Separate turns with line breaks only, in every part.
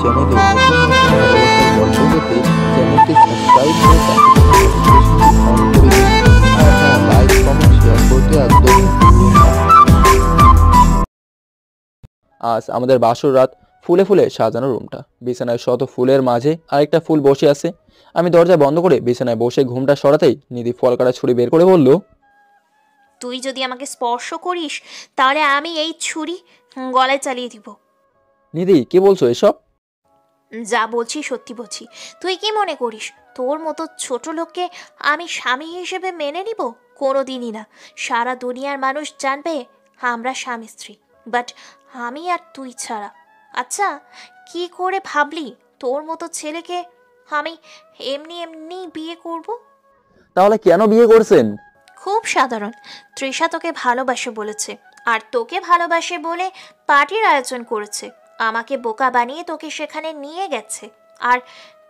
চ্যানেলে নতুন নতুন ভালোবাসার গল্প পেতে চ্যানেলটি সাবস্ক্রাইব করে পাশে থাকা নোটিফিকেশনটি অন করে দিন। আর হ্যাঁ, লাইক কমেন্ট শেয়ার করতে একদমই ভুলবেন না। আজ আমাদের বাসর রাত ফুলে ফুলে সাজানো রুমটা। বিছানায় শত ফুলের মাঝে আরেকটা ফুল বসে আছে। আমি দরজা বন্ধ করে বিছানায় বসে ঘুমটা সরাতেই নিধি ফল কাটা ছুরি বের করে বলল,
তুই যদি আমাকে স্পর্শ করিস তাহলে আমি এই ছুরি গলায় চালিয়ে দিব।
নিধি কি বলছো এসব?
যা বলছি সত্যি বলছি। তুই কি মনে করিস তোর মতো ছোট লোককে আমি স্বামী হিসেবে মেনে নিব? কোনোদিনই না। সারা দুনিয়ার মানুষ জানবে আমরা স্বামী স্ত্রী, বাট আমি আর তুই ছাড়া। আচ্ছা, কি করে ভাবলি তোর মতো ছেলেকে আমি এমনি এমনি বিয়ে করব?
তাহলে কেন বিয়ে করছেন?
খুব সাধারণ। তৃষা তোকে ভালোবাসে বলেছে, আর তোকে ভালোবাসে বলে পার্টির আয়োজন করেছে। আমাকে বোকা বানিয়ে তোকে সেখানে নিয়ে গেছে। আর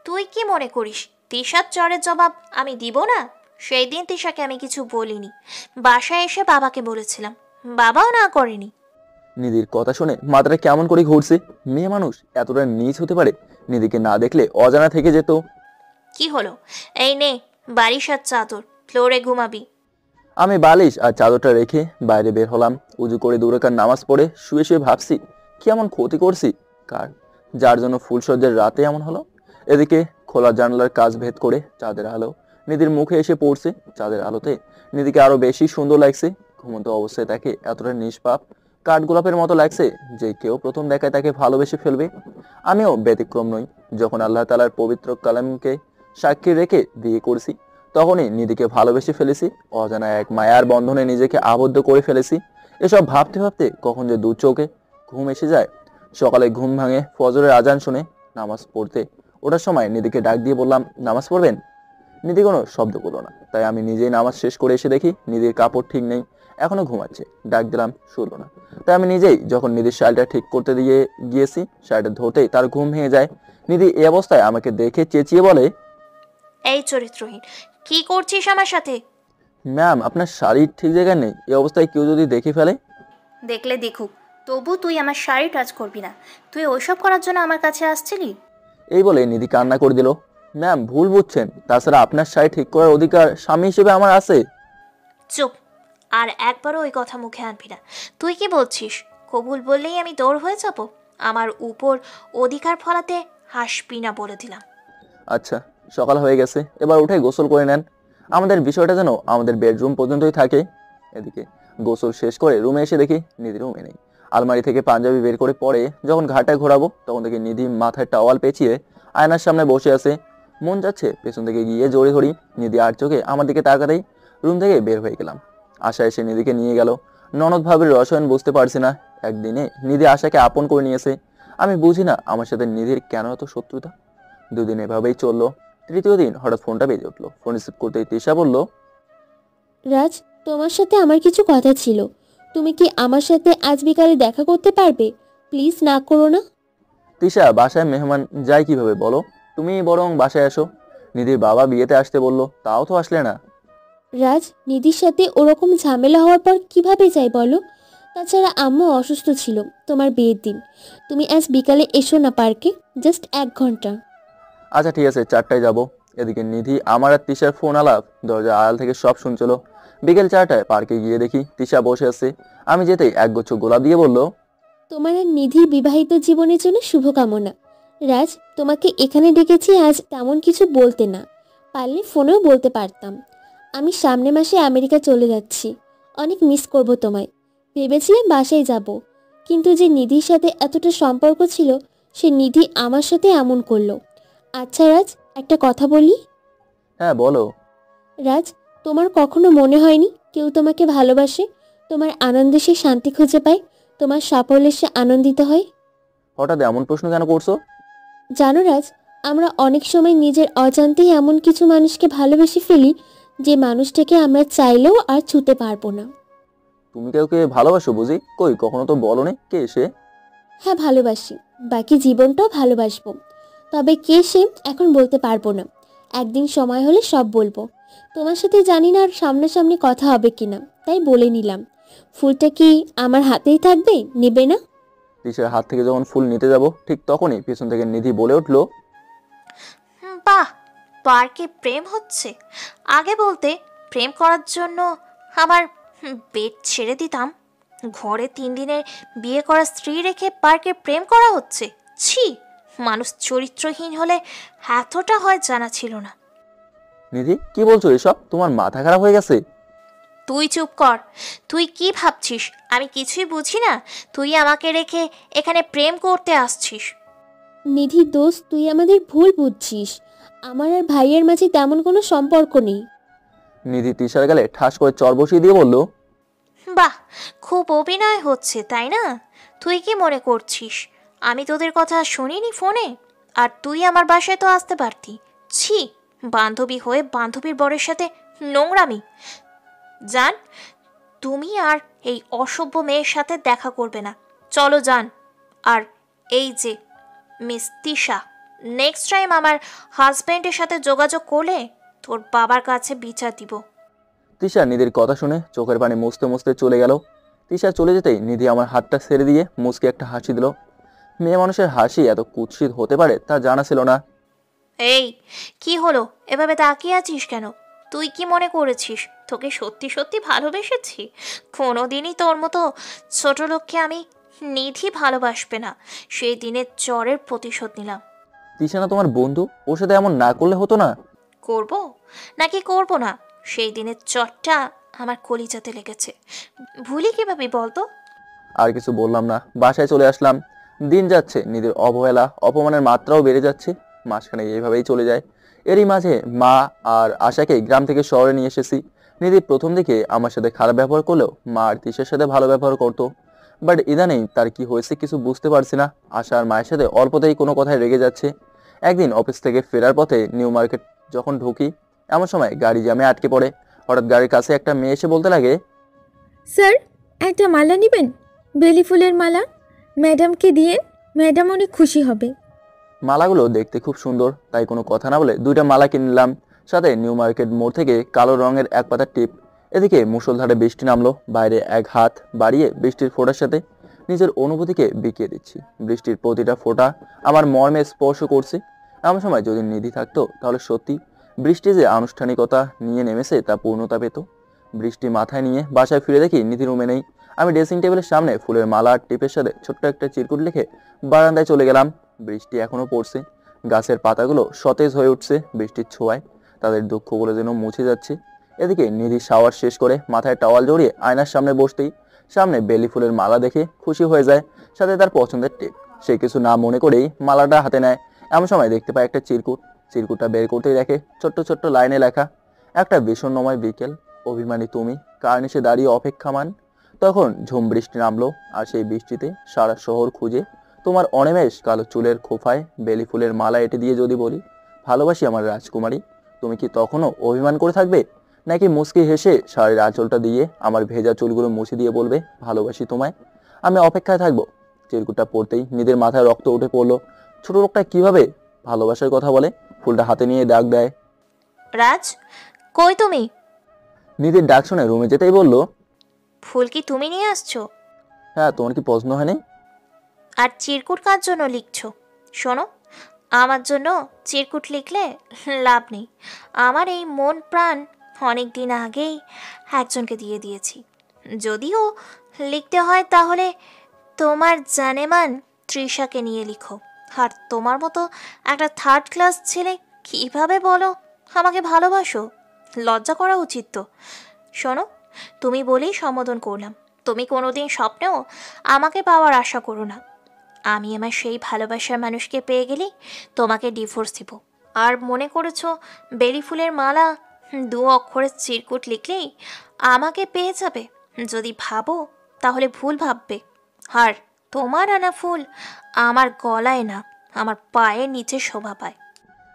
তুই কি মনে করিস তৃষার চরের জবাব আমি দিব না? সেই দিন তৃষাকে আমি কিছু বলিনি। বাসায় এসে বাবাকে বলেছিলাম, বাবাও না করেনি।
নিধির কথা শুনে মাথাটা কেমন করে ঘুরছে। মেয়ে মানুষ এতটা নীচ হতে পারে? নিধিকে না দেখলে অজানা থেকে যেত।
কি হলো? এই নে বারিশ আর চাদর, ফ্লোরে ঘুমাবি।
আমি বালিশ আর চাদরটা রেখে বাইরে বের হলাম। উজু করে 2 রাকাত নামাজ পড়ে শুয়ে শুয়ে ভাবছি, কি এমন ক্ষতি করছি কার, যার জন্য ফুলসজ্জার রাতে এমন হলো। এদিকে খোলা জানালার কাচ ভেদ করে চাঁদের আলো নিধির মুখে এসে পড়ছে। চাঁদের আলোতে নিধিকে আরো বেশি সুন্দর লাগছে। ঘুমন্ত অবস্থায় তাকে এতটা নিষ্পাপ কাঠগোলাপের মতো লাগছে যে কেউ প্রথম দেখায় তাকে ভালোবেসে ফেলবে। আমিও ব্যতিক্রম নই। যখন আল্লাহ তাআলার পবিত্র কালামকে সাক্ষী রেখে বিয়ে করছি, তখনই নিধিকে ভালোবেসে ফেলেছি। অজানা এক মায়ার বন্ধনে নিজেকে আবদ্ধ করে ফেলেছি। এসব ভাবতে ভাবতে কখন যে 2 চোখে ঘুম এসে যায়। সকালে ঘুম ভাঙে ফজরের আজান শুনে নামাজ পড়তে ওঠার সময় নিধিকে ডাক দিয়ে বললাম, নামাজ পড়বেন? নিধি কোনো শব্দ করলো না। তাই আমি নিজেই নামাজ শেষ করে এসে দেখি নিধির কাপড় ঠিক নেই, এখনো ঘুমাচ্ছে। ডাক দিলাম, শুনলো না। তাই আমি নিজেই যখন নিধির শাড়িটা ঠিক করতে দিয়ে গিয়েছি, শাড়িটা ধরতেই তার ঘুম ভেঙে যায়। নিধি এই অবস্থায় আমাকে দেখে চেঁচিয়ে বলে,
এই চরিত্রহীন, কি করছিস আমার সাথে?
ম্যাম আপনার শাড়ি ঠিক জায়গায় নেই, এই অবস্থায় কেউ যদি দেখে ফেলে?
দেখলে দেখুক, তবু তুই আমার শাড়ি টাচ করবি না। তুই ওইসব করার জন্য আমার কাছে আসছিলি?
এই বলে নিধি কান্না করে দিল। ম্যাম ভুল বুঝছেন, তাছাড়া আপনার শাড়ি ঠিক করার অধিকার স্বামী হিসেবে আমার আছে।
চুপ! আর একবারও ওই কথা মুখে আনবি না। তুই কি বলছিস? কবুল বললেই আমি তোর হয়ে যাব? আমার উপর অধিকার ফলাতে হাসবি না বলে দিলাম।
আচ্ছা, সকাল হয়ে গেছে, এবার উঠে গোসল করে নেন। আমাদের বিষয়টা যেন আমাদের বেডরুম পর্যন্তই থাকে। এদিকে গোসল শেষ করে রুমে এসে দেখি নিধি রুমে নেই। আলমারি থেকে পাঞ্জাবি বের করে পরে যখন ঘাটায় ঘোরাবো, তখন দেখি নিধি মাথায় টাওয়াল পেঁচিয়ে আয়নার সামনে বসে আছে। মন যাচ্ছে পেছন থেকে গিয়ে জড়ি ধরি। নিধি আর চোখে আমার দিকে তাকাতেই রুম থেকে বের হয়ে গেলাম। আশা এসে নিধিকে নিয়ে গেল। ননদ ভাবের রসায়ন বুঝতে পারছি না। একদিনে নিধি আশাকে আপন করে নিয়েছে। আমি বুঝি না আমার সাথে নিধির কেন এত শত্রুতা। 2 দিন এভাবেই চললো। 3য় দিন হঠাৎ ফোনটা বেজে উঠলো। ফোন রিসিভ করতেই তৃষা বলল,
রাজ, তোমার সাথে আমার কিছু কথা ছিল। তুমি কি আমার সাথে আজ বিকালে দেখা করতে পারবে? প্লিজ না করো না।
তৃষা বাসায় মেহমান যায় কিভাবে বলো? তুমি বরং বাসায় আসো। নিধির বাবা বিয়েতে আসতে বললো, তাও তো আসলে না।
রাজ, নিধির সাথে ওরকম ঝামেলা হওয়ার পর কিভাবে যাই বলো? তাছাড়া আম্মু অসুস্থ ছিল তোমার বিয়ের দিন। তুমি আজ বিকালে এসো না পার্কে, জাস্ট 1 ঘন্টা।
আচ্ছা ঠিক আছে, 4টায় যাবো। এদিকে নিধি আমার আর তৃষার ফোন আলাপ দরজা আড়াল থেকে সব শুনছিল। বিকেল 4টায় পার্কে গিয়ে দেখি তৃষা বসে আছে। আমি যেতেই একগুচ্ছ গোলাপ দিয়ে বলল,
তোমার আর নিধির বিবাহিত জীবনের জন্য শুভকামনা। রাজ, তোমাকে এখানে ডেকেছি আজ তেমন কিছু বলতে না, পারলে ফোনেও বলতে পারতাম। আমি সামনের মাসে আমেরিকা চলে যাচ্ছি। অনেক মিস করব তোমায়। ভেবেছিলাম বাসায় যাব, কিন্তু যে নিধির সাথে এতটা সম্পর্ক ছিল, সে নিধি আমার সাথে এমন করলো। আচ্ছা রাজ, একটা কথা বলি?
হ্যাঁ বলো।
রাজ, তোমার কখনো মনে হয়নি কেউ তোমাকে ভালোবাসে, তোমার আনন্দে সে শান্তি খুঁজে পায়, তোমার সাফল্যে সে আনন্দিত হয়?
হঠাৎ এমন প্রশ্ন কেন করছো?
জানো রাজ, আমরা অনেক সময় নিজের অজান্তেই এমন কিছু মানুষকে ভালোবেসে ফেলি যে মানুষটাকে আমরা চাইলেও আর ছুঁতে পারবো না।
তুমি কাউকে ভালোবাসো বুঝি? কই কখনো তো বলোনি। কে সে?
হ্যাঁ ভালোবাসি, বাকি জীবনটাও ভালোবাসবো। তবে কে সে এখন বলতে পারবো না। একদিন সময় হলে সব বলবো। তোমার সাথে জানি না আর সামনাসামনি কথা হবে কিনা, তাই বলে নিলাম। ফুলটা কি আমার হাতেই থাকবে, নেবে না?
তিশার হাত থেকে যখন ফুল নিতে যাব ঠিক তখনই পেছন থেকে নিধি বলে উঠলো,
বাহ, পার্কে প্রেম হচ্ছে। আগে বলতে প্রেম করার জন্য আমার বেড ছেড়ে দিতাম। ঘরে 3 দিনের বিয়ে করা স্ত্রী রেখে পার্কে প্রেম করা হচ্ছে। ছি, মানুষ চরিত্রহীন হলে এতটা হয় জানা ছিল না।
নিধি কি বলছো এসব? তোমার মাথা খারাপ হয়ে গেছে?
তুই চুপ কর। তুই কি ভাবছিস আমি কিছুই বুঝি না? তুই আমাকে রেখে এখানে প্রেম করতে আসছিস।
নিধি দোস্ত, তুই আমাদের ভুল বুঝছিস। আমার আর ভাইয়ের মাঝে তেমন কোনো সম্পর্ক নেই।
নিধি তিশার গালে ঠাস করে চর বসিয়ে দিয়ে বলল,
বাহ, খুব অভিনয় হচ্ছে তাই না? তুই কি মনে করছিস আমি তোদের কথা শুনিনি ফোনে? আর তুই আমার বাসায় তো আসতে পারতি। ছি, বান্ধবী হয়ে বান্ধবীর বরের সাথে নোংরামি। জান, তুমি আর এই অসভ্য মেয়ের সাথে দেখা করবে না। চলো যান। আর এই যে মিস তিশা, নেক্সট টাইম আমার হাজব্যান্ডের সাথে যোগাযোগ করলে তোর বাবার কাছে বিচার দিব।
তিশা নিধির কথা শুনে চোখের পানি মুছতে মুছতে চলে গেল। তিশা চলে যেতেই নিধি আমার হাতটা ছেড়ে দিয়ে মুচকে একটা হাসি দিল। মেয়ে মানুষের হাসি এত কুৎসিত হতে পারে তা জানা ছিল না।
এই, কি হলো? এভাবে তাকিয়ে আছিস কেন? তুই কি মনে করেছিস তোকে সত্যি সত্যি ভালোবেসেছি? কোনোদিনই তোর মতো ছোট লোককে আমি নিধি ভালোবাসবে না। সেই দিনের চরের প্রতিশোধ নিলাম।
তিশা না তোমার বন্ধু? ওর সাথে এমন না করলে হতো না?
করব নাকি করব না, সেই দিনের চরটা আমার কলিজাতে লেগেছে। ভুলি কিভাবে বলতো?
আর কিছু বললাম না, বাসায় চলে আসলাম। দিন যাচ্ছে, নিধির অবহেলা অপমানের মাত্রাও বেড়ে যাচ্ছে। মাঝখানে এইভাবেই চলে যায়। এরই মাঝে মা আর আশাকে গ্রাম থেকে শহরে নিয়ে এসেছি। নিধি প্রথম দিকে আমার সাথে খারাপ ব্যবহার করলেও মা আর তিশার সাথে ভালো ব্যবহার করতো। বাট ইদানিং তার কি হয়েছে কিছু বুঝতে পারছি না। আশা আর মায়ের সাথে অল্পতেই কোনো কথায় রেগে যাচ্ছে। একদিন অফিস থেকে ফেরার পথে নিউ মার্কেট যখন ঢুকি, এমন সময় গাড়ি জ্যামে আটকে পড়ে। হঠাৎ গাড়ির কাছে একটা মেয়ে এসে বলতে লাগে,
স্যার, একটা মালা নেবেন? বেলি ফুলের মালা ম্যাডামকে দিয়েন, ম্যাডাম অনেক খুশি হবে।
মালাগুলো দেখতে খুব সুন্দর, তাই কোনো কথা না বলে 2টা মালা কিনে নিলাম। সাথে নিউ মার্কেট মোড় থেকে কালো রঙের এক পাতা টিপ। এদিকে মুষলধারে বৃষ্টি নামলো। বাইরে এক হাত বাড়িয়ে বৃষ্টির ফোঁটার সাথে নিজের অনুভূতিকে বিকিয়ে দিচ্ছি। বৃষ্টির প্রতিটা ফোঁটা আমার মর্মে স্পর্শ করছে। এমন সময় যদি নিধি থাকতো তাহলে সত্যি বৃষ্টি যে আনুষ্ঠানিকতা নিয়ে নেমেছে তা পূর্ণতা পেত। বৃষ্টি মাথায় নিয়ে বাসায় ফিরে দেখি নিধি রুমে নেই। আমি ড্রেসিং টেবিলের সামনে ফুলের মালা আর টিপের সাথে ছোট্ট একটা চিরকুট লিখে বারান্দায় চলে গেলাম। বৃষ্টি এখনো পড়ছে। গাছের পাতাগুলো সতেজ হয়ে উঠছে বৃষ্টির ছোঁয়ায়। তাদের দুঃখগুলো যেন মুছে যাচ্ছে। এদিকে নিধি শাওয়ার শেষ করে মাথায় টাওয়াল জড়িয়ে আয়নার সামনে বসতেই সামনে বেলি ফুলের মালা দেখে খুশি হয়ে যায়, সাথে তার পছন্দের টিপ। সে কিছু না মনে করেই মালাটা হাতে নেয়। এমন সময় দেখতে পায় একটা চিরকুট। চিরকুটটা বের করতেই দেখে ছোট্ট ছোট্ট লাইনে লেখা, একটা বিষণ্ণময় বিকেল, অভিমানী তুমি কার্নিশে দাঁড়িয়ে অপেক্ষামান। তখন ঝুম বৃষ্টি নামলো, আর সেই বৃষ্টিতে সারা শহর খুঁজে তোমার অনিমেষ কালো চুলের খোঁপায় বেলি ফুলের মালা এঁটে দিয়ে যদি বলি, ভালোবাসি আমার রাজকুমারী, তুমি কি তখনও অভিমান করে থাকবে? নাকি মুচকি হেসে শাড়ির আঁচলটা দিয়ে আমার ভেজা চুলগুলো মুছে দিয়ে বলবে, ভালোবাসি তোমায়, আমি অপেক্ষায় থাকবো? চিরকুটটা পড়তেই নিদের মাথায় রক্ত উঠে পড়লো। ছোট লোকটা কিভাবে ভালোবাসার কথা বলে! ফুলটা হাতে নিয়ে ডাক দেয়,
রাজ, কই তুমি?
নিদের ডাক শুনে রুমে যেতেই বলল,
ফুল কি তুমি নিয়ে আসছো?
হ্যাঁ, তোমার কি পছন্দ হয়নি?
আর চিরকুট কার জন্য লিখছো? শোনো, আমার জন্য চিরকুট লিখলে লাভ নেই। আমার এই মন প্রাণ অনেক দিন আগেই একজনকে দিয়ে দিয়েছি। যদিও লিখতে হয় তাহলে তোমার জানেমান তৃষাকে নিয়ে লিখো। আর তোমার মতো একটা 3rd ক্লাস ছেলে কিভাবে বলো আমাকে ভালোবাসো? লজ্জা করা উচিত তো। শোনো, তুমি বলেই সম্বোধন করলাম। তুমি কোনোদিন স্বপ্নেও আমাকে পাওয়ার আশা করো না। আমি আমার সেই ভালোবাসার মানুষকে পেয়ে গেলেই তোমাকে ডিভোর্স দিব। আর মনে করেছো বেলি ফুলের মালা 2 অক্ষরের চিরকুট লিখলেই আমাকে পেয়ে যাবে? যদি ভাবো তাহলে ভুল ভাববে। আর তোমার আনা ফুল আমার গলায় না, আমার পায়ের নিচে শোভা পায়।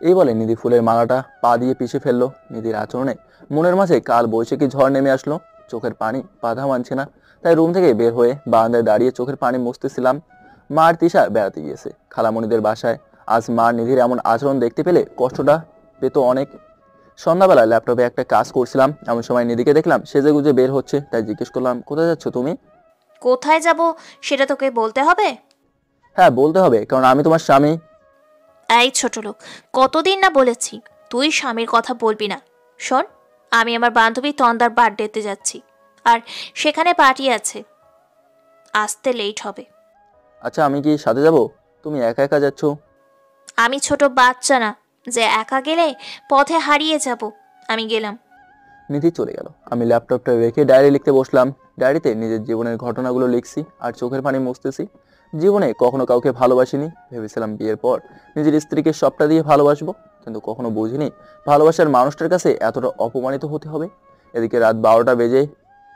এই বলে নিধি ফুলের মালাটা পা দিয়ে পিষে ফেললো। নিধির আচরণে মনের মাঝে কাল বৈশাখী ঝড় নেমে আসলো। চোখের পানি বাধা মানছে না, তাই রুম থেকে বের হয়ে বারান্দায় দাঁড়িয়ে চোখের পানি মুছতেছিলাম। মা আর তিশা বেড়াতে গিয়েছে খালামণিদের বাসায়। আজ মা নিধির এমন আচরণ দেখতে পেলে কষ্টটা পেত অনেক। সন্ধ্যাবেলা ল্যাপটপে একটা কাজ করছিলাম, এমন সময় নিধিকে দেখলাম সেজে গুজে বের হচ্ছে। তাই জিজ্ঞেস করলাম, কোথায় যাচ্ছ তুমি?
কোথায় যাব সেটা তোকে বলতে হবে?
হ্যাঁ বলতে হবে, কারণ আমি তোমার স্বামী।
এই ছোট লোক, কতদিন না বলেছি তুই স্বামীর কথা বলবি না। শোন, আমি আমার বান্ধবী তন্দার বার্থডেতে যাচ্ছি, আর সেখানে পার্টি আছে, আসতে লেট হবে।
আচ্ছা আমি কি সাথে যাব? তুমি একা একা যাচ্ছ?
আমি ছোট বাচ্চা না যে একা গেলে পথে হারিয়ে যাব। আমি গেলাম।
নিধি চলে গেল। আমি ল্যাপটপটা রেখে ডায়েরি লিখতে বসলাম। ডায়েরিতে নিজের জীবনের ঘটনাগুলো লিখছি আর চোখের পানি মুছতেছি। জীবনে কখনো কাউকে ভালোবাসিনি, ভেবেছিলাম বিয়ের পর নিজের স্ত্রীকে সবটা দিয়ে ভালোবাসবো, কিন্তু কখনো বুঝিনি ভালোবাসার মানুষটার কাছে এতটা অপমানিত হতে হবে। এদিকে রাত 12টা বেজে,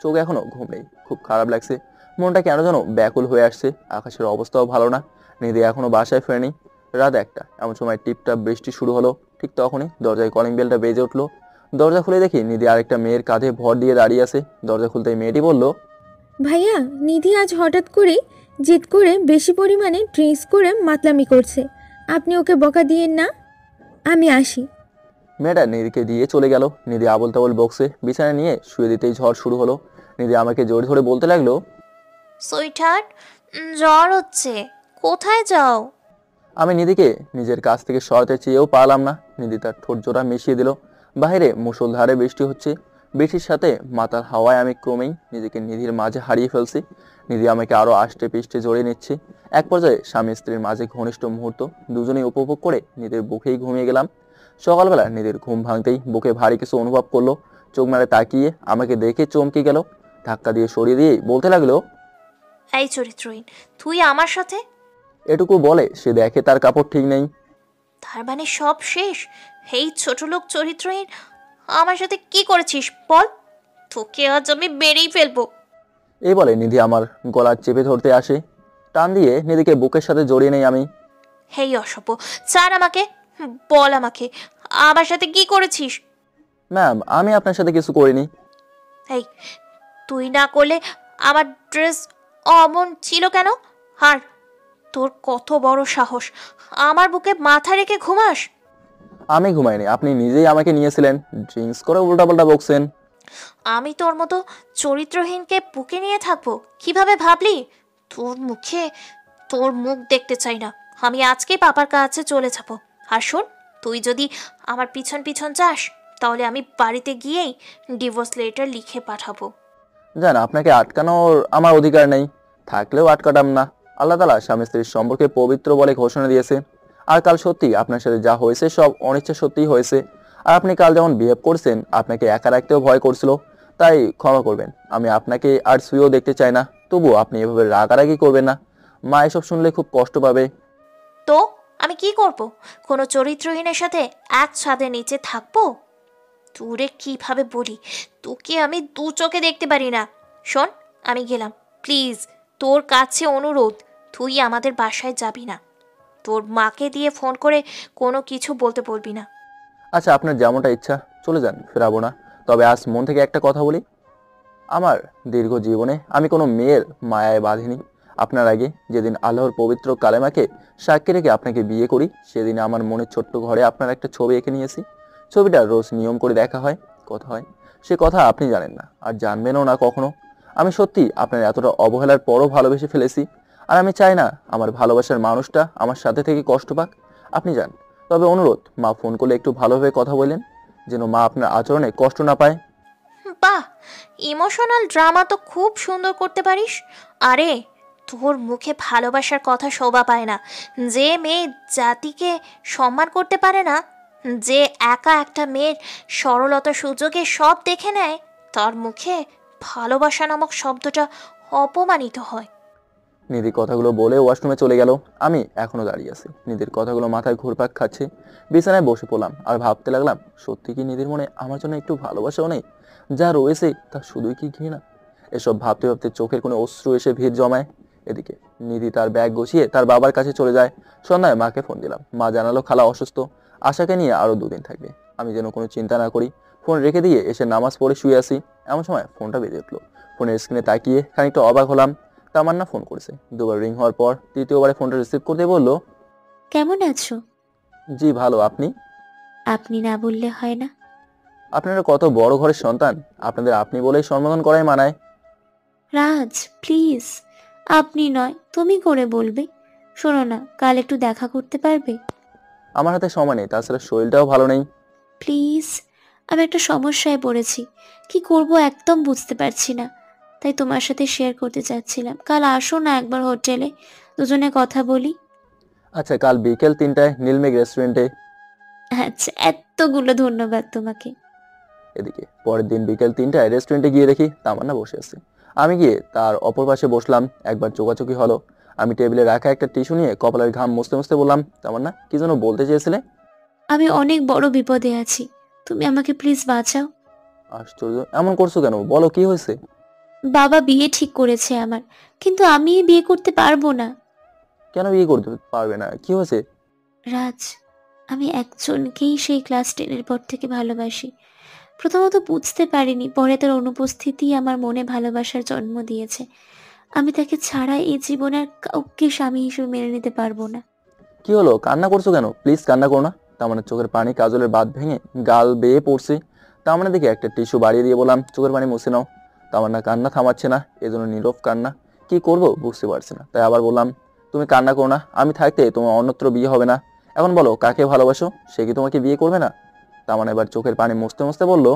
চোখ এখনো ঘুম নেই। খুব খারাপ লাগছে, মনটা কেন যেন ব্যাকুল হয়ে আসছে। আকাশের অবস্থাও ভালো না, নিধি এখনো বাসায় ফেরেনি। রাত 1টা, এমন সময় টিপটাপ বৃষ্টি শুরু হলো। ঠিক তখনই দরজায় কলিং বেলটা বেজে উঠলো। দরজা খুলে দেখি নিধি আরেকটা মেয়ের কাঁধে ভর দিয়ে দাঁড়িয়ে আছে। দরজা খুলতেই মেয়েটি বলল,
ভাইয়া, নিধি আজ হঠাৎ করে জেদ করে বেশি পরিমাণে ড্রিঙ্কস করে মাতলামি করছে। আপনি ওকে বকা দিয়েন না, আমি আসি।
মেয়েটা নিধিকে দিয়ে চলে গেল। নিধি আবল তাবল বক্সে বিছানায় নিয়ে শুয়ে দিতেই ঝড় শুরু হলো। নিধি আমাকে জোরে ধরে বলতে লাগলো,
সুইটহার্ট, জ্বর হচ্ছে, কোথায় যাও?
আমি নিধিকে নিজের কাছ থেকে সরাতে চেয়েও পারলাম না। নিধি তার ঠোঁট জোড়া মিশিয়ে দিল। বাইরে মুষলধারে বৃষ্টি হচ্ছে। বৃষ্টির সাথে মাথার হাওয়ায় আমি ক্রমেই নিজেকে নিধির মাঝে হারিয়ে ফেলছি। নিধি আমাকে আরো আষ্টে পিষ্টে জড়িয়ে নিচ্ছে। এক পর্যায়ে স্বামী স্ত্রীর মাঝে ঘনিষ্ঠ মুহূর্ত দুজনেই উপভোগ করে নিধির বুকেই ঘুমিয়ে গেলাম। সকালবেলা নিধির ঘুম ভাঙতেই বুকে ভারী কিছু অনুভব করলো। চোখ মেরে তাকিয়ে আমাকে দেখে চমকে গেল। ধাক্কা দিয়ে সরিয়ে দিয়ে বলতে লাগলো,
এই চরিত্রহীন, তুই আমার সাথে?
এটুকু বলে সে দেখে তার কাপড় ঠিক নেই।
তার মানে সব শেষ? এই ছোট লোক চরিত্রহীন, আমার সাথে কি করেছিস বল? তোকে আজ আমি বেড়েই ফেলবো।
এই বলে নিধি আমার গলা চেপে ধরতে আসে। টান দিয়ে নিধিকে বুকের সাথে জড়িয়ে নেই আমি।
হেই অসভ্য, ছাড় আমাকে, বল আমাকে, আমার সাথে কি করেছিস?
ম্যাম, আমি আপনার সাথে কিছু করিনি।
এই, তুই না করলে আমার ড্রেস অমন ছিল কেন? আর তোর কত বড় সাহস, আমার বুকে মাথা রেখে ঘুমাস?
আমি ঘুমাইনি, আপনি নিজেই আমাকে নিয়েছিলেন। ড্রিঙ্কস করে উল্টাপাল্টা বকছেন।
আমি তোর মতো চরিত্রহীনকে বুকে নিয়ে থাকবো? কিভাবে ভাবলি? তোর মুখ দেখতে চাই না। আমি আজকেই পাপার কাছে চলে যাব। আর শোন, তুই যদি আমার পিছন পিছন যাস, তাহলে আমি বাড়িতে গিয়েই ডিভোর্স লেটার লিখে পাঠাবো।
জান, আপনাকে আটকানোর আমার অধিকার নেই, থাকলেও আটকাতাম না। আল্লাহ তাআলা স্বামী স্ত্রীর সম্পর্কে পবিত্র বলে ঘোষণা দিয়েছে। আর কাল সত্যি আপনার সাথে যা হয়েছে সব অনিচ্ছা সত্যিই হয়েছে। আর আপনি কাল যেমন বিহেভ করছেন, আপনাকে একা রাখতেও ভয় করছিল, তাই ক্ষমা করবেন। আমি আপনাকে আর শুয়েও দেখতে চাই না, তবুও আপনি এভাবে রাগারাগি করবেন না। মা এসব শুনলে খুব কষ্ট পাবে।
তো আমি কি করব? কোনো চরিত্রহীনের সাথে এক ছাদের নিচে থাকবো? তোরে কিভাবে বলি, তোকে আমি দু চোখে দেখতে পারি না। শোন, আমি গেলাম। প্লিজ, তোর কাছে অনুরোধ, তুই আমাদের বাসায় যাবি না। তোর মাকে দিয়ে ফোন করে কোনো কিছু বলতে বলবি না।
আচ্ছা, আপনার যেমনটা ইচ্ছা, চলে যান, ফেরাবো না। তবে আজ মন থেকে একটা কথা বলি, আমার দীর্ঘ জীবনে আমি কোনো মেয়ের মায়ায় বাঁধিনি। আপনার আগে যেদিন আল্লাহর পবিত্র কালেমাকে সাক্ষী রেখে আপনাকে বিয়ে করি, সেদিন আমার মনের ছোট্ট ঘরে আপনার একটা ছবি এঁকে নিয়েছি। ছবিটা রোজ নিয়ম করে দেখা হয়, কথা হয়। সে কথা আপনি জানেন না, আর জানবেনও না কখনো। আমি সত্যি আপনার এতটা অবহেলার পরও ভালোবেসে ফেলেছি। আর আমি চাই না আমার ভালোবাসার মানুষটা আমার সাথে থেকে কষ্ট পাক। আপনি যান, তবে অনুরোধ, মা ফোন করলে একটু ভালোভাবে কথা বলেন, যেন মা আপনার আচরণে কষ্ট না পায়।
বাহ, ইমোশনাল ড্রামা তো খুব সুন্দর করতে পারিস। আরে, তোর মুখে ভালোবাসার কথা শোভা পায় না। যে মেয়ে জাতিকে সম্মান করতে পারে না, যে একা একটা মেয়ের সরলতা সুযোগে সব দেখে নেয়, তার মুখে ভালোবাসা নামক শব্দটা অপমানিত হয়।
নিধি কথাগুলো বলে ওয়াশরুমে চলে গেল। আমি এখনো দাঁড়িয়ে আছি, নিধির কথাগুলো মাথায় ঘুরপাক খাচ্ছে। বিছানায় বসে পড়লাম আর ভাবতে লাগলাম, সত্যি কি নিধির মনে আমার জন্য একটু ভালোবাসাও নেই? যা রয়েছে তা শুধুই কি ঘৃণা? এসব ভাবতে ভাবতে চোখের কোনো অশ্রু এসে ভিড় জমায়। এদিকে নিধি তার ব্যাগ গুছিয়ে তার বাবার কাছে চলে যায়। সন্ধ্যায় মাকে ফোন দিলাম। মা জানালো খালা অসুস্থ, আশাকে নিয়ে আরো 2 দিন থাকবে। আমি যেন কোনো চিন্তা না করি, ফোন রেখে দিয়ে এসে নামাজ পড়ে শুয়ে আসি। এমন সময় ফোনটা বেজে উঠলো। ফোনের স্ক্রিনে তাকিয়ে খানিকটা অবাক হলাম। তামান্না ফোন করেছে। 2বার রিং হওয়ার পর 3য়বারে ফোনটা রিসিভ করতে বলল,
কেমন আছো?
জি ভালো, আপনি?
আপনি না বললে হয় না।
আপনারা কত বড় ঘরের সন্তান, আপনাদের আপনি বলেই সম্বোধন করাই মানায়।
রাজ, প্লিজ, আপনি নয় তুমি করে বলবে। শোনো না, কাল একটু দেখা করতে পারবে?
আমার হাতে সময় নেই, তাছাড়া শরীরটাও ভালো নেই।
প্লিজ, আমি একটা সমস্যায় পড়েছি, কি করব একদম বুঝতে পারছি না, তাই তোমার সাথে শেয়ার করতে চাচ্ছিলাম। কাল আসো না একবার হোটেলে, দুজনে কথা বলি।
আচ্ছা, কাল বিকেল 3টায় নীলমেঘ রেস্টুরেন্টে।
আচ্ছা, এতগুলো ধন্যবাদ তোমাকে।
এদিকে পরের দিন বিকেল 3টায় রেস্টুরেন্টে গিয়ে দেখি তামান্না বসে আছে। আমি গিয়ে তার অপর পাশে বসলাম। একবার চোকাচোকি হলো। আমি টেবিলে রাখা একটা টিস্যু নিয়ে কপালের ঘাম মুছতে মুছতে বললাম, তামান্না, কি যেন বলতে চেয়েছিলে?
আমি অনেক বড় বিপদে আছি, তুমি আমাকে প্লিজ বাঁচাও।
আশ্চর্য, এমন করছো কেন? বলো, কি হয়েছে?
বাবা বিয়ে ঠিক করেছে আমার, কিন্তু আমি বিয়ে করতে পারবো না।
কেন বিয়ে করতে পারবে না? কি হয়েছে?
রাজ, আমি একজনকেই সেই ক্লাস 10-এর পর থেকে ভালোবাসি। প্রথমত বুঝতে পারিনি, পরে তার অনুপস্থিতি আমার মনে ভালোবাসার জন্ম দিয়েছে। আমি তাকে ছাড়া এই জীবনে আর কাউকে স্বামী হিসেবে মেনে নিতে পারবো না।
কি হলো? কান্না করছো কেন? প্লিজ কান্না করো না। তামান্নার চোখের পানি কাজলের বাঁধ ভেঙে গাল বেয়ে পড়ছে। তামান্না দেখে একটা টিস্যু বাড়িয়ে দিয়ে বললাম, চোখের পানি মুছে নাও। তামান্না কান্না থামাচ্ছে না, এজন্য নীরব কান্না। কি করব বুঝতে পারছি না, তাই আবার বললাম, তুমি কান্না করো না, আমি থাকতে তোমার অন্যত্র বিয়ে হবে না। এখন বলো, কাকে ভালোবাসো? সে কি তোমাকে বিয়ে করবে না? তামান্না এবার চোখের পানি মুছতে মুছতে বলল,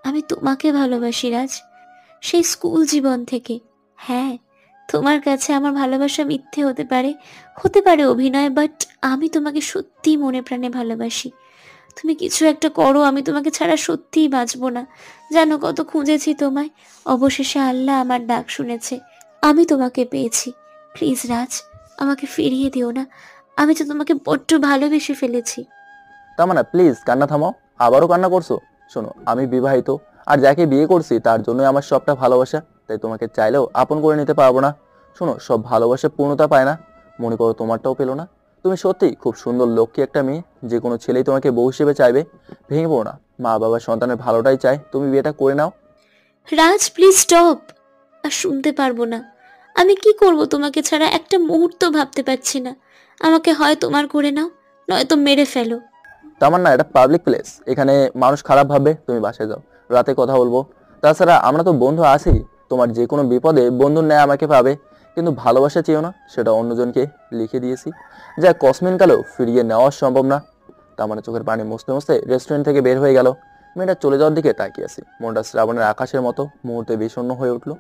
আমি তোমাকে ভালোবাসি রাজ, সেই স্কুল জীবন থেকে। হ্যাঁ, তোমার কাছে আমার ভালোবাসা মিথ্যে হতে পারে অভিনয়, বাট আমি তোমাকে সত্যিই মনে প্রাণে ভালোবাসি। তুমি কিছু একটা করো, আমি তোমাকে ছাড়া সত্যিই বাঁচবো না। জানো কত খুঁজেছি তোমায়, অবশেষে আল্লাহ আমার ডাক শুনেছে, আমি তোমাকে পেয়েছি। প্লিজ রাজ, আমাকে ফিরিয়ে দিও না, আমি তো তোমাকে বড্ড ভালোবেসে ফেলেছি।
তামান্না প্লিজ কান্না থামাও। আবারও কান্না করছো? শোনো, আমি বিবাহিত, আর যাকে বিয়ে করছি তার জন্যই আমার সবটা ভালোবাসা। তাই তোমাকে চাইলেও আপন করে নিতে পারবো না। শোনো, সব ভালোবাসা পূর্ণতা পায় না। মনে করো তোমারটাও পেলো না। তুমি সত্যি খুব সুন্দর লক্ষ্মী একটা মেয়ে, যে কোনো ছেলেই তোমাকে বউ হিসেবে চাইবে। ভেঙে পড়ো না, মা বাবা সন্তানের ভালোটাই চায়, তুমি বিয়েটা করে নাও।
রাজ প্লিজ স্টপ। আর শুনতে পারবো না। আমি কি করব তোমাকে ছাড়া একটা মুহূর্ত ভাবতে পারছি না। আমাকে হয় তোমার করে নাও, নয়তো মেরে ফেলো।
তামান্না, এটা পাবলিক প্লেস, এখানে মানুষ খারাপ ভাববে। তুমি বাসায় যাও, রাতে কথা বলবো। তাছাড়া আমরা তো বন্ধু আছি, তোমার যে কোনো বিপদে বন্ধুর ন্যায় আমাকে পাবে। কিন্তু ভালোবাসা চেয়েও না, সেটা অন্যজনকে লিখে দিয়েছি, যা কসমিন কালেও ফিরিয়ে নেওয়া সম্ভব না। তামান্না চোখের পানি মুছতে মুছতে রেস্টুরেন্ট থেকে বের হয়ে গেল। মেয়েটা চলে যাওয়ার দিকে তাকিয়ে আছি, মনটা শ্রাবণের আকাশের মতো মুহূর্তে বিষণ্ণ হয়ে উঠলো।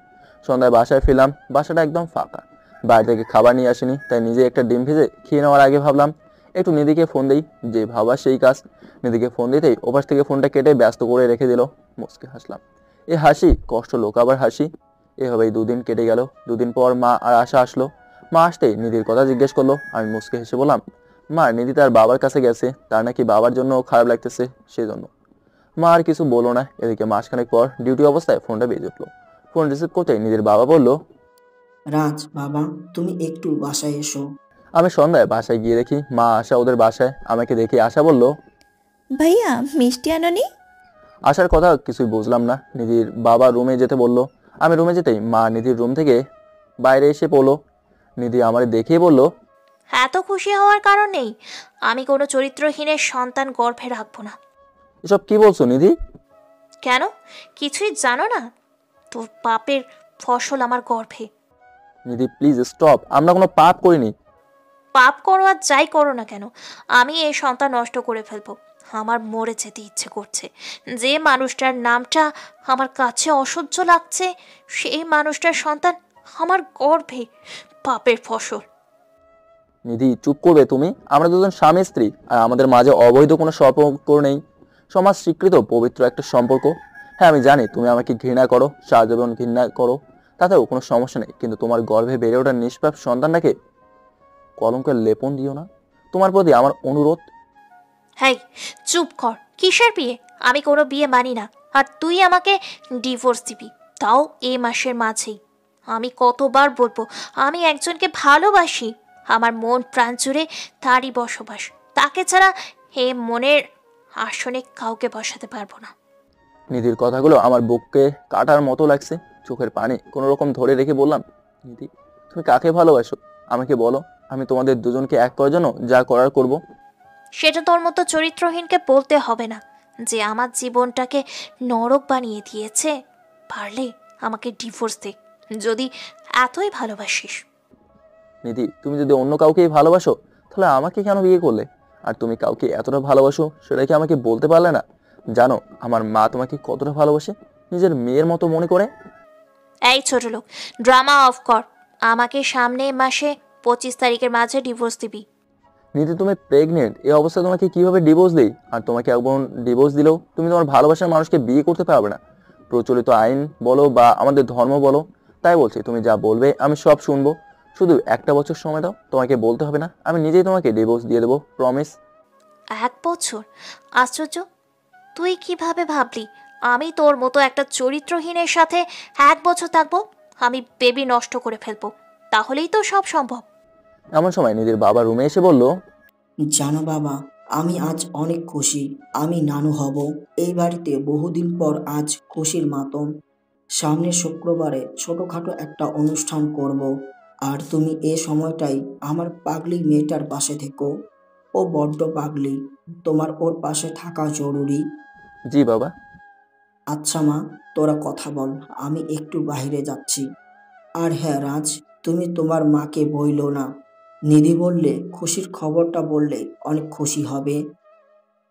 সন্ধ্যায় বাসায় ফিরলাম, বাসাটা একদম ফাঁকা। বাইরে থেকে খাবার নিয়ে আসিনি, তাই নিজে একটা ডিম ভেজে খেয়ে নেওয়ার আগে ভাবলাম একটু নিধিকে ফোন দেই। যে ভাবা সেই কাজ। নিধিকে ফোন দিতেই ওপাশ থেকে ফোনটা কেটে ব্যস্ত করে রেখে দিল। মুচকে হাসলাম। এ হাসি কষ্ট লোকাবার হাসি। এভাবেই 2 দিন কেটে গেল। 2 দিন পর মা আর আশা আসলো। মা আসতেই নিধির কথা জিজ্ঞেস করলো। আমি মুচকে হেসে বললাম, মা, নিধি তার বাবার কাছে গেছে, তার নাকি বাবার জন্য খারাপ লাগতেছে, সেজন্য। মা আর কিছু বলো না। এদিকে মাসখানেক পর ডিউটি অবস্থায় ফোনটা বেজে উঠলো। ফোন রিসিভ করতেই নিধির বাবা বলল,
রাজ বাবা, তুমি একটু বাসায় এসো।
আমি সন্ধ্যায় বাসায় গিয়ে দেখি মা আশা ওদের বাসায়। আমাকে দেখে আশা বলল,
ভাইয়া মিষ্টি আনোনি?
আসার কথা কিছুই বুঝলাম না। নিধির বাবা রুমে যেতে বলল। আমি রুমে যেতেই মা নিধির রুম থেকে বাইরে এসে পড়লো। নিধি আমার দেখেই বলল,
এত খুশি হওয়ার কারণ নেই, আমি কোনো চরিত্রহীনের সন্তান গর্ভে রাখবো না।
এসব কি বলছো নিধি?
কেন, কিছুই জানো না? তোর পাপের ফসল আমার গর্ভে।
নিধি প্লিজ স্টপ, আমরা কোনো পাপ করিনি।
পাপ করো আর যাই করো না কেন, আমি এই সন্তান নষ্ট করে ফেলবো। আমার মরে যেতে ইচ্ছে করছে। যে মানুষটার নামটা আমার কাছে অসহ্য লাগছে, সেই মানুষটার সন্তান আমার গর্ভে। পাপের ফসল।
নিধি চুপ করবে তুমি? আমরা দুজন স্বামী স্ত্রী, আর আমাদের মাঝে অবৈধ কোনো সম্পর্ক নেই। সমাজ স্বীকৃত পবিত্র একটা সম্পর্ক। হ্যাঁ, আমি জানি তুমি আমাকে ঘৃণা করো, সারা জীবন ঘৃণা করো, তাতেও কোনো সমস্যা নেই। কিন্তু তোমার গর্ভে বেড়ে ওঠা নিষ্পাপ সন্তানটাকে কলঙ্কের লেপন দিও না। তোমার প্রতি আমার অনুরোধ।
হ্যাঁ, চুপ কর। কিসের বিয়ে? আমি কোনো বিয়ে মানি না। আর তুই আমাকে ডিভোর্স দিবি, তাও এই মাসের মাঝেই। আমি কতবার বলবো, আমি একজনকে ভালোবাসি। আমার মন প্রাণ জুড়ে তারই বসবাস। তাকে ছাড়া হে মনের আসনে কাউকে বসাতে পারবো না।
নিধির কথাগুলো আমার বুককে কাটার মতো লাগছে। চোখের পানি কোনো রকম ধরে রেখে বললাম, নিধি, তুমি কাকে ভালোবাসো? আমাকে বলো, আমি তোমাদের দুজনকে এক করার জন্য যা করার করব।
সেটা তোর মতো চরিত্রহীনকে বলতে হবে না, যে আমার জীবনটাকে নরক বানিয়ে দিয়েছে। পারলে আমাকে ডিভোর্স দে, যদি এতই ভালোবাসিস।
নিধি, তুমি যদি অন্য কাউকেই ভালোবাসো তাহলে আমাকে কেন বিয়ে করলে? আর তুমি কাউকে এতটা ভালোবাসো সেটা কি আমাকে বলতে পারলে না? জানো আমার মা তোমাকে কতটা ভালোবাসে, নিজের মেয়ের মতো মনে করে।
এই ছোট লোক, ড্রামা অফ কর। আমাকে সামনে মাসে 25 তারিখের মাঝে ডিভোর্স দিবি।
নিধি, তুমি প্রেগনেন্ট, এই অবস্থায় তোমাকে কিভাবে ডিভোর্স দেই? আর তোমাকে একবার ডিভোর্স দিলেও তুমি তোমার ভালোবাসার মানুষকে বিয়ে করতে পারবে না। প্রচলিত আইন বলো বা আমাদের ধর্ম বলো, তাই বলছি তুমি যা বলবে আমি সব শুনবো। শুধু একটা বছর সময় দাও, তোমাকে বলতে হবে না, আমি নিজেই তোমাকে ডিভোর্স দিয়ে দেবো, প্রমিস।
1 বছর? আশ্চর্য, তুই কিভাবে ভাবলি আমি তোর মতো একটা চরিত্রহীনের সাথে 1 বছর থাকবো? আমি বেবি নষ্ট করে ফেলবো, তাহলেই তো সব সম্ভব।
এমন সময় নিধির বাবা রুমে এসে বলল,
জানো বাবা, আমি আজ অনেক খুশি। আমি নানু হব। এই বাড়িতে বহুদিন পর আজ খুশির মাতম। সামনের শুক্রবারে ছোটখাটো একটা অনুষ্ঠান করব। আর তুমি এ সময়টাই আমার পাগলি মেয়েটার পাশে থেকো। ও বড্ড পাগলি, তোমার ওর পাশে থাকা জরুরি।
জি বাবা।
আচ্ছা মা, তোরা কথা বল, আমি একটু বাইরে যাচ্ছি। আর হ্যাঁ রাজ, তুমি তোমার মাকে বইলো না। নিধি বললে খুশির খবরটা বললে অনেক খুশি হবে।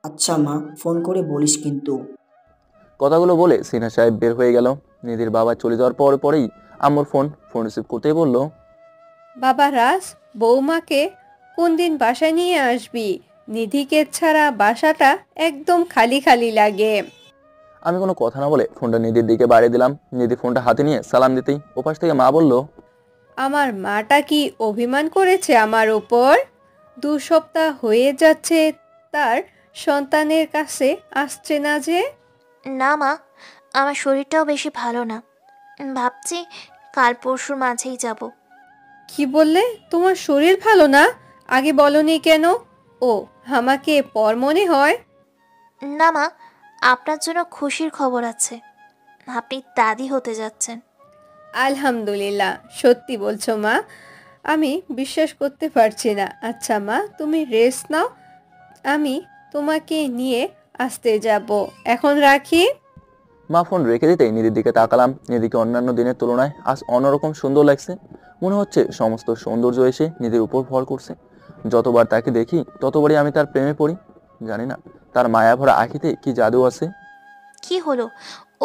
আচ্ছা মা, ফোন করে বলিস কিন্তু।
কথাগুলো বলে সিনহা সাহেব বের হয়ে গেল। নিধির বাবা চলে যাওয়ার পরেই আম্মুর ফোন রিসিভ করতেই বলল,
বাবা রাজ, বৌমাকে কোন দিন বাসায় নিয়ে আসবি? নিধিকে ছাড়া বাসাটা একদম খালি খালি লাগে।
আমি কোনো কথা না বলে ফোনটা নিধির দিকে বাড়িয়ে দিলাম। নিধি ফোনটা হাতে নিয়ে সালাম দিতেই ওপাশ থেকে মা বলল,
আমার মাটা কি অভিমান করেছে আমার উপর? 2 সপ্তাহ হয়ে যাচ্ছে তার সন্তানের কাছে আসছে না যে।
না মা, আমার শরীরটাও বেশি ভালো না, ভাবছি কাল পরশুর মাঝেই যাব।
কি বললে? তোমার শরীর ভালো না? আগে বলনি কেন? ও, আমাকে পর মনে হয়।
না মা, আপনার জন্য খুশির খবর আছে, আপনি দাদি হতে যাচ্ছেন।
আলহামদুলিল্লাহ, সত্যি বলছো মা? আমি বিশ্বাস করতে পারছি না। আচ্ছা মা, তুমি রেস্ট নাও, আমি তোমাকে নিয়ে আসতে যাব। এখন রাখি।
মা ফোন রেখে দিতেই নিধির দিকে তাকালাম। নিধিকে অন্যান্য দিনের তুলনায় আজ অন্যরকম সুন্দর লাগছে। মনে হচ্ছে সমস্ত সৌন্দর্য এসে নিধির উপর ভর করছে। যতবার তাকে দেখি ততবারই আমি তার প্রেমে পড়ি। জানি না তার মায়া ভরা আঁখিতে কি জাদু আছে।
কি হলো,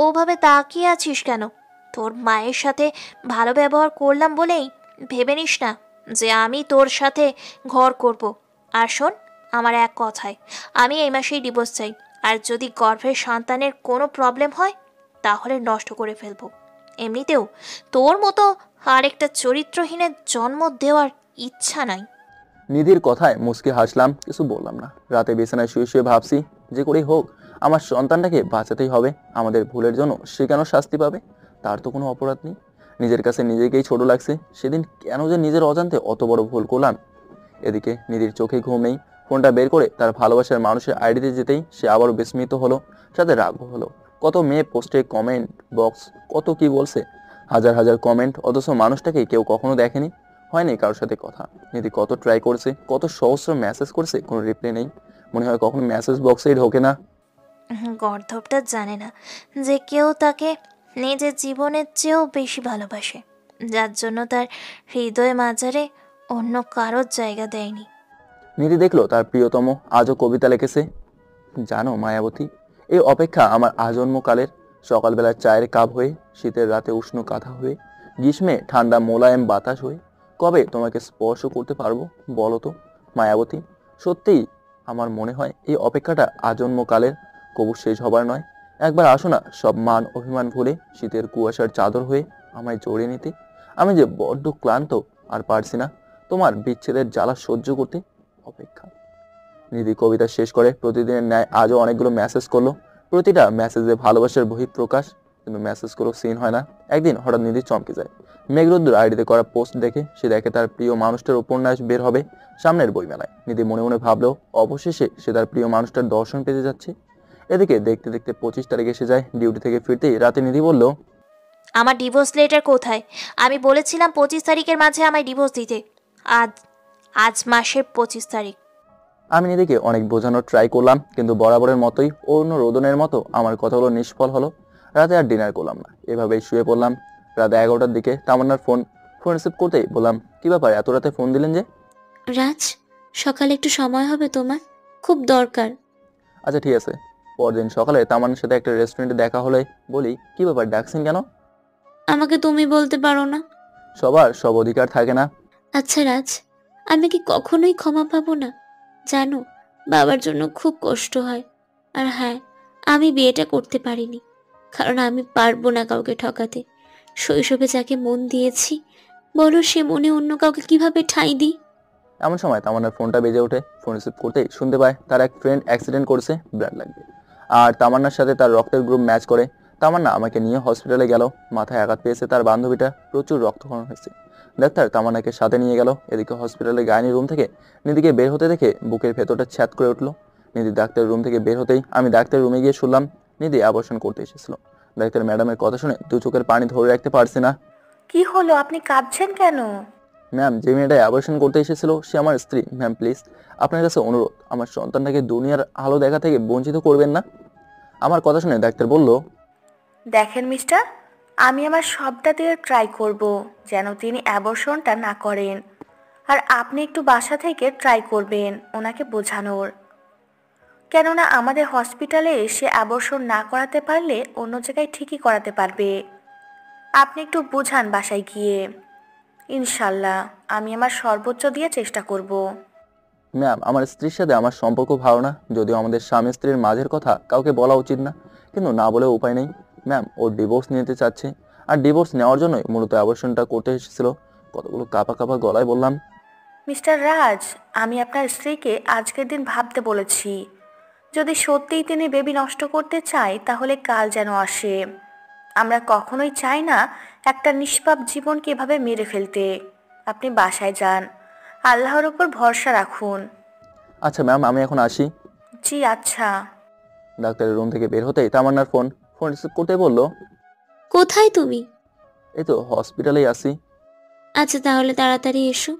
ওভাবে তাকিয়ে আছিস কেন? তোর মায়ের সাথে ভালো ব্যবহার করলাম বলেই ভেবে নিস না যে আমি তোর সাথে ঘর করব। আর শোন, আমার এক কথায়, আমি এই মাসেই ডিভোর্স চাই। আর যদি গর্ভের সন্তানের কোনো প্রবলেম হয় তাহলে নষ্ট করে ফেলবো। এমনিতেও তোর মতো আরেকটা চরিত্রহীনের জন্ম দেওয়ার ইচ্ছা নাই।
নিধির কথায় মুচকি হাসলাম, কিছু বললাম না। রাতে বিছানায় শুয়ে শুয়ে ভাবছি, যে করেই হোক আমার সন্তানটাকে বাঁচাতেই হবে। আমাদের ভুলের জন্য সে কেন শাস্তি পাবে? তার তো কোনো অপরাধ নেই। নিজের কাছে নিজেকেই ছোট লাগছে। সেদিন কেন যে নিজের অজান্তে অত বড় ভুল করলাম। এদিকে নিধির চোখে ঘুম নেই। ফোনটা বের করে তার ভালোবাসার মানুষের আইডিতে যেতেই সে আবারও বিস্মিত হলো, সাথে রাগও হলো। কত মেয়ে পোস্টে কমেন্ট বক্স কত কি বলছে, হাজার হাজার কমেন্ট, অথচ মানুষটাকে কেউ কখনো দেখেনি, হয়নি কারোর সাথে কথা। নিধি কত ট্রাই করছে, কত সহস্র মেসেজ করছে, কোনো রিপ্লাই নেই। মনে হয় কখনো মেসেজ বক্সেই ঢোকে না।
গর্ধবটা জানে না যে কেউ তাকে নিজের জীবনের চেয়েও বেশি ভালোবাসে, যার জন্য তার হৃদয় মাঝারে অন্য কারোর জায়গা দেয়নি।
নিধি দেখলো তার প্রিয়তম আজও কবিতা লিখেছে। জানো মায়াবতী, এই অপেক্ষা আমার আজন্মকালের। সকালবেলার চায়ের কাপ হয়ে, শীতের রাতে উষ্ণ কাঁথা হয়ে, গ্রীষ্মে ঠান্ডা মোলায়েম বাতাস হয়ে কবে তোমাকে স্পর্শ করতে পারবো বলো তো মায়াবতী? সত্যিই আমার মনে হয় এই অপেক্ষাটা আজন্মকালের, কবু শেষ হবার নয়। একবার আসো না সব মান অভিমান ভুলে শীতের কুয়াশার চাদর হয়ে আমায় জড়িয়ে নিতে। আমি যে বড্ড ক্লান্ত, আর পারছি না তোমার বিচ্ছেদের জ্বালা সহ্য করতে। অপেক্ষা। নিধি কবিতা শেষ করে প্রতিদিনের ন্যায় আজও অনেকগুলো মেসেজ করলো। প্রতিটা মেসেজে ভালোবাসার বহিঃপ্রকাশ, কিন্তু মেসেজগুলো সিন হয় না। একদিন হঠাৎ নিধি চমকে যায়। মেঘরুদ্র আইডিতে করা পোস্ট দেখে সে দেখে তার প্রিয় মানুষটার উপন্যাস বের হবে সামনের বইমেলায়। নিধি মনে মনে ভাবলো অবশেষে সে তার প্রিয় মানুষটার দর্শন পেতে যাচ্ছে। এদিকে দেখতে দেখতে 25 তারিখ এসে যায়। ডিউটি থেকে ফিরতেই রাতে নিধি বলল,
আমার ডিভোর্স লেটার কোথায়? আমি বলেছিলাম 25 তারিখের মাঝে আমায় ডিভোর্স দিতে। আজ আজ মাসের 25 তারিখ।
আমি নিধিকে অনেক বোঝানোর ট্রাই করলাম, কিন্তু বরাবরের মতোই অন্য রোদনের মতো আমার কথাগুলো নিষ্ফল হলো। রাতে আর ডিনার করলাম না, এভাবেই শুয়ে পড়লাম। রাত 11টার দিকে তামান্নার ফোন। ফোন রিসিভ করতেই বললাম, কি ব্যাপার এত রাতে ফোন দিলেন যে?
রাজ, সকালে একটু সময় হবে তোমার? খুব দরকার।
আচ্ছা ঠিক আছে। পরদিন সকালে তামান্নার সাথে একটা রেস্টুরেন্টে দেখা হলে বলি, কি ব্যাপার ডাকছেন কেন?
আমাকে তুমি বলতে পারো না?
সবার সব অধিকার থাকে না।
আচ্ছা রাজ, আমি কি কখনোই ক্ষমা পাবো না? জানো, বাবার জন্য খুব কষ্ট হয়। আর হ্যাঁ, আমি বিয়েটা করতে পারিনি, কারণ আমি পারবো না কাউকে ঠকাতে। শৈশবে যাকে মন দিয়েছি, বলো সে মনে অন্য কাউকে কিভাবে ঠাঁই দিই?
এমন সময় তামান্নার ফোনটা বেজে ওঠে। ফোন রিসিভ করতেই শুনতে পায় তার এক ফ্রেন্ড অ্যাক্সিডেন্ট করেছে, ব্লাড লাগবে। আর তামান্নার সাথে তার রক্তের গ্রুপ ম্যাচ করে। তামান্না আমাকে নিয়ে হসপিটালে গেল। মাথায় আঘাত পেয়েছে তার বান্ধবীটা, প্রচুর রক্তক্ষরণ হয়েছে। ডাক্তার তামান্নাকে সাথে নিয়ে গেল। এদিকে হসপিটালের গাইনি রুম থেকে নিধিকে বের হতে দেখে বুকের ভেতরটা ছ্যাদ করে উঠলো। নিধি ডাক্তারের রুম থেকে বের হতেই আমি ডাক্তারের রুমে গিয়ে শুনলাম নিধি অ্যাবর্শন করতে এসেছিল। ডাক্তার ম্যাডামের কথা শুনে দু চোখের পানি ধরে রাখতে পারছি না।
কি হলো, আপনি কাঁদছেন কেন?
ম্যাম, যে মেয়েটা অ্যাবর্শন করতে এসেছিল সে আমার স্ত্রী। ম্যাম প্লিজ, আপনার কাছে অনুরোধ, আমার সন্তানটাকে দুনিয়ার আলো দেখা থেকে বঞ্চিত করবেন না। আমার কথা শুনে ডাক্তার বলল,
দেখেন মিস্টার, আমি আমার সবটা দিয়ে ট্রাই করব যেন তিনি অ্যাবর্শনটা না করেন। আর আপনি একটু বাসা থেকে ট্রাই করবেন ওনাকে বোঝানোর। কেননা আমাদের হসপিটালে এসে অ্যাবর্শন না করাতে পারলে অন্য জায়গায় ঠিকই করাতে পারবে। আপনি একটু বোঝান বাসায় গিয়ে। ইনশাল্লাহ আমি আমার সর্বোচ্চ দিয়ে চেষ্টা করব।
ম্যাম আমার স্ত্রীর সাথে আমার সম্পর্ক ভালো না, যদিও আমাদের স্বামী স্ত্রীর মাঝের কথা কাউকে বলা উচিত না, কিন্তু না বলে উপায় নেই। ম্যাম ওর ডিভোর্স নিতে চাচ্ছে, আর ডিভোর্স নেওয়ার জন্যই মূলত অ্যাবর্শনটা করতে এসেছিল। কতগুলো কাঁপা কাঁপা গলায় বললাম,
মিস্টার রাজ, আমি আপনার স্ত্রীকে আজকের দিন ভাবতে বলেছি। যদি সত্যিই তিনি বেবি নষ্ট করতে চায় তাহলে কাল যেন আসে। আমরা কখনোই চাই না একটা নিষ্পাপ জীবনকে এভাবে মেরে ফেলতে। আপনি বাসায় যান, আল্লাহর উপর ভরসা রাখুন।
আচ্ছা ম্যাম আমি এখন আসি।
জি আচ্ছা।
ডাক্তারের রুম থেকে বের হতেই তামান্নার ফোন রিসিভ করতে বলল,
কোথায় তুমি?
এই তো হসপিটালেই আসি।
আচ্ছা তাহলে তাড়াতাড়ি এসো।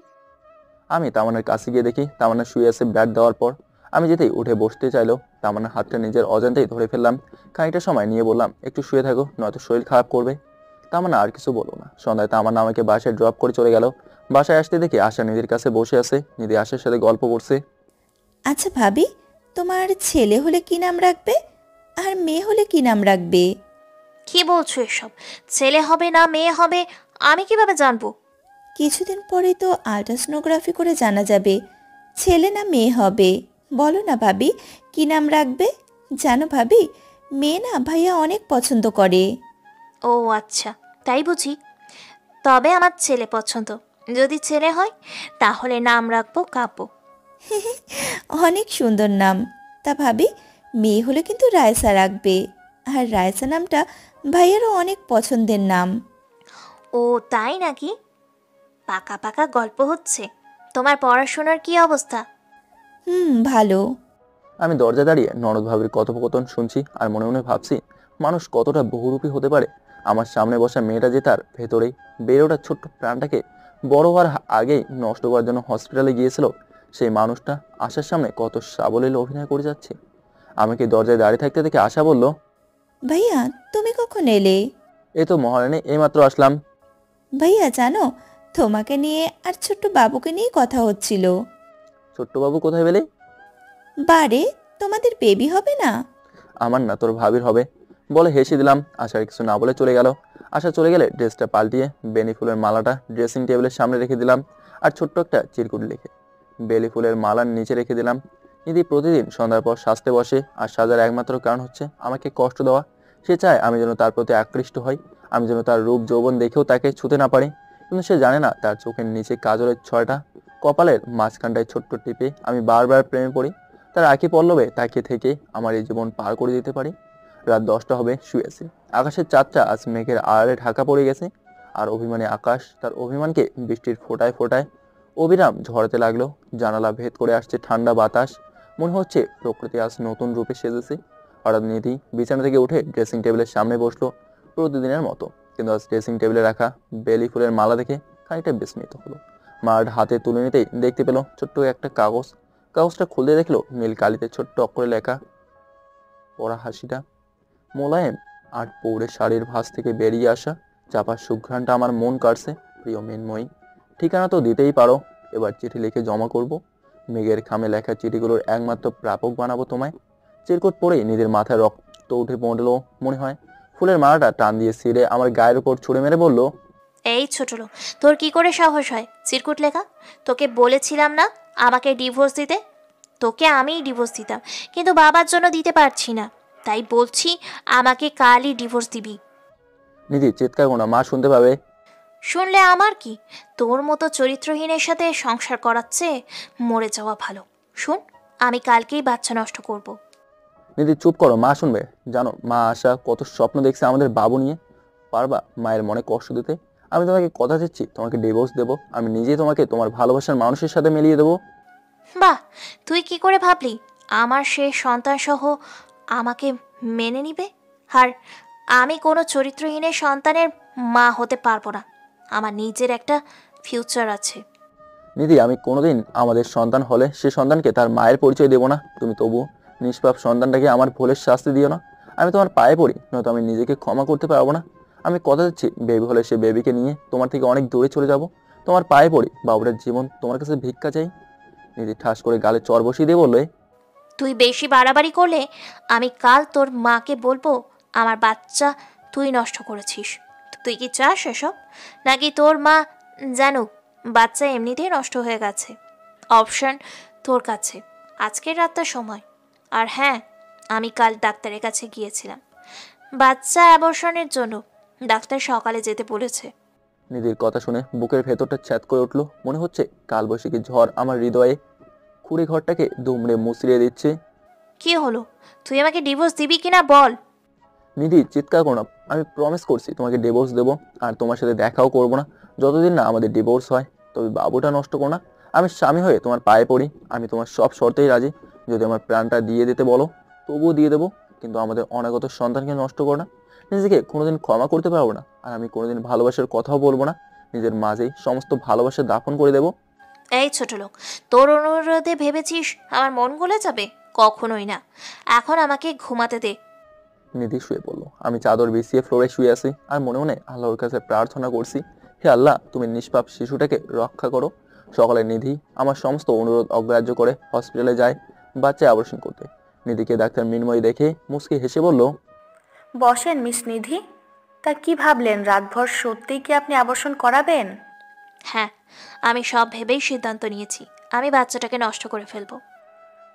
আমি তামান্নার কাছে গিয়ে দেখি তামান্না শুয়ে আছে ব্লাড দেওয়ার পর। আমি যেতেই উঠে বসতে চাইলো, তামান্নার হাতটা নিজের অজান্তেই ধরে ফেললাম। খানিকটা সময় নিয়ে বললাম, একটু শুয়ে থাকো, নয়তো শরীর খারাপ করবে। তামান্না আর কিছু বললো না। সন্ধ্যায় তামান্না আমাকে বাসায় ড্রপ করে চলে গেল। বাসায় আসতে দেখি আশা নিধির কাছে বসে আছে। নিধি আশার সাথে গল্প করছে।
আচ্ছা ভাবি, তোমার ছেলে হলে কি নাম রাখবে আর মেয়ে হলে কি নাম রাখবে?
কি বলছো এসব? ছেলে হবে না মেয়ে হবে আমি কিভাবে জানবো?
কিছুদিন পরে তো আল্ট্রাসোনোগ্রাফি করে জানা যাবে ছেলে না মেয়ে হবে। বলো না ভাবি, কি নাম রাখবে? জানো ভাবি, মেয়ে না ভাইয়া অনেক পছন্দ করে।
ও আচ্ছা, তাই বুঝি। তবে আমার ছেলে পছন্দ। যদি ছেলে হয় তাহলে নাম রাখবো কাব্য।
অনেক সুন্দর নাম। তা ভাবি, মেয়ে হলে কিন্তু রায়সা রাখবে। আর রায়সা নামটা ভাইয়ারও অনেক পছন্দের নাম।
ও তাই নাকি? পাকা পাকা গল্প হচ্ছে। তোমার পড়াশোনার কি অবস্থা?
ভালো।
আমি দরজা দাঁড়িয়ে ননদ ভাবির কথোপকথন শুনছি আর মনে মনে ভাবছি, মানুষ কতটা বহুরূপী হতে পারে। আমার সামনে বসা মেয়েটা যে তার ভেতরেই বেড়ে ওঠা ছোট্ট প্রাণটাকে বড় হওয়ার আগেই নষ্ট করার জন্য হসপিটালে গিয়েছিল, সেই মানুষটা আশার সামনে কত সাবলীল অভিনয় করে যাচ্ছে। আমাকে দরজায় দাঁড়িয়ে থাকতে দেখে আশা বলল,
ভাইয়া তুমি কখন এলে?
এই তো মহারানী, এইমাত্র আসলাম।
ভাইয়া জানো, তোমাকে নিয়ে আর ছোট্ট বাবুকে নিয়ে কথা হচ্ছিল।
ছোট্টবাবু কোথায় পেলে?
বারে, তোমাদের বেবি হবে না?
আমার না, তোর ভাবির হবে বলে হেসে দিলাম। আশার কিছু না বলে চলে গেল। আশা চলে গেলে ড্রেসটা পাল্টিয়ে বেনি ফুলের মালাটা ড্রেসিং টেবিলের সামনে রেখে দিলাম, আর ছোট্ট একটা চিরকুট লিখে বেলি ফুলের মালার নিচে রেখে দিলাম। নিধি প্রতিদিন সন্ধ্যার পর সাজতে বসে, আর সাজার একমাত্র কারণ হচ্ছে আমাকে কষ্ট দেওয়া। সে চায় আমি যেন তার প্রতি আকৃষ্ট হই, আমি যেন তার রূপ যৌবন দেখেও তাকে ছুতে না পারি। কিন্তু সে জানে না তার চোখের নিচে কাজলের ছয়টা, কপালের মাঝখানটায় ছোট্ট টিপে আমি বারবার প্রেমে পড়ি। তার আঁকি পল্লবে তাকিয়ে থেকে আমার এই জীবন পার করে দিতে পারি। রাত 10টা হবে, শুয়েছি। আকাশের চাঁদটা আজ মেঘের আড়ালে ঢাকা পড়ে গেছে, আর অভিমানী আকাশ তার অভিমানকে বৃষ্টির ফোঁটায় ফোঁটায় অবিরাম ঝরাতে লাগলো। জানালা ভেদ করে আসছে ঠান্ডা বাতাস। মনে হচ্ছে প্রকৃতি আজ নতুন রূপে সেজেছে। হঠাৎ নিধি বিছানা থেকে উঠে ড্রেসিং টেবিলের সামনে বসলো প্রতিদিনের মতো, কিন্তু আজ ড্রেসিং টেবিলে রাখা বেলি ফুলের মালা দেখে খানিকটা বিস্মিত হলো। মার হাতে তুলে নিতেই দেখতে পেল ছোট্ট একটা কাগজ। কাগজটা খুলে দেখলো নীল কালিতে ছোট্ট অক্ষরে লেখা, পড়া হাসিটা মোলায়েম আর পৌড়ে শাড়ির ভাঁজ থেকে বেরিয়ে আসা চাপার সুঘ্রাণটা আমার মন কাটছে। প্রিয় মিনময়ী, ঠিকানা তো দিতেই পারো, এবার চিঠি লিখে জমা করব। মেঘের খামে লেখা চিঠিগুলোর একমাত্র প্রাপক বানাবো তোমায়। চিরকুট পরেই নিজের মাথায় রক্ত উঠে পড়লো মনে হয়। ফুলের মালাটা টান দিয়ে ছিঁড়ে আমার গায়ের উপর ছুঁড়ে মেরে বলল,
এই ছোট লোক, তোর কি করে সাহস হয় চিরকুট লেখা? তোকে বলেছিলাম না আমাকে ডিভোর্স দিতে? তোকে আমিই ডিভোর্স দিতাম, কিন্তু বাবার জন্য দিতে পারছি না, তাই বলছি আমাকে কালই ডিভোর্স দিবি।
নিধি চিৎকার করো না, মা শুনতে পাবে।
শুনলে আমার কি? তোর মতো চরিত্রহীনের সাথে সংসার করাচ্ছে মরে যাওয়া ভালো। শুন, আমি কালকেই বাচ্চা নষ্ট করব।
নিধি চুপ করো, মা শুনবে। জানো মা আশা কত স্বপ্ন দেখছে আমাদের বাবু নিয়ে। পারবা মায়ের মনে কষ্ট দিতে? আমি তোমাকে কথা দিচ্ছি, তোমাকে ডিভোর্স দেবো। আমি নিজেই তোমাকে তোমার ভালোবাসার মানুষের সাথে মিলিয়ে দেবো।
বাহ, তুই কি করে ভাবলি আমার সে সন্তান সহ আমাকে মেনে নিবে? আর আমি কোনো চরিত্রহীনের সন্তানের মা হতে পারবো না। আমার নিজের একটা ফিউচার আছে।
নিধি আমি কোনোদিন আমাদের সন্তান হলে সে সন্তানকে তার মায়ের পরিচয় দেবো না। তুমি তবু নিষ্পাপ সন্তানটাকে আমার ভুলের শাস্তি দিও না। আমি তোমার পায়ে পড়ি, নয়তো আমি নিজেকে ক্ষমা করতে পারবো না। আমি কথা দিচ্ছি, বেবি হলে সে বেবিকে নিয়ে তোমার থেকে অনেক দূরে চলে যাব। তোমার পায়ে পড়ি, বাবুরের জীবন তোমার কাছে ভিক্ষা চাই। নিধি ঠাস করে গালে চর বসিয়ে দিয়ে বললে,
তুই বেশি বাড়াবাড়ি করলে আমি কাল তোর মাকে বলবো আমার বাচ্চা তুই নষ্ট করেছিস। তুই কি চাস এসব? নাকি তোর মা জানুক বাচ্চা এমনিতেই নষ্ট হয়ে গেছে? অপশন তোর কাছে, আজকের রাতটা সময়। আর হ্যাঁ, আমি কাল ডাক্তারের কাছে গিয়েছিলাম বাচ্চা অ্যাবর্শনের জন্য। ডাক্তার সকালে যেতে বলেছে।
নিধির কথা শুনে বুকের ভেতরটা ছ্যাদ করে উঠলো। মনে হচ্ছে কালবৈশাখী ঝড় আমার হৃদয়ে কুড়ে ঘরটাকে দুমড়ে মুচড়িয়ে দিচ্ছে।
কি হলো? তুই আমাকে ডিভোর্স দিবি কিনা বল।
নিধি চিৎকার করো না, আমি প্রমিস করছি তোমাকে ডিভোর্স দেবো, আর তোমার সাথে দেখাও করবো না যতদিন না আমাদের ডিভোর্স হয়। তবে বাবুটা নষ্ট করো না। আমি স্বামী হয়ে তোমার পায়ে পড়ি, আমি তোমার সব শর্তেই রাজি। যদি আমার প্রাণটা দিয়ে দিতে বলো তবুও দিয়ে দেবো, কিন্তু আমাদের অনাগত সন্তানকে নষ্ট করো না। নিজেকে কোনোদিন ক্ষমা করতে পারবো না, আর আমি কোনোদিন ভালোবাসার কথাও বলবো না। নিজের মাঝেই সমস্ত ভালোবাসা দাফন করে দেবো।
এই ছোট লোক, তোর অনুরোধে ভেবেছিস আমার মন গলে যাবে? কখনোই না। এখন আমাকে ঘুমাতে দে।
নিধি শুয়ে পড়লো। আমি চাদর বিছিয়ে ফ্লোরে শুয়ে আছি আর মনে মনে আল্লাহর কাছে প্রার্থনা করছি, হে আল্লাহ তুমি নিষ্পাপ শিশুটাকে রক্ষা করো। সকালে নিধি আমার সমস্ত অনুরোধ অগ্রাহ্য করে হসপিটালে যায় বাচ্চা অপারেশন করতে। নিধিকে ডাক্তার মিনময়ী দেখে মুচকি হেসে বলল,
বসেন মিস নিধি। তা কি ভাবলেন, রাতভর সত্যিই কি আপনি আবর্ষণ করাবেন?
হ্যাঁ, আমি সব ভেবেই সিদ্ধান্ত নিয়েছি, আমি বাচ্চাটাকে নষ্ট করে ফেলবো।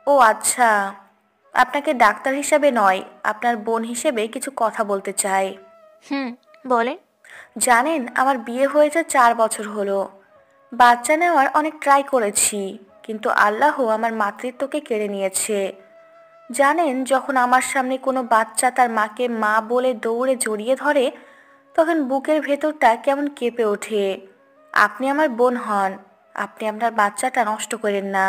ও আচ্ছা, আপনাকে ডাক্তার হিসেবে নয়, আপনার বোন হিসেবে কিছু কথা বলতে চাই।
বলেন।
জানেন আমার বিয়ে হয়েছে 4 বছর হলো। বাচ্চা নেওয়ার অনেক ট্রাই করেছি, কিন্তু আল্লাহ আমার মাতৃত্বকে কেড়ে নিয়েছে। জানেন যখন আমার সামনে কোনো বাচ্চা তার মাকে মা বলে দৌড়ে জড়িয়ে ধরে, তখন বুকের ভেতরটা কেমন কেঁপে ওঠে। আপনি আমার বোন হন, আপনি আপনার বাচ্চাটা নষ্ট করেন না।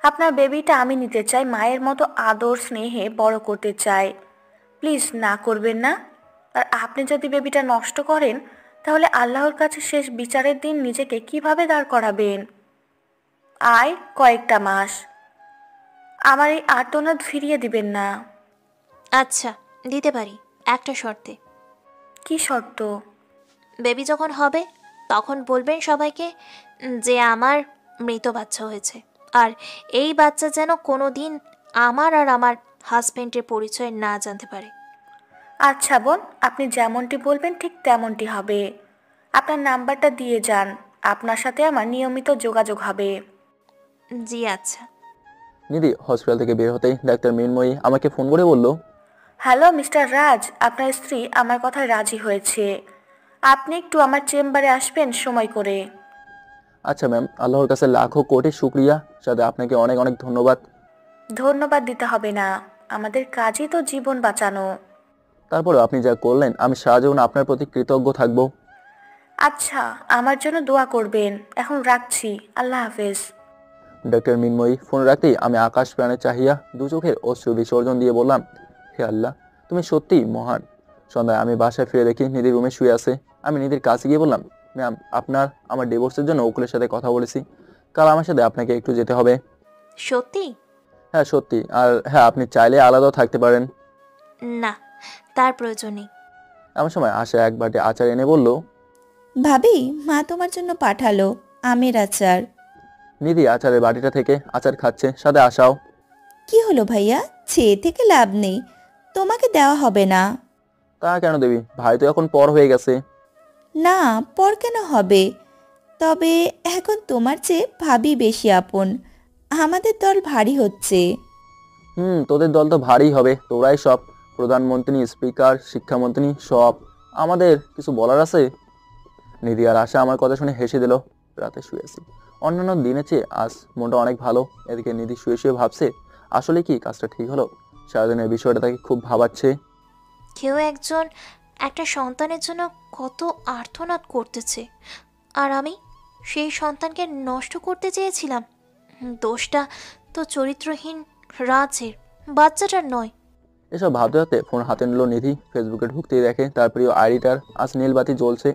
আপনার বেবিটা আমি নিতে চাই, মায়ের মতো আদর স্নেহে বড় করতে চাই। প্লিজ না করবেন না। আর আপনি যদি বেবিটা নষ্ট করেন, তাহলে আল্লাহর কাছে শেষ বিচারের দিন নিজেকে কিভাবে দাঁড় করাবেন? কয়েকটা মাস আমার এই আর্তনাদ ফিরিয়ে দিবেন না।
আচ্ছা, দিতে পারি, একটা শর্তে।
কি শর্ত?
বেবি যখন হবে তখন বলবেন সবাইকে যে আমার মৃত বাচ্চা হয়েছে, আর এই বাচ্চা যেন কোনো দিন আমার আর আমার হাজব্যান্ডের পরিচয় না জানতে পারে।
আচ্ছা বোন, আপনি যেমনটি বলবেন ঠিক তেমনটি হবে। আপনার নাম্বারটা দিয়ে যান, আপনার সাথে আমার নিয়মিত যোগাযোগ হবে।
জি আচ্ছা।
নিধি হসপিটাল থেকে বের হতেই ডাক্তার মিনময়ী আমাকে ফোন করে বলল,
হ্যালো মিস্টার রাজ, আপনার স্ত্রী আমার কথায় রাজি হয়েছে। আপনি একটু আমার চেম্বারে আসবেন সময় করে।
আচ্ছা ম্যাম, আল্লাহর কাছে লাখো কোটি শুক্রিয়া, সাথে আপনাকে অনেক অনেক ধন্যবাদ।
ধন্যবাদ দিতে হবে না, আমাদের কাজই তো জীবন বাঁচানো।
তারপরে আপনি যা করলেন আমি সারা জীবন আপনার প্রতি কৃতজ্ঞ থাকব।
আচ্ছা, আমার জন্য দোয়া করবেন। এখন রাখছি, আল্লাহ হাফেজ।
ডাক্তার মিনময়ী ফোন রাখতেই আমি আকাশ প্রাণে চাহিয়া দু চোখের অশ্রু বিসর্জন দিয়ে বললাম, হে আল্লাহ তুমি সত্যিই মহান। সন্ধ্যায় আমি বাসায় ফিরে দেখি নিধির রুমে শুয়ে আছে। আমি নিধির কাছে গিয়ে বললাম, ম্যাম আমার ডিভোর্সের জন্য উকিলের সাথে কথা বলেছি, কাল আমার সাথে আপনাকে একটু যেতে হবে।
সত্যি?
হ্যাঁ সত্যি, আর হ্যাঁ আপনি চাইলে আলাদাও থাকতে পারেন।
না, তার প্রয়োজন নেই।
এমন সময় আশা এক বাটি আচার এনে বলল,
ভাবি, মা তোমার জন্য পাঠালো আমের আচার।
নিধি আচারের বাটিটা থেকে আচার খাচ্ছে, সাথে আশাও।
কি হলো ভাইয়া, চেয়ে থেকে লাভ নেই, তোমাকে দেওয়া হবে না।
তা কেন দেবী, ভাই তো এখন পর হয়ে গেছে।
না, পর কেন হবে? তবে এখন তোমার চেয়ে ভাবি বেশি আপন। আমাদের দল ভারী হচ্ছে।
তোদের দল তো ভারী হবে, তোরাই সব, প্রধানমন্ত্রী, স্পিকার, শিক্ষামন্ত্রী সব। আমাদের কিছু বলার আছে? নিধি আর আশা আমার কথা শুনে হেসে দিল। রাতে শুয়েছি, অন্যান্য দিনের চেয়ে আজ মনটা অনেক ভালো। এদিকে নিধি শুয়ে শুয়ে ভাবছে আসলে কি কাজটা ঠিক হলো। সারাদিনের বিষয়টা তাকে খুব ভাবাচ্ছে।
কেউ একজন একটা সন্তানের জন্য কত আর্তনাদ করতেছে, আর আমি সেই সন্তানকে নষ্ট করতে চেয়েছিলাম। দোষটা তো চরিত্রহীন রাজের, বাচ্চাটার নয়।
এসব ভাবতে ভাবতে ফোন হাতে নিল নিধি। ফেসবুকে ঢুকতেই দেখে তার প্রিয় আইডিটার আজ নীলবাতি জ্বলছে।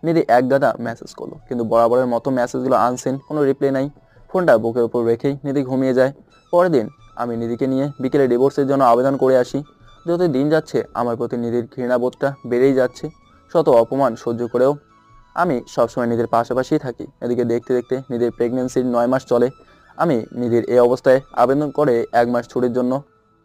নিধি এক গাদা মেসেজ করলো, কিন্তু বরাবরের মতো মেসেজগুলো আনসেন, কোনো রিপ্লাই নাই। ফোনটা বুকের উপর রেখেই নিধি ঘুমিয়ে যায়। পরের দিন আমি নিধিকে নিয়ে বিকেলে ডিভোর্সের জন্য আবেদন করে আসি। যত দিন যাচ্ছে আমার প্রতি নিধির ঘৃণাবোধটা বেড়েই যাচ্ছে। শত অপমান সহ্য করেও আমি সবসময় নিধির পাশাপাশিই থাকি। এদিকে দেখতে দেখতে নিধির প্রেগনেন্সির 9 মাস চলে। আমি নিধির এই অবস্থায় আবেদন করে 1 মাস ছুটির জন্য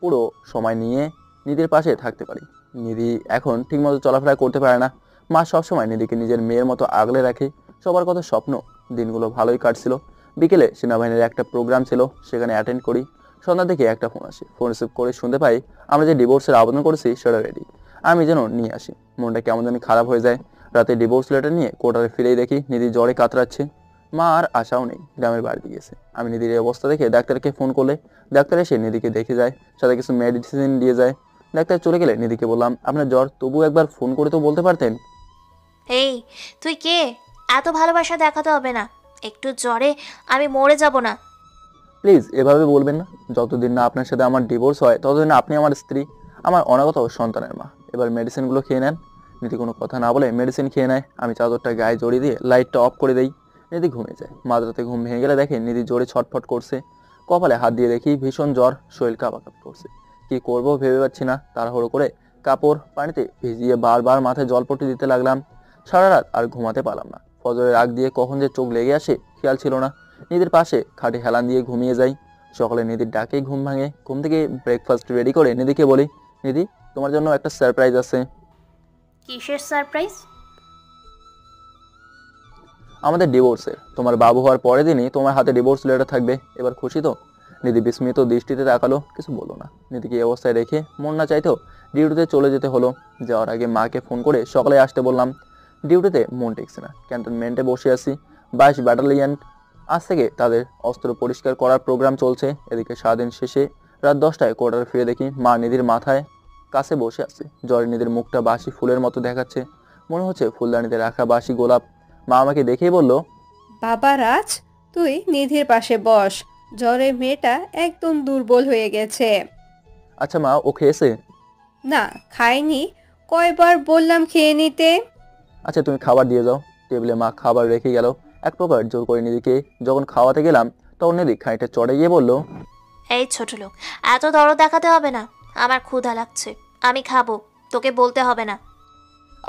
পুরো সময় নিয়ে নিধির পাশে থাকতে পারি। নিধি এখন ঠিকমতো চলাফেরা করতে পারে না। মা সবসময় নিধিকে নিজের মেয়ের মতো আগলে রাখে। সবার কথা স্বপ্ন। দিনগুলো ভালোই কাটছিল। বিকেলে সেনাবাহিনীর একটা প্রোগ্রাম ছিল, সেখানে অ্যাটেন্ড করি। সন্ধ্যা থেকে একটা ফোন আসে। ফোন রিসিভ করে শুনতে পাই আমরা যে ডিভোর্সের আবেদন করেছি সেটা রেডি, আমি যেন নিয়ে আসি। মনটা কেমন জানি খারাপ হয়ে যায়। রাতে ডিভোর্স লেটার নিয়ে কোর্টারে ফিরেই দেখি নিধি জ্বরে কাতরাচ্ছে। মা আর আশাও নেই, গ্রামের বাড়িতে গেছে। আমি নিধির এই অবস্থা দেখে ডাক্তারকে ফোন করলে ডাক্তার এসে নিধিকে দেখে যায়, সাথে কিছু মেডিসিন দিয়ে যায়। ডাক্তার চলে গেলে নিধিকে বললাম, আপনার জ্বর, তবু একবার ফোন করে তো বলতে পারতেন।
এই তুই কে? এত ভালোবাসা দেখাতে হবে না। একটু জ্বরে আমি মরে যাব না।
প্লিজ এভাবে বলবেন না। যতদিন না আপনার সাথে আমার ডিভোর্স হয় ততদিন আপনি আমার স্ত্রী, আমার অনাগত সন্তানের মা। এবার মেডিসিনগুলো খেয়ে নেন। নিধি কোনো কথা না বলে মেডিসিন খেয়ে নেয়। আমি চাদরটা গায়ে জড়িয়ে দিয়ে লাইটটা অফ করে দেই। নিধি ঘুমিয়ে যায়। মাঝরাতে ঘুম ভেঙে গেলে দেখে নিধি জোরে ছটফট করছে। কপালে হাত দিয়ে দেখি ভীষণ জ্বর, শরীর কাঁপাকাঁপি করছে। কি করব ভেবে পাচ্ছি না। তাড়াহুড়ো করে কাপড় পানিতে ভিজিয়ে বারবার মাথায় জলপট্টি দিতে লাগলাম। সারা রাত আর ঘুমাতে পারলাম না। ফজরের আগ দিয়ে কখন যে চোখ লেগে আসে খেয়াল ছিল না। নিধির পাশে খাটে হেলান দিয়ে ঘুমিয়ে যাই। সকালে নিধির ডাকেই ঘুম ভাঙে। ঘুম থেকে ব্রেকফাস্ট রেডি করে নিধিকে বলি, নিধি তোমার জন্য একটা সারপ্রাইজ আছে।
কিসের সারপ্রাইজ?
আমাদের ডিভোর্সের। তোমার বাবু হওয়ার পরের দিনই তোমার হাতে ডিভোর্স লেটার থাকবে। এবার খুশি তো? নিধি বিস্মিত দৃষ্টিতে তাকালো, কিছু বললো না। নিধিকে এই অবস্থায় রেখে মন না চাইতেও ডিউটিতে চলে যেতে হলো। যাওয়ার আগে মাকে ফোন করে সকালে আসতে বললাম। ডিউটিতে মন টেকছে না, ক্যান্টনমেন্টে বসে আছি। 22 ব্যাটালিয়ন আজ থেকে তাদের অস্ত্র পরিষ্কার করার প্রোগ্রাম চলছে। এদিকে সারাদিন শেষে রাত 10টায় কোয়ার্টারে ফিরে দেখি মা নিধির মাথায় কাছে বসে আছে। জ্বরে নিধির মুখটা বাসি ফুলের মতো দেখাচ্ছে, মনে হচ্ছে ফুলদানিতে রাখা বাসি গোলাপ। মা আমাকে দেখেই বলল,
বাবা রাজ, তুই নিধির পাশে বস। জ্বরে মেয়েটা একদম দুর্বল হয়ে গেছে।
আচ্ছা মা, ও খেয়েছে?
না, খায়নি। কয়বার বললাম খেয়ে নিতে।
আচ্ছা তুমি খাবার দিয়ে যাও। টেবিলে মা খাবার রেখে গেল। এক প্রকার জোর করে নিধিকে যখন খাওয়াতে গেলাম তখন নিধি খানিকটা চড়ে গিয়ে বলল,
এই ছোট লোক, এত দরদ দেখাতে হবে না। আমার ক্ষুধা লাগছে, আমি খাবো, তোকে বলতে হবে না।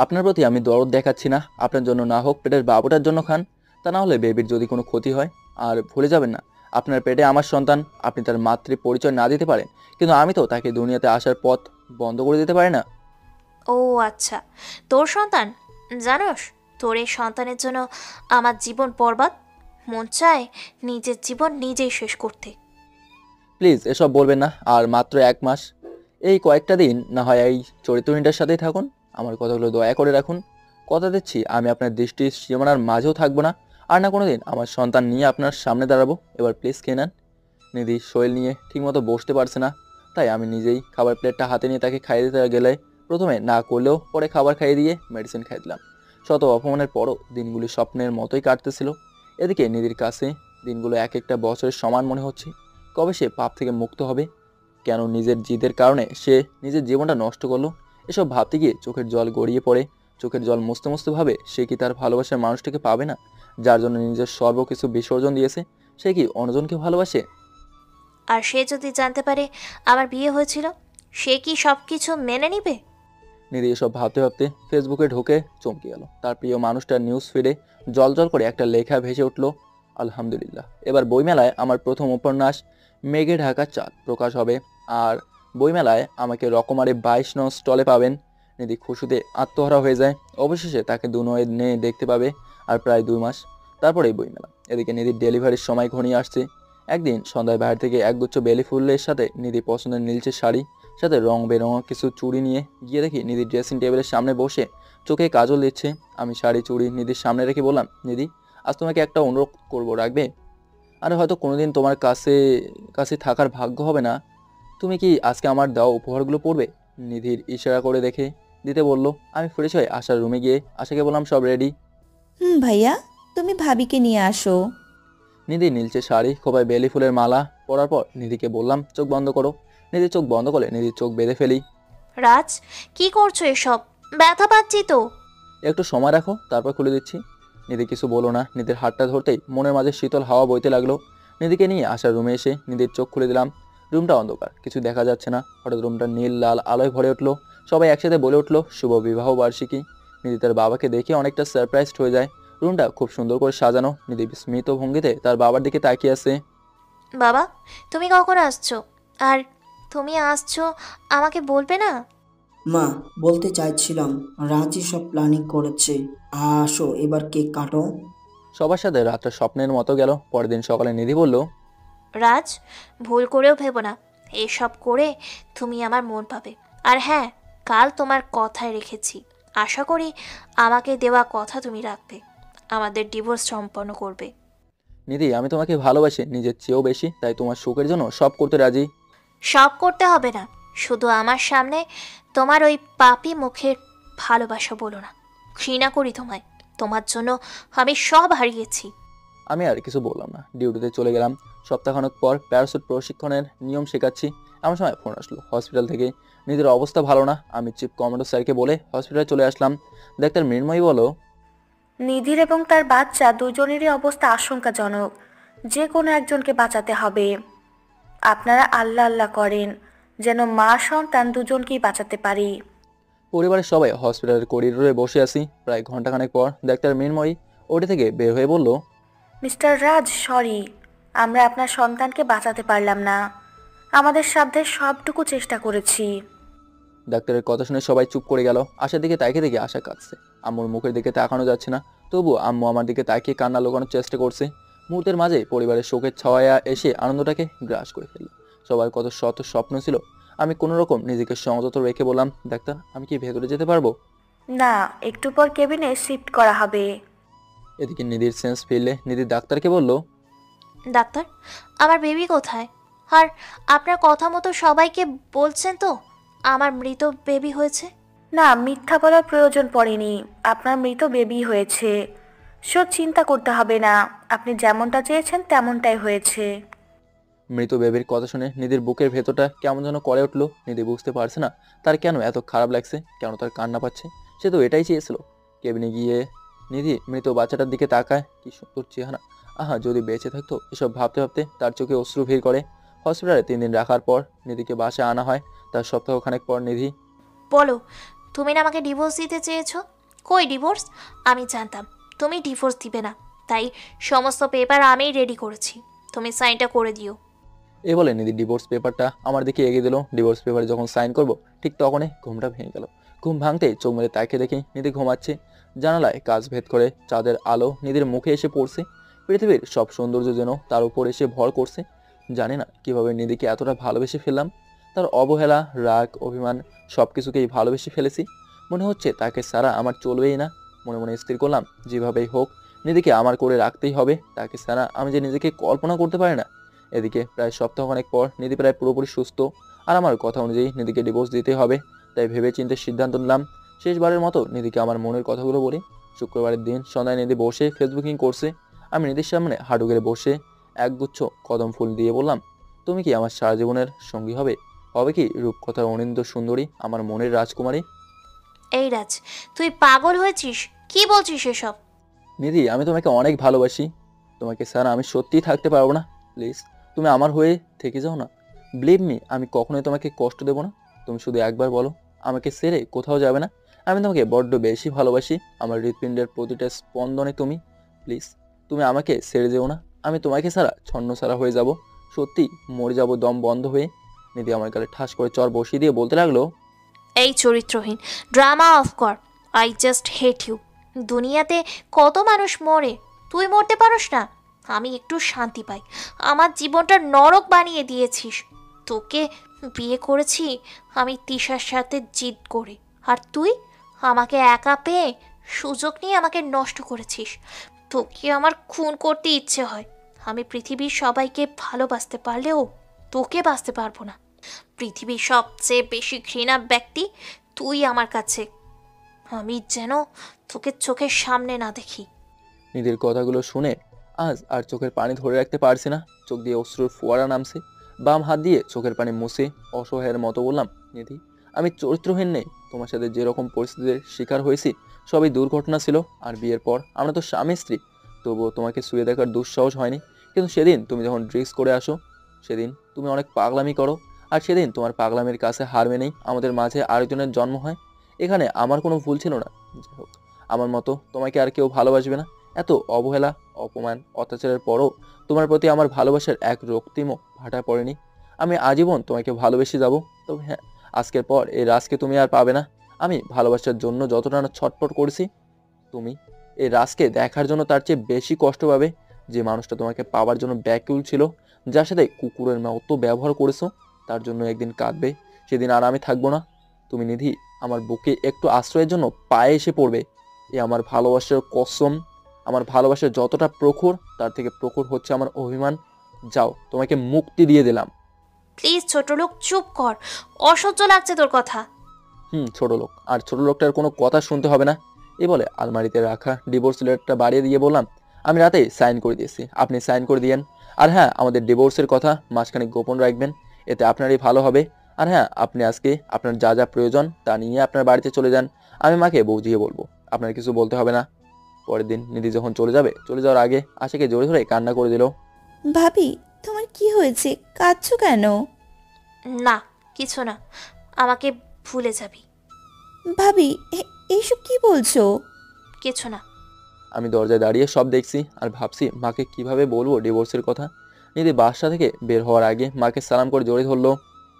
আপনার প্রতি আমি দরদ দেখাচ্ছি না। আপনার জন্য না হোক পেটের বাবুটার জন্য খান। তা না হলে বেবির যদি কোনো ক্ষতি হয়। আর ভুলে যাবেন না, আপনার পেটে আমার সন্তান। আপনি তার মাতৃ পরিচয় না দিতে পারেন, কিন্তু আমি তো তাকে দুনিয়াতে আসার পথ বন্ধ করে দিতে পারি না।
ও আচ্ছা, তোর সন্তান? জানোস, তোর এই সন্তানের জন্য আমার জীবন বরবাদ। মন চায় নিজের জীবন নিজেই শেষ করতে।
প্লিজ এসব বলবেন না। আর মাত্র 1 মাস, এই কয়েকটা দিন না হয় এই চরিত্রহীনটার সাথেই থাকুন। আমার কথাগুলো দয়া করে রাখুন। কথা দিচ্ছি আমি আপনার দৃষ্টির সীমানার মাঝেও থাকবো না, আর না কোনোদিন আমার সন্তান নিয়ে আপনার সামনে দাঁড়াবো। এবার প্লিজ খেয়ে নেন। নিধি শরীর নিয়ে ঠিকমতো বসতে পারছে না, তাই আমি নিজেই খাবার প্লেটটা হাতে নিয়ে তাকে খাইয়ে দিতে গেলে প্রথমে না করলেও পরে খাবার খাইয়ে দিয়ে মেডিসিন খাইয়ে দিলাম। শত অপমানের পরও দিনগুলি স্বপ্নের মতোই কাটতেছিল। এদিকে নিধির কাছে দিনগুলো এক একটা বছরের সমান মনে হচ্ছে। কবে সে পাপ থেকে মুক্ত হবে? কেন নিজের জিদের কারণে সে নিজের জীবনটা নষ্ট করলো? এসব ভাবতে গিয়ে চোখের জল গড়িয়ে পড়ে। চোখের জল মুছতে মুছতে ভাবে, সে কি তার ভালোবাসার মানুষটাকে পাবে না, যার জন্য নিজের সর্বকিছু বিসর্জন দিয়েছে? সে কি অন্যজনকে ভালোবাসে?
আর সে যদি জানতে পারে আমার বিয়ে হয়েছিল, সে কি সব কিছু মেনে নিবে?
নিধি এসব ভাবতে ভাবতে ফেসবুকে ঢুকে চমকে গেল। তার প্রিয় মানুষটার নিউজ ফিডে জলজল করে একটা লেখা ভেসে উঠল, আলহামদুলিল্লাহ, এবার বইমেলায় আমার প্রথম উপন্যাস মেঘে ঢাকা চাঁদ প্রকাশ হবে, আর বইমেলায় আমাকে রকমারি 22 নং স্টলে পাবেন। নিধি খুশিতে আত্মহারা হয়ে যায়। অবশেষে তাকে দুনয়ে নিয়ে দেখতে পাবে, আর প্রায় 2 মাস তারপরেই বইমেলা। এদিকে নিধির ডেলিভারির সময় ঘনিয়ে আসছে। একদিন সন্ধ্যায় বাইরে থেকে একগুচ্ছ বেলি ফুলের সাথে নিধি পছন্দের নীলচে শাড়ি সাথে রং বেরঙা কিছু চুড়ি নিয়ে গিয়ে দেখি নিধি ড্রেসিং টেবিলের সামনে বসে চোখে কাজল দিচ্ছে। আমি শাড়ি চুড়ি নিধির সামনে রেখে বললাম, নিধি, আজ তোমাকে একটা অনুরোধ করবো, রাখবে? আরে হয়তো কোনোদিন তোমার কাছে থাকার ভাগ্য হবে না, তুমি কি আজকে আমার দেওয়া উপহারগুলো পড়বে? নিধির ইশারা করে দেখে দিতে বলল। আমি ফ্রেশ হয়ে আশার রুমে গিয়ে আশাকে বললাম, সব রেডি।
ভাইয়া, তুমি ভাবিকে নিয়ে আসো।
নিধি নীলচে শাড়ি খোপায় বেলি ফুলের মালা পরার পর নিধিকে বললাম, চোখ বন্ধ করো। নিধি চোখ বন্ধ করে নিধির চোখ বেঁধে ফেলি।
রাজ, কি করছো এসব? ব্যথা পাচ্ছি তো।
একটু সময় রাখো, তারপর খুলে দিচ্ছি। নিধি কিছু বলো না। নিধির হাতটা ধরতেই মনের মাঝে শীতল হাওয়া বইতে লাগলো। নিধিকে নিয়ে আসার রুমে এসে নিধির চোখ খুলে দিলাম। রুমটা অন্ধকার, কিছু দেখা যাচ্ছে না। হঠাৎ রুমটা নীল লাল আলোয় ভরে উঠলো। সবাই একসাথে বলে উঠলো, শুভ বিবাহ বার্ষিকী। নিধি তার বাবাকে দেখে অনেকটা সারপ্রাইজড হয়ে যায়। রুমটা খুব সুন্দর করে সাজানো। নিধি স্মিত ভঙ্গিতে তার বাবার দিকে তাকিয়ে আছে।
বাবা, তুমি কখন আসছো? আর তুমি আসছো আমাকে বলবে না?
মা, বলতে চাইছিলাম রাজি সব প্ল্যানিং করেছে। আসো এবার কেক কাটো।
সবার সাথে রাতটা স্বপ্নের মতো গেল। পরের দিন সকালে নিধি বলল,
রাজ, ভুল করেও ভেবো না, এসব করে তুমি আমার মন পাবে। আর হ্যাঁ, কাল তোমার কথায় রেখেছি। আশা করি আমাকে দেওয়া কথা তুমি রাখবে, আমাদের ডিভোর্স সম্পন্ন করবে।
নিধি, আমি তোমাকে ভালোবাসি নিজের চেয়েও বেশি, তাই তোমার সুখের জন্য সব করতে রাজি।
সব করতে হবে না, শুধু আমার সামনে তোমার ওই পাপি মুখের ভালোবাসা বলো না। ঘৃণা করি তোমায়, তোমার জন্য আমি সব হারিয়েছি।
আমি আর কিছু বললাম না, ডিউটিতে চলে গেলাম। সপ্তাহখানেক পর প্যারাশুট প্রশিক্ষণের নিয়ম শেখাচ্ছি। এমন সময় ফোন আসলো হসপিটাল থেকে। নিজের অবস্থা ভালো না। আমি চিফ কমান্ডার স্যারকে বলে হসপিটালে চলে আসলাম। ডাক্তার মৃন্ময়ী বলো,
নিধির এবং তার বাচ্চা দুজনেরই অবস্থা আশঙ্কাজনক, যে কোনো একজনকে বাঁচাতে হবে। আপনারা আল্লাহ আল্লাহ করেন যেন মা সন্তান দুজনকেই বাঁচাতে পারি।
পরিবারের সবাই হসপিটালের করিডোরে বসে আছি। প্রায় ঘন্টাখানেক পর ডাক্তার মৃন্ময়ী ওটি থেকে বের হয়ে বলল,
মিস্টার রাজ, সরি, আমরা আপনার সন্তানকে বাঁচাতে পারলাম না। আমাদের সাধ্যে সবটুকু চেষ্টা করেছি।
ডাক্তারের কথা শুনে সবাই চুপ করে গেল। আশার দিকে তাকিয়ে দেখে আশা কাঁদছে। আম্মুর মুখের দিকে তাকানো যাচ্ছে না, তবুও আম্মু আমার দিকে তাকিয়ে কান্না লুকানোর চেষ্টা করছে। মুহূর্তের মাঝে পরিবারের শোকের ছায়া এসে আনন্দটাকে গ্রাস করে ফেলল। সবার কত শত স্বপ্ন ছিল। আমি কোনো রকম নিজেকে সংযত রেখে বললাম, ডাক্তার, আমি কি ভেতরে যেতে পারবো?
না, একটু পর কেবিনে শিফট করা হবে।
এদিকে নিধির সেন্স ফিরলে নিধি ডাক্তারকে বলল,
ডাক্তার, আমার বেবি কোথায়? আর আপনার কথা মতো সবাইকে বলছেন তো আমার মৃত বেবি হয়েছে?
না, মিথ্যা বলার প্রয়োজন পড়েনি। আপনার মৃত বেবি হয়েছে। চিন্তা করতে হবে না, আপনি যেমনটা চেয়েছেন তেমনটাই হয়েছে।
মৃত বেবির কথা শুনে নিধির বুকের ভেতরটা কেমন যেন করে উঠলো। নিধি বুঝতে পারছে না তার কেন এত খারাপ লাগছে, কেন তার কান্না পাচ্ছে। সে তো এটাই চেয়েছিল। কেবিনে গিয়ে নিধি মৃত বাচ্চাটার দিকে তাকায়। কি সুন্দর চেহারা, আহা, যদি বেঁচে থাকতো। এসব ভাবতে ভাবতে তার চোখে অশ্রু ভিড় করে। হসপিটালে 3 দিন রাখার পর নিধিকে বাসায় আনা হয়। তার সপ্তাহখানেক পর নিধি,
বলো, তুমি না আমাকে ডিভোর্স দিতে চেয়েছো? কই ডিভোর্স? আমি জানতাম তুমি ডিভোর্স দিবে না, তাই সমস্ত পেপার আমিই রেডি করেছি, তুমি সাইনটা করে দিও।
এ বলে নিধি ডিভোর্স পেপারটা আমার দিকে এগিয়ে দিল। ডিভোর্স পেপারে যখন সাইন করব ঠিক তখনই ঘুমটা ভেঙে গেল। ঘুম ভাঙতেই চোখ মেলে তাকিয়ে দেখি নিধি ঘুমাচ্ছে। জানালায় কাচ ভেদ করে চাঁদের আলো নিধির মুখে এসে পড়ছে। পৃথিবীর সব সৌন্দর্য যেন তার উপর এসে ভর করছে। জানি না কিভাবে নিধিকে এতটা ভালোবেসে ফেললাম। তার অবহেলা, রাগ, অভিমান সব কিছুকেই ভালোবেসে ফেলেছি। মনে হচ্ছে তাকে ছাড়া আমার চলবেই না। মনে মনে স্থির করলাম, যেভাবেই হোক নিধিকে আমার করে রাখতেই হবে। তাকে ছাড়া আমি যে নিজেকে কল্পনা করতে পারি না। এদিকে প্রায় সপ্তাহখানেক পর নিধি প্রায় পুরোপুরি সুস্থ। আর আমার কথা অনুযায়ী নিধিকে ডিভোর্স দিতে হবে। তাই ভেবে চিন্তে সিদ্ধান্ত নিলাম শেষবারের মতো নিধিকে আমার মনের কথাগুলো বলি। শুক্রবারের দিন সন্ধ্যায় নিধি বসে ফেসবুকিং করছে। আমি নিধির সামনে হাঁটু গেড়ে বসে একগুচ্ছ কদম ফুল দিয়ে বললাম, তুমি কি আমার সারা জীবনের সঙ্গী হবে? হবে কি রূপকথার অনিন্দ সুন্দরী, আমার মনের রাজকুমারী?
এই রাজ, তুই পাগল হয়েছিস? কি বলছিস এসব?
নিধি, আমি তোমাকে অনেক ভালোবাসি। তোমাকে ছাড়া আমি সত্যিই থাকতে পারবো না। প্লিজ তুমি আমার হয়ে থেকে যাও না। বিলিভ মি, আমি কখনোই তোমাকে কষ্ট দেবো না। তুমি শুধু একবার বলো আমাকে ছেড়ে কোথাও যাবে না। আমি তোমাকে বড্ড বেশি ভালোবাসি। আমার হৃৎপিণ্ডের প্রতিটা স্পন্দনে তুমি। প্লিজ, তুমি আমাকে ছেড়ে যেও না। আমি তোমাকে ছাড়া ছন্নছাড়া হয়ে যাব। সত্যি মরে যাব দম বন্ধ হয়ে। নিধি আমার গালে ঠাস করে চর বসিয়ে দিয়ে বলতে লাগলো,
এই চরিত্রহীন ড্রামা অফ কর। I just hate you. দুনিয়াতে কত মানুষ মরে, তুই মরতে পারোস না? আমি একটু শান্তি পাই। আমার জীবনটা নরক বানিয়ে দিয়েছিস। তোকে বিয়ে করেছি আমি তিশার সাথে জিদ করে, আর তুই আমাকে একা পেয়ে সুযোগ নিয়ে আমাকে নষ্ট করেছিস। তোকে আমার খুন করতে ইচ্ছে হয়। আমি পৃথিবীর সবাইকে ভালোবাসতে পারলেও তোকে বাঁচতে পারবো না। পৃথিবীর সবচেয়ে বেশি ঘৃণা ব্যক্তি তুই আমার কাছে। আমি যেন তোকে চোখের সামনে না দেখি।
নিধির কথাগুলো শুনে আজ আর চোখের পানি ধরে রাখতে পারছি না। চোখ দিয়ে অশ্রুর ফোয়ারা নামছে। বাম হাত দিয়ে চোখের পানি মুছে অসহায়ের মতো বললাম, নিধি, আমি চরিত্রহীন নেই। তোমার সাথে যেরকম পরিস্থিতির শিকার হয়েছি সবই দুর্ঘটনা ছিল। আর বিয়ের পর আমরা তো স্বামী স্ত্রী। তবুও তোমাকে শুয়ে দেখার দুঃসাহস হয়নি। কিন্তু সেদিন তুমি যখন ড্রিঙ্কস করে আসো, সেদিন তুমি অনেক পাগলামি করো। আর সেদিন তোমার পাগলামির কাছে হার মেনেই আমাদের মাঝে আরেকজনের জন্ম হয়। এখানে আমার কোনো ভুল ছিল না। যাই হোক, আমার মতো তোমাকে আর কেউ ভালোবাসবে না। এত অবহেলা, অপমান, অত্যাচারের পরও তোমার প্রতি আমার ভালোবাসার এক রক্তিমও ভাটা পড়েনি। আমি আজীবন তোমাকে ভালোবেসে যাব। তবে হ্যাঁ, আজকের পর এই রাজকে তুমি আর পাবে না। আমি ভালোবাসার জন্য যতটা না ছটফট করেছি, তুমি এই রাজকে দেখার জন্য তার চেয়ে বেশি কষ্ট পাবে। যে মানুষটা তোমাকে পাওয়ার জন্য ব্যাকুল ছিল, যার সাথে কুকুরের মতো ব্যবহার করেছো, তার জন্য একদিন কাঁদবে। সেদিন আর আমি থাকবো না। তুমি নিধি আমার বুকে একটু আশ্রয়ের জন্য পায়ে এসে পড়বে। এ আমার ভালোবাসার কসম। আমার ভালোবাসা যতটা প্রখর, তার থেকে প্রখর হচ্ছে আমার অভিমান। যাও, তোমাকে মুক্তি দিয়ে দিলাম।
প্লিজ ছোট লোক, চুপ কর। অসহ্য লাগছে তোর কথা।
ছোট লোক, আর ছোট লোকটার কোনো কথা শুনতে হবে না। এই বলে আলমারিতে রাখা ডিভোর্স লেটারটা বাড়িয়ে দিয়ে বললাম, আমি রাতে সাইন করে দিয়েছি, আপনি সাইন করে দিয়েন। আর হ্যাঁ, আমাদের ডিভোর্সের কথা মাঝখানে গোপন রাখবেন, এতে আপনারই ভালো হবে। আর হ্যাঁ, আপনি আজকে আপনার যা যা প্রয়োজন তা নিয়ে আপনার বাড়িতে চলে যান। আমি মাকে বুঝিয়ে বলবো, আপনার কিছু বলতে হবে না। পরের দিন নিধি যখন চলে যাওয়ার আগে আশাকে জড়িয়ে ধরে কান্না করে দিল।
ভাবি, তোমার কি হয়েছে? কাঁদছো কেন?
না, কিছু না। আমাকে ভুলে যাবি।
ভাবি, এইসব কি বলছো?
কিছু না।
আমি দরজায় দাঁড়িয়ে সব দেখছি আর ভাবছি মাকে কিভাবে বলবো ডিভোর্সের কথা। নিধি বাসা থেকে বের হওয়ার আগে মাকে সালাম করে জড়িয়ে ধরলো।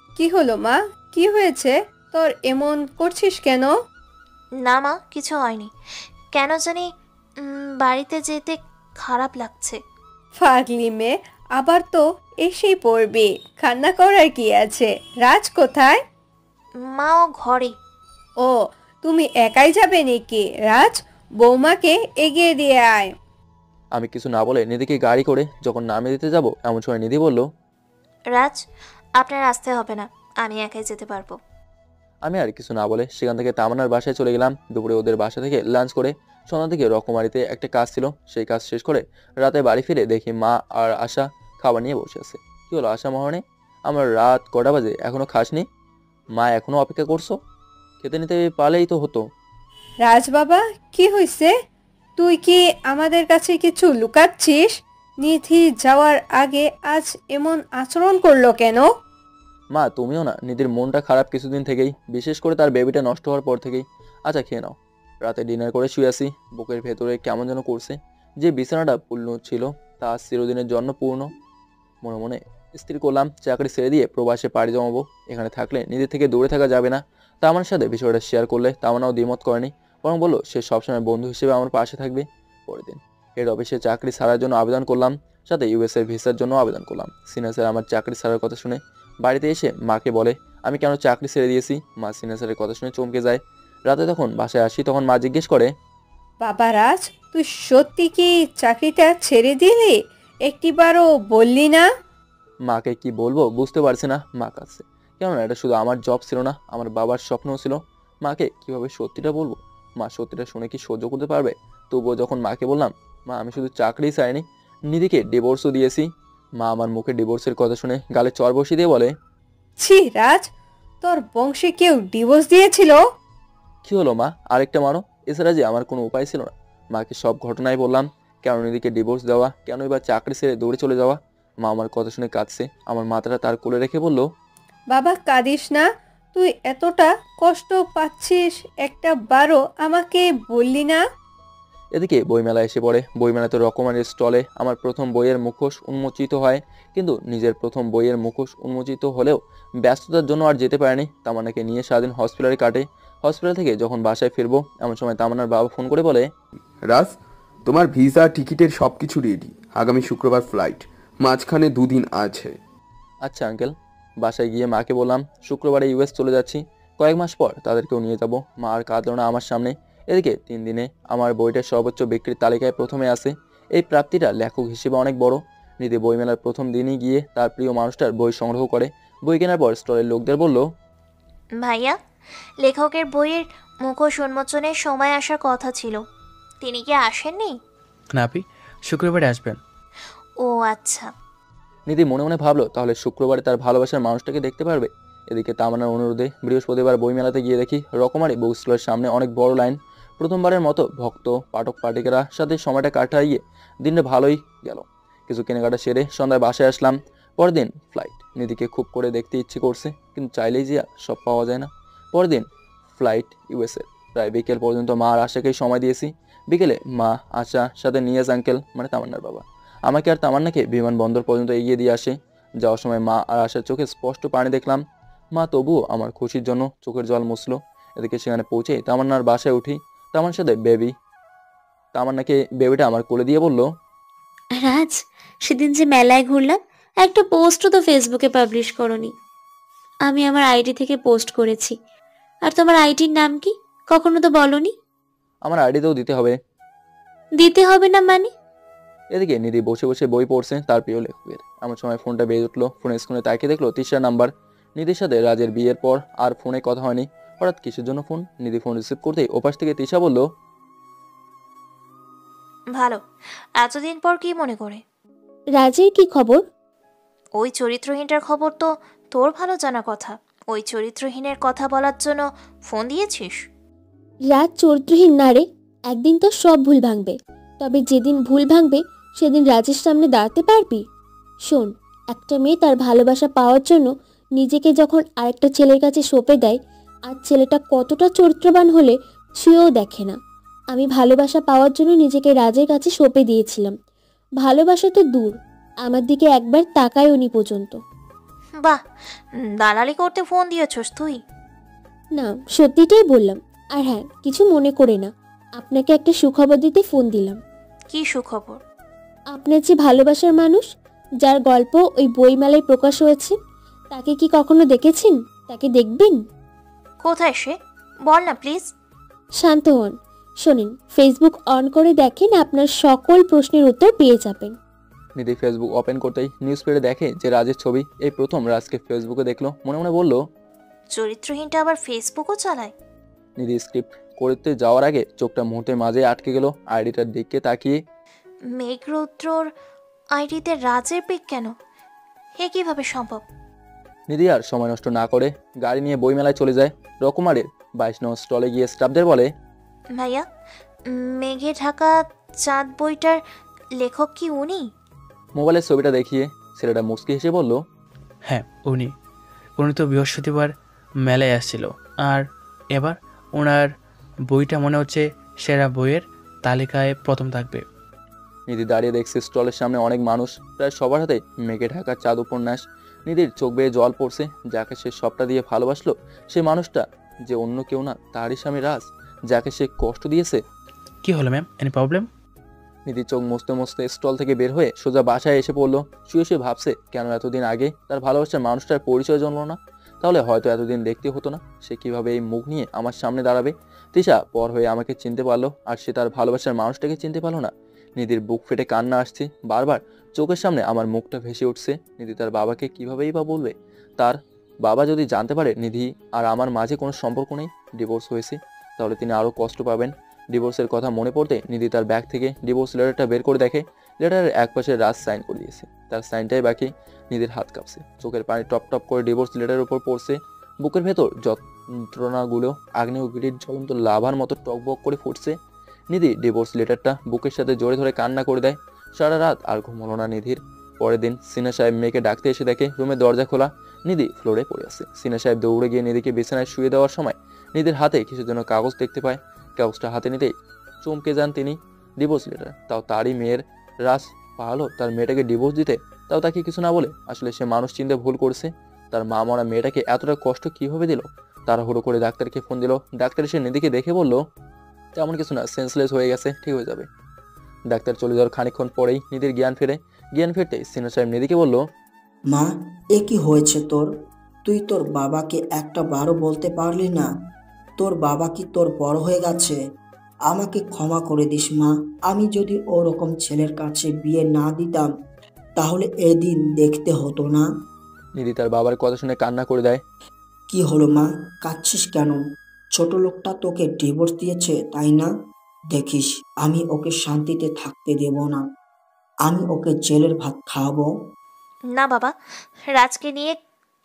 কি হলো মা? কি হয়েছে তোর? এমন করছিস কেন?
না মা, কিছু হয়নি। কেন জানি বাড়িতে যেতে খারাপ লাগছে।
পাগলি মেয়ে, আবার তো এসেই পড়বি। কান্না করার কি আছে? রাজ কোথায়?
মা ও ঘরে।
ও, তুমি একাই যাবে নাকি? রাজ, বৌমাকে এগিয়ে দিয়ে আয়।
আমি কিছু না বলে নিধিকে গাড়ি করে যখন নামিয়ে দিতে যাব, এমন সময় নিধি বলল,
রাজ, আপনার আসতে হবে না, আমি একাই যেতে পারবো।
আমি আর কিছু না বলে সেখান থেকে তামান্নার বাসায় চলে গেলাম। দুপুরে ওদের বাসা থেকে লাঞ্চ করে সন্ধ্যা থেকে রকমারিতে একটা কাজ ছিল, সেই কাজ শেষ করে রাতে বাড়ি ফিরে দেখি মা আর আশা খাবার নিয়ে বসে আছে। কি হলো আশা মহারানী, আমার রাত কটা বাজে, এখনো খাসনি? মা এখনো অপেক্ষা করছো? খেতে নিতে পারলেই তো হতো।
রাজ বাবা, কি হয়েছে? তুই কি আমাদের কাছে কিছু লুকাচ্ছিস? নিধি যাওয়ার আগে আজ এমন আচরণ করলো কেন?
মা তুমিও না, নিধির মনটা খারাপ কিছুদিন থেকেই, বিশেষ করে তার বেবিটা নষ্ট হওয়ার পর থেকেই। আচ্ছা খেয়ে নাও। রাতে ডিনার করে শুয়ে আসি, বুকের ভেতরে কেমন যেন করছে। যে বিছানাটা পূর্ণ ছিল তা আজ চিরদিনের জন্য পূর্ণ। মনে মনে স্থির করলাম চাকরি ছেড়ে দিয়ে প্রবাসে পাড়ি জমাবো। এখানে থাকলে নিজের থেকে দূরে থাকা যাবে না। তামান্নার সাথে বিষয়টা শেয়ার করলে তামান্নাও দ্বিমত করেনি, বরং বললো সে সবসময় বন্ধু হিসেবে আমার পাশে থাকবে। পরের দিন হেড অফিসে চাকরি ছাড়ার জন্য আবেদন করলাম, সাথে ইউএস এর ভিসার জন্য আবেদন করলাম। সিনিয়র স্যার আমার চাকরি ছাড়ার কথা শুনে বাড়িতে এসে মাকে বলে আমি কেন চাকরি ছেড়ে দিয়েছি। মা সিনিয়র স্যারের কথা শুনে চমকে যায়। রাতে তখন বাসায় আসি, তখন মা জিজ্ঞেস করে,
বাবা রাজ, তুই সত্যি কি চাকরিটা ছেড়ে দিলি? একটিবারও বললি না?
মাকে কি বলবো বুঝতে পারছি না। মা কাছে কেননা এটা শুধু আমার জব ছিল না, আমার বাবার স্বপ্নও ছিল। মাকে কিভাবে সত্যিটা বলবো? মা সত্যিটা শুনে কি সহ্য করতে পারবে? তবুও যখন মাকে বললাম, মা আমি শুধু চাকরি চাইনি, নিধিকে ডিভোর্সও দিয়েছি, মা আমার মুখে ডিভোর্সের কথা শুনে গালে চর বসিয়ে দিয়ে বলে,
ছি রাজ, তোর বংশে কেউ ডিভোর্স দিয়েছিল?
কি হলো মা, আরেকটা মারো। এছাড়া যে আমার কোনো উপায় ছিল না। মাকে সব ঘটনাই বললাম, কেন নিধিকে ডিভোর্স দেওয়া, কেন এবার চাকরি ছেড়ে দৌড়ে চলে যাওয়া। মা আমার কথা শুনে কাঁদছে। আমার মাথাটা তার কোলে রেখে বলল,
বাবা কাঁদিস না, তুই এতটা কষ্ট পাচ্ছিস একটা বারো আমাকে বললি না?
এদিকে বইমেলা এসে পড়ে। বইমেলাতে রকমারি স্টলে আমার প্রথম বইয়ের মুখোশ উন্মোচিত হয়, কিন্তু নিজের প্রথম বইয়ের মুখোশ উন্মোচিত হলেও ব্যস্ততার জন্য আর যেতে পারেনি। তামান্নাকে নিয়ে সারাদিন হসপিটালে কাটে। হসপিটাল থেকে যখন বাসায় ফিরবো এমন সময় তামান্নার বাবা ফোন করে বলে,
রাজ, তোমার ভিসা টিকিটের সব কিছু রেডি, আগামী শুক্রবার ফ্লাইট, মাঝখানে 2 দিন আছে।
আচ্ছা আঙ্কেল। বাসায় গিয়ে মাকে বললাম শুক্রবারে ইউএস চলে যাচ্ছি, কয়েক মাস পর তাদেরকেও নিয়ে যাব। মা আর কাঁদল না আমার সামনে। এদিকে 3 দিনে আমার বইটার সর্বোচ্চ বিক্রির তালিকায় প্রথমে আসে। এই প্রাপ্তিটা লেখক হিসেবে অনেক বড়। নিধি বইমেলার প্রথম দিনই গিয়ে তার প্রিয় মানুষটার বই সংগ্রহ করে। বই কেনার পর স্টলের লোকদের বলল,
ভাইয়া, লেখকের বইয়ের মুখোশ উন্মোচনের সময় আসার কথা ছিল, তিনি কি আসেননি?
না আপি, শুক্রবারে আসবেন।
ও আচ্ছা।
নিধি মনে মনে ভাবলো তাহলে শুক্রবারে তার ভালোবাসার মানুষটাকে দেখতে পারবে। এদিকে তামান্নার অনুরোধে বৃহস্পতিবার বইমেলাতে গিয়ে দেখি রকমারি বুক স্টলের সামনে অনেক বড় লাইন। প্রথমবারের মতো ভক্ত পাঠক পাঠিকারা সাথে সময়টা কাটাইয়ে দিনটা ভালোই গেল। কিছু কেনাকাটা সেরে সন্ধ্যায় বাসায় আসলাম। পরের দিন ফ্লাইট। নিধিকে খুব করে দেখতে ইচ্ছে করছে, কিন্তু চাইলেই যে সব পাওয়া যায় না। পরের দিন ফ্লাইট ইউএসএ। প্রায় বিকেল পর্যন্ত মা আর আশাকেই সময় দিয়েছি। বিকেলে মা, আশা, সাথে নিয়াজ আঙ্কেল মানে তামান্নার বাবা আমাকে আর তামান্নাকে বিমানবন্দর পর্যন্ত এগিয়ে দিয়ে আসে। যাওয়ার সময় মা আর আশার চোখে স্পষ্ট পানি দেখলাম। মা তবুও আমার খুশির জন্য চোখের জল মুছলো। এদিকে সেখানে পৌঁছে তামান্নার বাসায় উঠি। তামান্নার সাথে তামান্নাকে বেবিটা আমার কোলে দিয়ে বলল,
রাজ, সেদিন যে মেলায় ঘুরলাম, একটা পোস্টও তো ফেসবুকে পাবলিশ করনি। আমি আমার আইডি থেকে পোস্ট করেছি। আর তোমার আইডির নাম কি? কখনো তো বলনি।
আমার আইডিতেও দিতে হবে।
দিতে হবে না মানে?
এদিকে নিধি বসে বসে বই পড়ছে তার প্রিয় লেখকের। এমন সময় ফোনটা বেজে উঠলো। ফোনের স্ক্রিনে তাকিয়ে দেখলো তিশার নাম্বার। নিধির সাথে রাজের বিয়ের পর আর ফোনে কথা হয়নি। হঠাৎ কিসের জন্য ফোন? নিধি ফোন রিসিভ করতেই ওপাশ থেকে তিশা বলল,
ভালো। এতদিন পর কি মনে করে?
রাজের কি খবর?
ওই চরিত্রহীনটার খবর তো তোর ভালো জানা কথা। ওই চরিত্রহীনের কথা বলার জন্য ফোন দিয়েছিস?
রাজ চরিত্রহীন না রে। একদিন তো সব ভুল ভাঙবে। তবে যেদিন ভুল ভাঙবে সেদিন রাজের সামনে দাঁড়াতে পারবি? শোন, একটা মেয়ে তার ভালোবাসা পাওয়ার জন্য নিজেকে যখন আরেকটা ছেলের কাছে সঁপে দেয়, আর ছেলেটা কতটা চরিত্রবান হলে সেও দেখে না। আমি ভালোবাসা পাওয়ার জন্য নিজেকে রাজের কাছে সঁপে দিয়েছিলাম। ভালোবাসা তো দূর, আমার দিকে একবার তাকায়ও নি পর্যন্ত।
বাহ, দালালি করতে ফোন দিয়েছস তুই?
না, সত্যিটাই বললাম। আর হ্যাঁ, কিছু মনে করে না, আপনাকে একটা সুখবর দিতে ফোন দিলাম।
কি সুখবর?
আপনার যে ভালোবাসার মানুষ, যার গল্প ওই বইমেলায় প্রকাশ হয়েছে, তাকে কি কখনো দেখেছেন? তাকে দেখবেন?
কোথায় সে? বল না প্লিজ।
শান্ত হন, শোনেন, ফেসবুক অন করে দেখেন, আপনার সকল প্রশ্নের উত্তর পেয়ে যাবেন।
নিধি ফেসবুক ওপেন করতেই নিউজ পেডে দেখে যে রাজের ছবি। এই প্রথম রাজকে ফেসবুকে দেখলো। মনে মনে বলল,
চরিত্রহীনটা আবার ফেসবুকও চালায়?
নিধি স্ক্রিপ্ট করতে যাওয়ার আগে চোখটা মুহূর্তের মাঝে আটকে গেল আইডিটার দিকে তাকিয়ে।
মেঘরুদ্রর আইডিতে রাজের পিক কেন? হে কিভাবে সম্ভব?
নিধি আর সময় নষ্ট না করে গাড়ি নিয়ে বইমেলায় চলে যায়। রকমারের 22 নম্বর স্টলে গিয়ে স্টাফদের বলে,
ভাইয়া, মেঘে ঢাকা চাঁদ বইটার লেখক কি উনি?
মোবাইলের ছবিটা দেখিয়ে ছেলেটা মুচকি হেসে বলল,
হ্যাঁ উনি তো বৃহস্পতিবার মেলায় আসছিল, আর এবার ওনার বইটা মনে হচ্ছে সেরা বইয়ের তালিকায় প্রথম থাকবে।
নিধি দাঁড়িয়ে দেখছে স্টলের সামনে অনেক মানুষ, প্রায় সবার হাতে মেঘে ঢাকা চাঁদ উপন্যাস। নিধির চোখ বেয়ে জল পড়ছে। যাকে সে সবটা দিয়ে ভালোবাসলো, সে মানুষটা যে অন্য কেউ না, তারই স্বামী রাজ, যাকে সে কষ্ট দিয়েছে।
কি হলো ম্যাম, এনি প্রবলেম?
নিধি চোখ মুছতে মুছতে স্টল থেকে বের হয়ে সোজা বাসায় এসে পড়লো। শুয়ে শুয়ে ভাবছে কেন এতদিন আগে তার ভালোবাসার মানুষটার পরিচয় জানলো না। তাহলে হয়তো এতদিন দেখতে হতো না। সে কিভাবে এই মুখ নিয়ে আমার সামনে দাঁড়াবে? তিশা পর হয়ে আমাকে চিনতে পারলো, আর সে তার ভালোবাসার মানুষটাকে চিনতে পারলো না। নিধির বুক ফেটে কান্না আসছে। বারবার চোখের সামনে আমার মুখটা ভেসে উঠছে। নিধি তার বাবাকে কিভাবেই বা বলবে? তার বাবা যদি জানতে পারে নিধি আর আমার মাঝে কোনো সম্পর্ক নেই, ডিভোর্স হয়েছে, তাহলে তিনি আরও কষ্ট পাবেন। ডিভোর্সের কথা মনে পড়তে নিধি তার ব্যাগ থেকে ডিভোর্স লেটারটা বের করে দেখে লেটারের একপাশে রাজ সাইন করে দিয়েছে। তার সাইনটাই বাকি। নিধির হাত কাঁপছে, চোখের পানি টপ টপ করে ডিভোর্স লেটারের উপর পড়ছে। বুকের ভেতর যন্ত্রণাগুলো আগ্নেয়গিরির জ্বলন্ত লাভার মতো টকবক করে ফুটছে। নিধি ডিভোর্স লেটারটা বুকের সাথে জড়ে ধরে কান্না করে দেয়। সারা রাত আর ঘুম হলো না নিধির। পরের দিন সিনহা সাহেব মেয়েকে ডাকতে এসে দেখে রুমের দরজা খোলা। নিধি ফ্লোরে পড়ে আছে। সিনহা সাহেব দৌড়ে গিয়ে নিধিকে বিছানায় শুয়ে দেওয়ার সময় নিধির হাতে কিছু যেন কাগজ দেখতে পায়। কাগজটা হাতে নিতেই চমকে যান তিনি। ডিভোর্স লেটার, তাও তারই মেয়ের। রাজ পারলো তার মেয়েটাকে ডিভোর্স দিতে, তাও তাকে কিছু না বলে। আসলে সে মানুষ চিনতে ভুল করছে। তার মা মরা মেয়েটাকে এতটা কষ্ট কিভাবে দিল। তাড়াহুড়ো করে ডাক্তারকে ফোন দিল। ডাক্তার এসে নিধিকে দেখে বলল, তেমন কিছু না, সেন্সলেস হয়ে গেছে, ঠিক হয়ে যাবে। ডাক্তার চলে যাওয়ার খানিকক্ষণ পরেই নিধির জ্ঞান ফেরে। জ্ঞান ফিরতেই সিনহা সাহেব নিধিকে বলল,
মা, এ কি হয়েছে তোর? তুই তোর বাবাকে একটা বারও বলতে পারলি না? তোর বাবা কি তোর বড় হয়ে গেছে? আমাকে ক্ষমা করে দিস মা। আমি যদি ওরকম ছেলের কাছে বিয়ে না দিতাম তাহলে এদিন দেখতে হতো না।
নিধি তার বাবার কথা শুনে কান্না করে দেয়।
কি হলো মা, কাঁদছিস কেন? ছোট লোকটা তোকে ডিভোর্স দিয়েছে তাই না? দেখিস, আমি ওকে শান্তিতে থাকতে দেব না। আমি ওকে জেলের ভাত খাওয়াবো।
না বাবা, রাজকে নিয়ে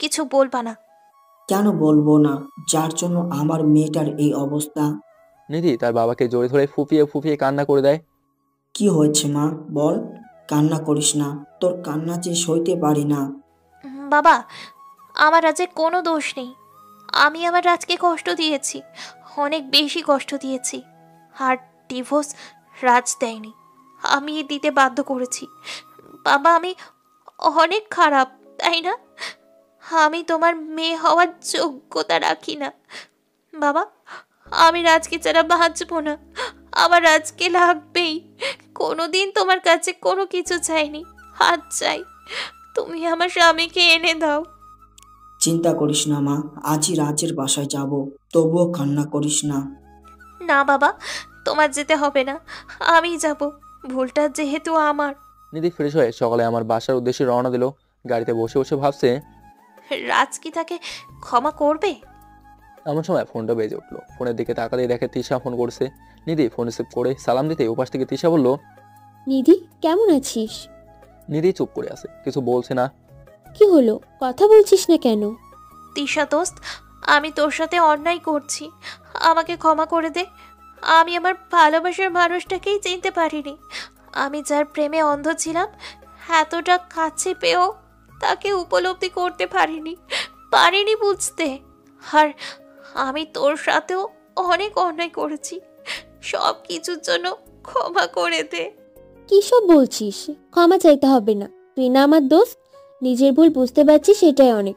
কিছু বলবা না।
কেন বলবো না? যার জন্য আমার মেয়েটার এই অবস্থা।
নিধি তার বাবাকে জড়িয়ে ধরে ফুপিয়ে ফুপিয়ে কান্না করে দেয়।
কি হয়েছে মা, বল। কান্না করিস না, তোর কান্না যে সইতে পারি না।
বাবা, আমার রাজের কোনো দোষ নেই। আমি আমার রাজকে কষ্ট দিয়েছি, অনেক বেশি কষ্ট দিয়েছি। আর ডিভোর্স রাজ দেয়নি, আমি দিতে বাধ্য করেছি। বাবা, আমি অনেক খারাপ, তাই না? আমি তোমার মেয়ে হওয়ার যোগ্যতা রাখি না। বাবা, আমি রাজকে ছাড়া বাঁচবো না। আমার রাজকে লাগবেই। কোনোদিন তোমার কাছে কোনো কিছু চাইনি, হাত চাই। তুমি আমার স্বামীকে এনে দাও।
চিন্তা করিস না মা, আজই রাজের বাসায় যাব, তবুও কান্না করিস না।
না বাবা, তোমার যেতে হবে না, আমি যাব। ভুলটা যেহেতু আমার।
নিধি ফ্রেশ হয়ে সকালে আমার বাসার উদ্দেশ্যে রওনা দিল। গাড়িতে বসে বসে ভাবছে,
রাজ কি তাকে ক্ষমা করবে?
এমন সময় ফোনটা বেজে উঠলো। ফোনের দিকে তাকাতেই দেখে তিশা ফোন করছে। নিধি ফোন রিসিভ করে সালাম দিতে ওপাশ থেকে তিশা বলল,
নিধি, কেমন আছিস?
নিধি চুপ করে আছে, কিছু বলছে না।
কি হলো, কথা বলছিস না কেন?
তিশা দোস্ত, আমি তোর সাথে অন্যায় করছি, আমাকে ক্ষমা করে দে। আমি আমার ভালোবাসার মানুষটাকেই চিনতে পারিনি। আমি যার প্রেমে অন্ধ ছিলাম, এতটা কাছে পেয়েও তাকে উপলব্ধি করতে পারিনি বুঝতে। আর আমি তোর সাথেও অনেক অন্যায় করেছি, সব কিছুর জন্য ক্ষমা করে দে।
কি সব বলছিস? ক্ষমা চাইতে হবে না, তুই না আমার দোস্ত। নিজের ভুল বুঝতে পারছিস, সেটাই অনেক।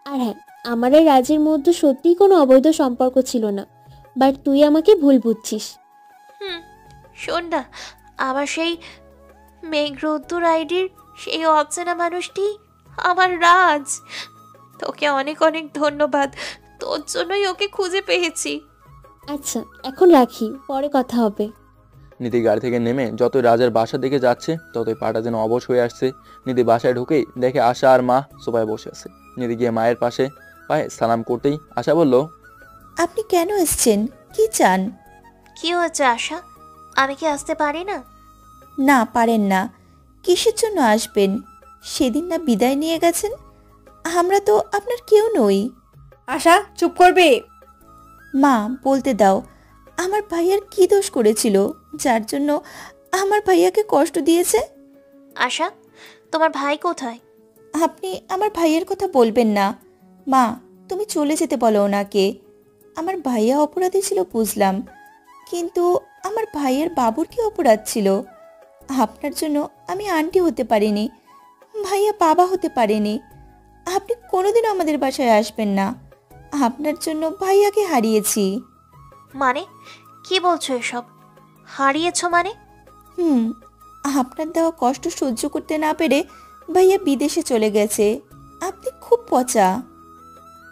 আর হ্যাঁ, আমার আর রাজের মধ্যে সত্যিই কোনো অবৈধ সম্পর্ক ছিল না, বাট তুই আমাকে ভুল বুঝছিস।
শোন না, আমার সেই মেঘরোদ্দুর আইডির সেই অচেনা মানুষটি আমার রাজ। তোকে অনেক অনেক ধন্যবাদ, তোর জন্যই ওকে খুঁজে পেয়েছি।
আচ্ছা, এখন রাখি, পরে কথা হবে।
নিধি গাড়ি থেকে নেমে যতই রাজের বাসার দিকে যাচ্ছে ততই পাটা যেন অবশ হয়ে আসছে। নিধি বাসায় ঢুকেই দেখে আশা আর মা সোফায় বসে আছে। নিধি গিয়ে মায়ের পাশে পায়ে সালাম করতেই আশা বলল,
আপনি কেন এসছেন? কি চান?
কি হয়েছে আশা, আমি কি আসতে পারি না?
না, পারেন না। কিসের জন্য আসবেন? সেদিন না বিদায় নিয়ে গেছেন। আমরা তো আপনার কেউ নই।
আশা, চুপ করবে?
মা, বলতে দাও, আমার ভাইয়ার কি দোষ করেছিল যার জন্য আমার ভাইয়াকে কষ্ট দিয়েছে?
আশা, তোমার ভাই কোথায়?
আপনি আমার ভাইয়ের কথা বলবেন না। মা, তুমি চলে যেতে বলো ওনাকে। আমার ভাইয়া অপরাধী ছিল বুঝলাম, কিন্তু আমার ভাইয়ের বাবুর কি অপরাধ ছিল? আপনার জন্য আমি আন্টি হতে পারিনি, ভাইয়া বাবা হতে পারেনি। আপনি কোনোদিনও আমাদের বাসায় আসবেন না। আপনার জন্য ভাইয়াকে হারিয়েছি।
মানে কি বলছো এসব? হারিয়েছো মানে?
আপনার দেওয়া কষ্ট সহ্য করতে না পেরে ভাইয়া বিদেশে চলে গেছে। আপনি খুব পচা।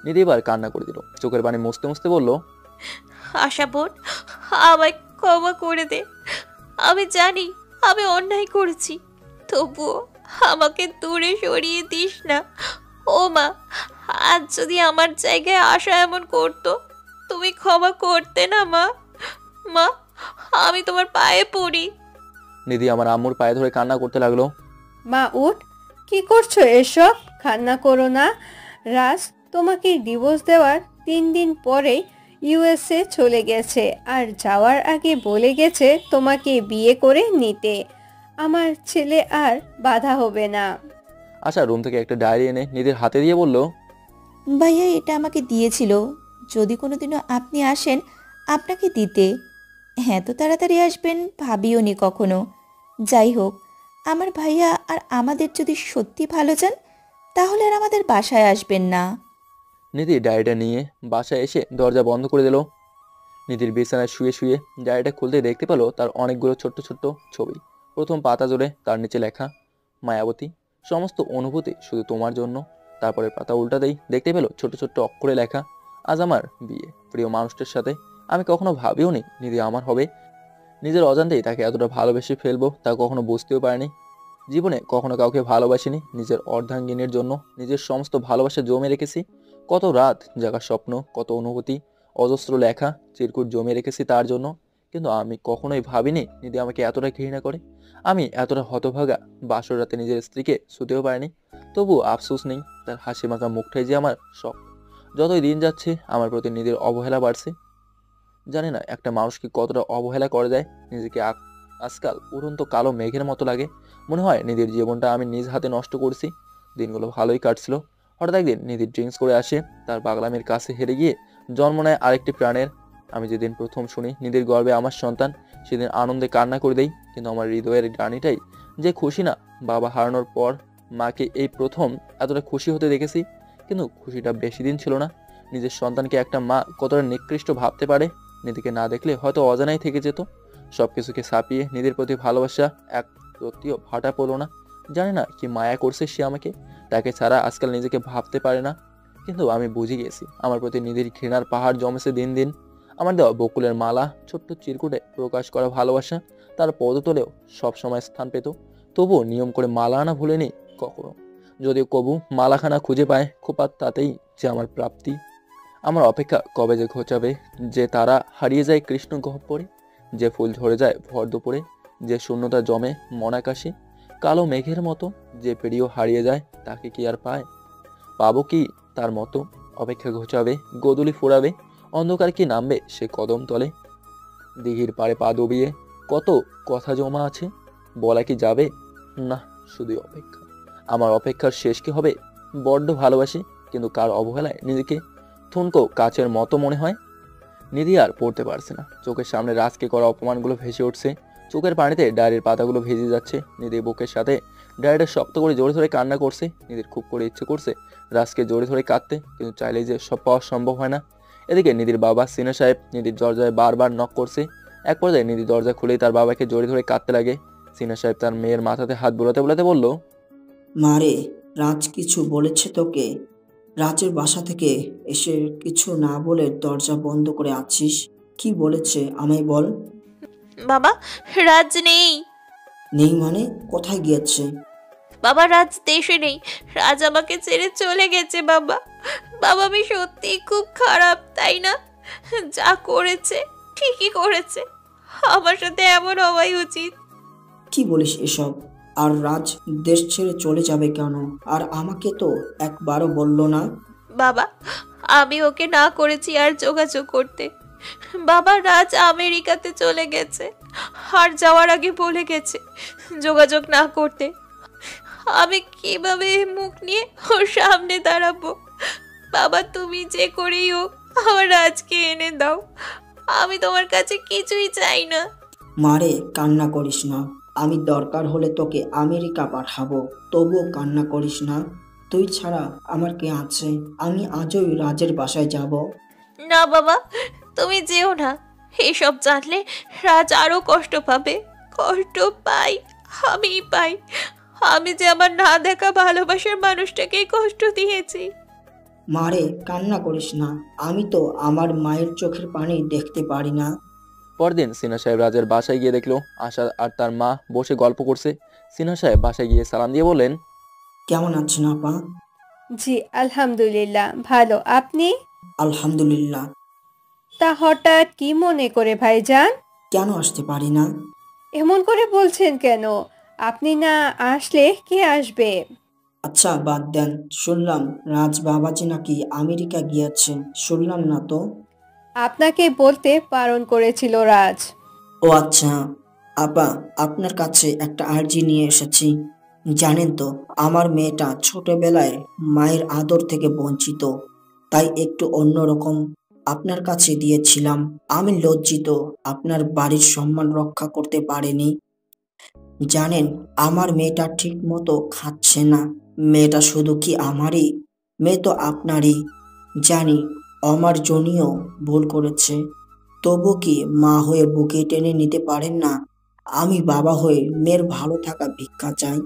নিধি এবার কান্না করে দিল। চোখের পানি মুছতে মুছতে বলল,
আশা বোন, আমায় ক্ষমা করে দে। আমি জানি আমি অন্যায় করেছি, তবুও আমাকে দূরে সরিয়ে দিস না। ও মা, আজ যদি আমার জায়গায় আশা এমন করতো, তুমি ক্ষমা করতে না মা? মা, আমি তোমার পায়ে পড়ি।
নিধি আমার আম্মুর পায়ে ধরে কান্না করতে লাগলো।
মা উঠ, কি করছো এসব? কান্না করো না। রাজ তোমাকে ডিভোর্স দেওয়ার 3 দিন পরেই ইউএসএ চলে গেছে, আর যাওয়ার আগে বলে গেছে তোমাকে বিয়ে করে নিতে। আমার ছেলে আর বাধা হবে না।
আশা রুম থেকে একটা ডায়েরি এনে নিধির হাতে দিয়ে বলল,
ভাইয়া এটা আমাকে দিয়েছিল, যদি কোনোদিনও আপনি আসেন আপনাকে দিতে। এত তাড়াতাড়ি আসবেন ভাবিও নি কখনো। যাই হোক, আমার ভাইয়া আর আমাদের যদি সত্যি ভালো চান তাহলে আর আমাদের বাসায় আসবেন না।
নিধি ডায়েরিটা নিয়ে বাসায় এসে দরজা বন্ধ করে দিল। নিধির বিছানায় শুয়ে শুয়ে ডায়েরিটা খুলতে দেখতে পেল তার অনেকগুলো ছোট্ট ছোট্ট ছবি। প্রথম পাতা জুড়ে তার নিচে লেখা, মায়াবতী, সমস্ত অনুভূতি শুধু তোমার জন্য। তারপরে পাতা উল্টাতেই দেখতে পেল ছোট ছোট্ট অক্ষরে লেখা, আজ আমার বিয়ে প্রিয় মানুষটার সাথে। আমি কখনো ভাবিও নি নিধি আমার হবে। নিজের অজান্তেই তাকে এতটা ভালোবেসে ফেলবো তা কখনো বুঝতেও পারিনি। জীবনে কখনো কাউকে ভালোবাসিনি। নিজের অর্ধাঙ্গিনীর জন্য নিজের সমস্ত ভালোবাসা জমে রেখেছি। কত রাত জাগার স্বপ্ন, কত অনুভূতি, অজস্র লেখা চিরকুট জমে রেখেছি তার জন্য। কিন্তু আমি কখনোই ভাবিনি নিধি আমাকে এতটা ঘৃণা করে। আমি এতটা হতভাগা, বাসর রাতে নিজের স্ত্রীকে ছুতেও পারিনি। তবু আফসোস নেই, তার হাসি মাখা মুখটাই যে আমার শখ। যতই দিন যাচ্ছে আমার প্রতি নিধির অবহেলা বাড়ছে। জানি না একটা মানুষকে কতটা অবহেলা করা যায়। নিজেকে আজকাল উড়ন্ত কালো মেঘের মতো লাগে। মনে হয় নিধির জীবনটা আমি নিজ হাতে নষ্ট করছি। দিনগুলো ভালোই কাটছিল। হঠাৎ একদিন নিধি ড্রিঙ্কস করে আসে। তার পাগলামির কাছে হেরে গিয়ে জন্ম নেয় আরেকটি প্রাণের। আমি যেদিন প্রথম শুনি নিধির গর্ভে আমার সন্তান, সেদিন আনন্দে কান্না করে দেই। কিন্তু আমার হৃদয়ের গানিটাই যে খুশি না। বাবা হারানোর পর মাকে এই প্রথম এতটা খুশি হতে দেখেছি। কিন্তু খুশিটা বেশি দিন ছিল না। নিজের সন্তানকে একটা মা কতটা নিকৃষ্ট ভাবতে পারে, নিধিকে না দেখলে হয়তো অজানাই থেকে যেত। সবকিছুকে ছাপিয়ে নিধির প্রতি ভালোবাসা এক রত্তিও ভাটা পড়লো না। জানি না কি মায়া করছে সে আমাকে। তাকে ছাড়া আজকাল নিজেকে ভাবতে পারে না। কিন্তু আমি বুঝে গেছি আমার প্রতি নিধির ঘৃণার পাহাড় জমেছে দিন দিন। আমার দেওয়া বকুলের মালা, ছোট্ট চিরকুটে প্রকাশ করা ভালোবাসা তার পদতলেও সবসময় স্থান পেত। তবুও নিয়ম করে মালা আনা ভুলেনি কখনো। যদিও কবু মালাখানা খুঁজে পায় খোপা, তাতেই যে আমার প্রাপ্তি। আমার অপেক্ষা কবে যে ঘোচাবে, যে তারা হারিয়ে যায় কৃষ্ণ গহ্বরে, যে ফুল ঝরে যায় ভর দুপুরে, যে শূন্যতা জমে মনাকাশে কালো মেঘের মতো, যে প্রিয় হারিয়ে যায় তাকে কি আর পায়? পাবো কি তার মতো? অপেক্ষা ঘোচাবে, গোদুলি ফুরাবে, অন্ধকার কি নামবে সে কদম তলে। দিঘির পাড়ে পা ডুবিয়ে কত কথা জমা আছে, বলা কি যাবে? না, শুধু অপেক্ষা। আমার অপেক্ষার শেষ কি হবে? বড্ড ভালোবাসি, কিন্তু কার অবহেলায় নিজেকে থুনকো কাচের মতো মনে হয়। নিধি আর পড়তে পারছে না। চোখের সামনে রাজকে করা অপমানগুলো ভেসে উঠছে। চোখের পানিতে ডায়েরির পাতাগুলো ভেজে যাচ্ছে। নিধি বুকের সাথে ডায়েরিটা শক্ত করে জোরে ধরে কান্না করছে। নিধির খুব করে ইচ্ছে করছে রাজকে জোরে ধরে কাঁদতে, কিন্তু চাইলেই যে সব পাওয়া সম্ভব হয় না। এদিকে নিধির বাবা সিনা সাহেব নিধির দরজায় বারবার নক করছে। এক পর্যায়ে নিধি দরজা খুলেই তার বাবাকে জোরে ধরে কাঁদতে লাগে। সিনা সাহেব তার মেয়ের মাথাতে হাত বোলাতে বোলাতে বলল,
মারে, রাজ কিছু বলেছে তোকে? রাজের বাসা থেকে এসে কিছু না বলে দরজা বন্ধ করে আছিস, কি বলেছে আমায় বল।
বাবা, রাজ নেই।
নেই মানে? কোথায় গিয়েছে?
বাবা, রাজ দেশে নেই। রাজ আমাকে ছেড়ে চলে গেছে বাবা। বাবা, আমি সত্যি খুব খারাপ, তাই না? যা করেছে ঠিকই করেছে। আমার সাথে এমন হওয়াই উচিত।
কি বলিস এসব? আর রাজ দেশ ছেড়ে চলে যাবে কেন? আর আমাকে তো একবারও বললো না।
বাবা, আমি ওকে না করেছি আর যোগাযোগ করতে। বাবা, রাজ আমেরিকাতে চলে গেছে আর যাওয়ার আগে বলে গেছে যোগাযোগ না করতে। আমি কিভাবে মুখ নিয়ে ওর সামনে দাঁড়াবো? বাবা, তুমি যে করেই হোক আমার রাজকে এনে দাও। আমি তোমার কাছে কিছুই চাই না।
মারে, কান্না করিস না। আমি দরকার হলে তোকে আমেরিকা পাঠাবো, তবুও কান্না করিস না। তুই ছাড়া আমার কে আছে? আমি আজই রাজের বাসায় যাব।
না বাবা, তুমি যেও না। এসব জানলে রাজ আরো কষ্ট পাবে। কষ্ট পাই, আমি পাই। আমি যে আমার না দেখা ভালোবাসার মানুষটাকে কষ্ট দিয়েছি।
মারে, কান্না করিস না। আমি তো আমার মায়ের চোখের পানি দেখতে পারি না।
পরদিন সিনহা সাহেব রাজের বাসায় গিয়ে দেখলো আশা আর তার মা বসে গল্প করছে। সিনহা সাহেব বাসায় গিয়ে সালাম দিয়ে বললেন,
কেমন আছেন আপা?
জি আলহামদুলিল্লাহ, ভালো। আপনি?
আলহামদুলিল্লাহ।
তা হঠাৎ কি মনে করে ভাইজান?
কেন আসতে পারি না?
এমন করে বলছেন কেন? আপনি না আসলে কে আসবে?
আচ্ছা বাদ দেন। শুনলাম রাজ বাবাজি নাকি আমেরিকা গিয়েছে, শুনলাম না তো।
আপনাকে বলতে বারণ করেছিল রাজ।
ও আচ্ছা। আপা, আপনার কাছে একটা আর্জি নিয়ে এসেছি। জানেন তো, আমার মেয়েটা ছোটবেলায় মায়ের আদর থেকে বঞ্চিত। তাই একটু অন্যরকম আপনার কাছে দিয়েছিলাম। আমি লজ্জিত আপনার বাড়ির সম্মান রক্ষা করতে পারেনি। জানেন, আমার মেয়েটা ঠিক মতো খাচ্ছে না। মেয়েটা শুধু কি আমারই? মেয়ে তো আপনারই। জানি আমার জনিও ভুল করেছে, তবু কি মা হয়ে বুকে টেনে নিতে পারেন না? আমি বাবা হয়ে মেয়ের ভালো থাকা ভিক্ষা চাই।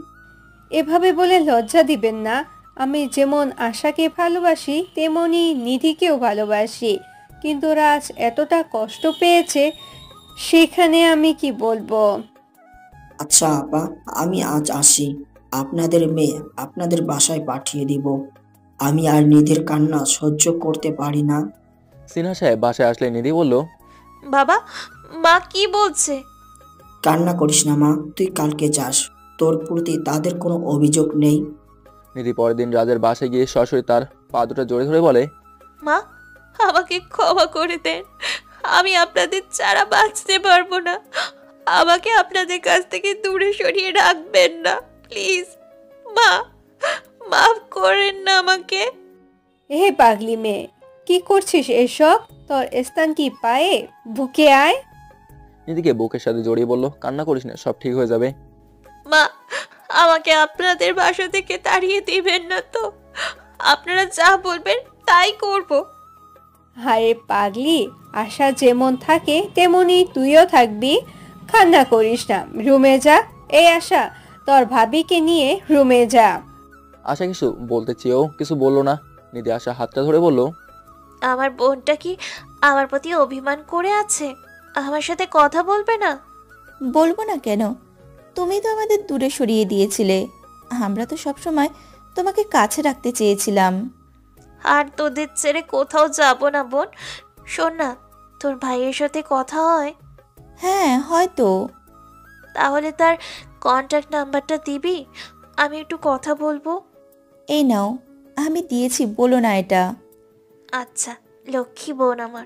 এভাবে বলে লজ্জা দিবেন না। আমি যেমন আশাকে ভালোবাসি তেমনি নিধিকেও ভালোবাসি, কিন্তু রাজ এতটা কষ্ট পেয়েছে, সেখানে আমি কি বলবো।
আচ্ছা আপা, আমি আজ আসি। আপনাদের মেয়ে আপনাদের বাসায় পাঠিয়ে দিব। আমি আর নিধির কান্না সহ্য করতে পারি না।
সিনহা সাহেব বাসায় আসলে নিধি বলল,
বাবা, মা কি বলছে?
কান্না করিস না মা, তুই কালকে যাস। তোর প্রতি তাদের কোনো অভিযোগ নেই।
নিধি পরের দিন রাজের বাসায় গিয়ে সরাসরি তার পা দুটো জড়ে ধরে বলে,
মা, আমাকে ক্ষমা করে দেন। আমি আপনাদের ছাড়া বাঁচতে পারবো না। আমাকে আপনাদের কাছ থেকে দূরে সরিয়ে রাখবেন না, প্লিজ। মা, মাফ করেন না আমাকে।
হে পাগলি মেয়ে, কি করছিস এসব? তোর স্থান কি পায়ে? বুকে আয়।
নিধিকে বুকের সাথে জড়িয়ে বলল, কান্না করিস না, সব ঠিক হয়ে যাবে।
মা, আমাকে আপনাদের বাসা থেকে তাড়িয়ে দিবেন না তো? আপনারা যা বলবেন তাই করব।
হায় পাগলি, আশা যেমন থাকে তেমনি তুইও থাকবি। কান্না করিস না, রুমে যা। এই আশা, তোর ভাবিকে নিয়ে রুমে যা।
আশা কিছু বলতে চেয়েও কিছু বলল না। নিধি আশা হাতটা ধরে বলল,
আমার বোনটা কি আমার প্রতি অভিমান করে আছে? আমার সাথে কথা বলবে না?
বলবো না কেন? তুমি তো আমাদের দূরে সরিয়ে দিয়েছিলে। আমরা তো সবসময় তোমাকে কাছে রাখতে চেয়েছিলাম।
আর তোদের ছেড়ে কোথাও যাব না বোন। শোন না, তোর ভাইয়ের সাথে কথা হয়?
হ্যাঁ, হয়তো।
তাহলে তার কন্ট্যাক্ট নাম্বারটা দিবি? আমি একটু কথা বলবো।
এই নাও, আমি দিয়েছি, বলো না এটা।
আচ্ছা, লক্ষ্মী বোন আমার।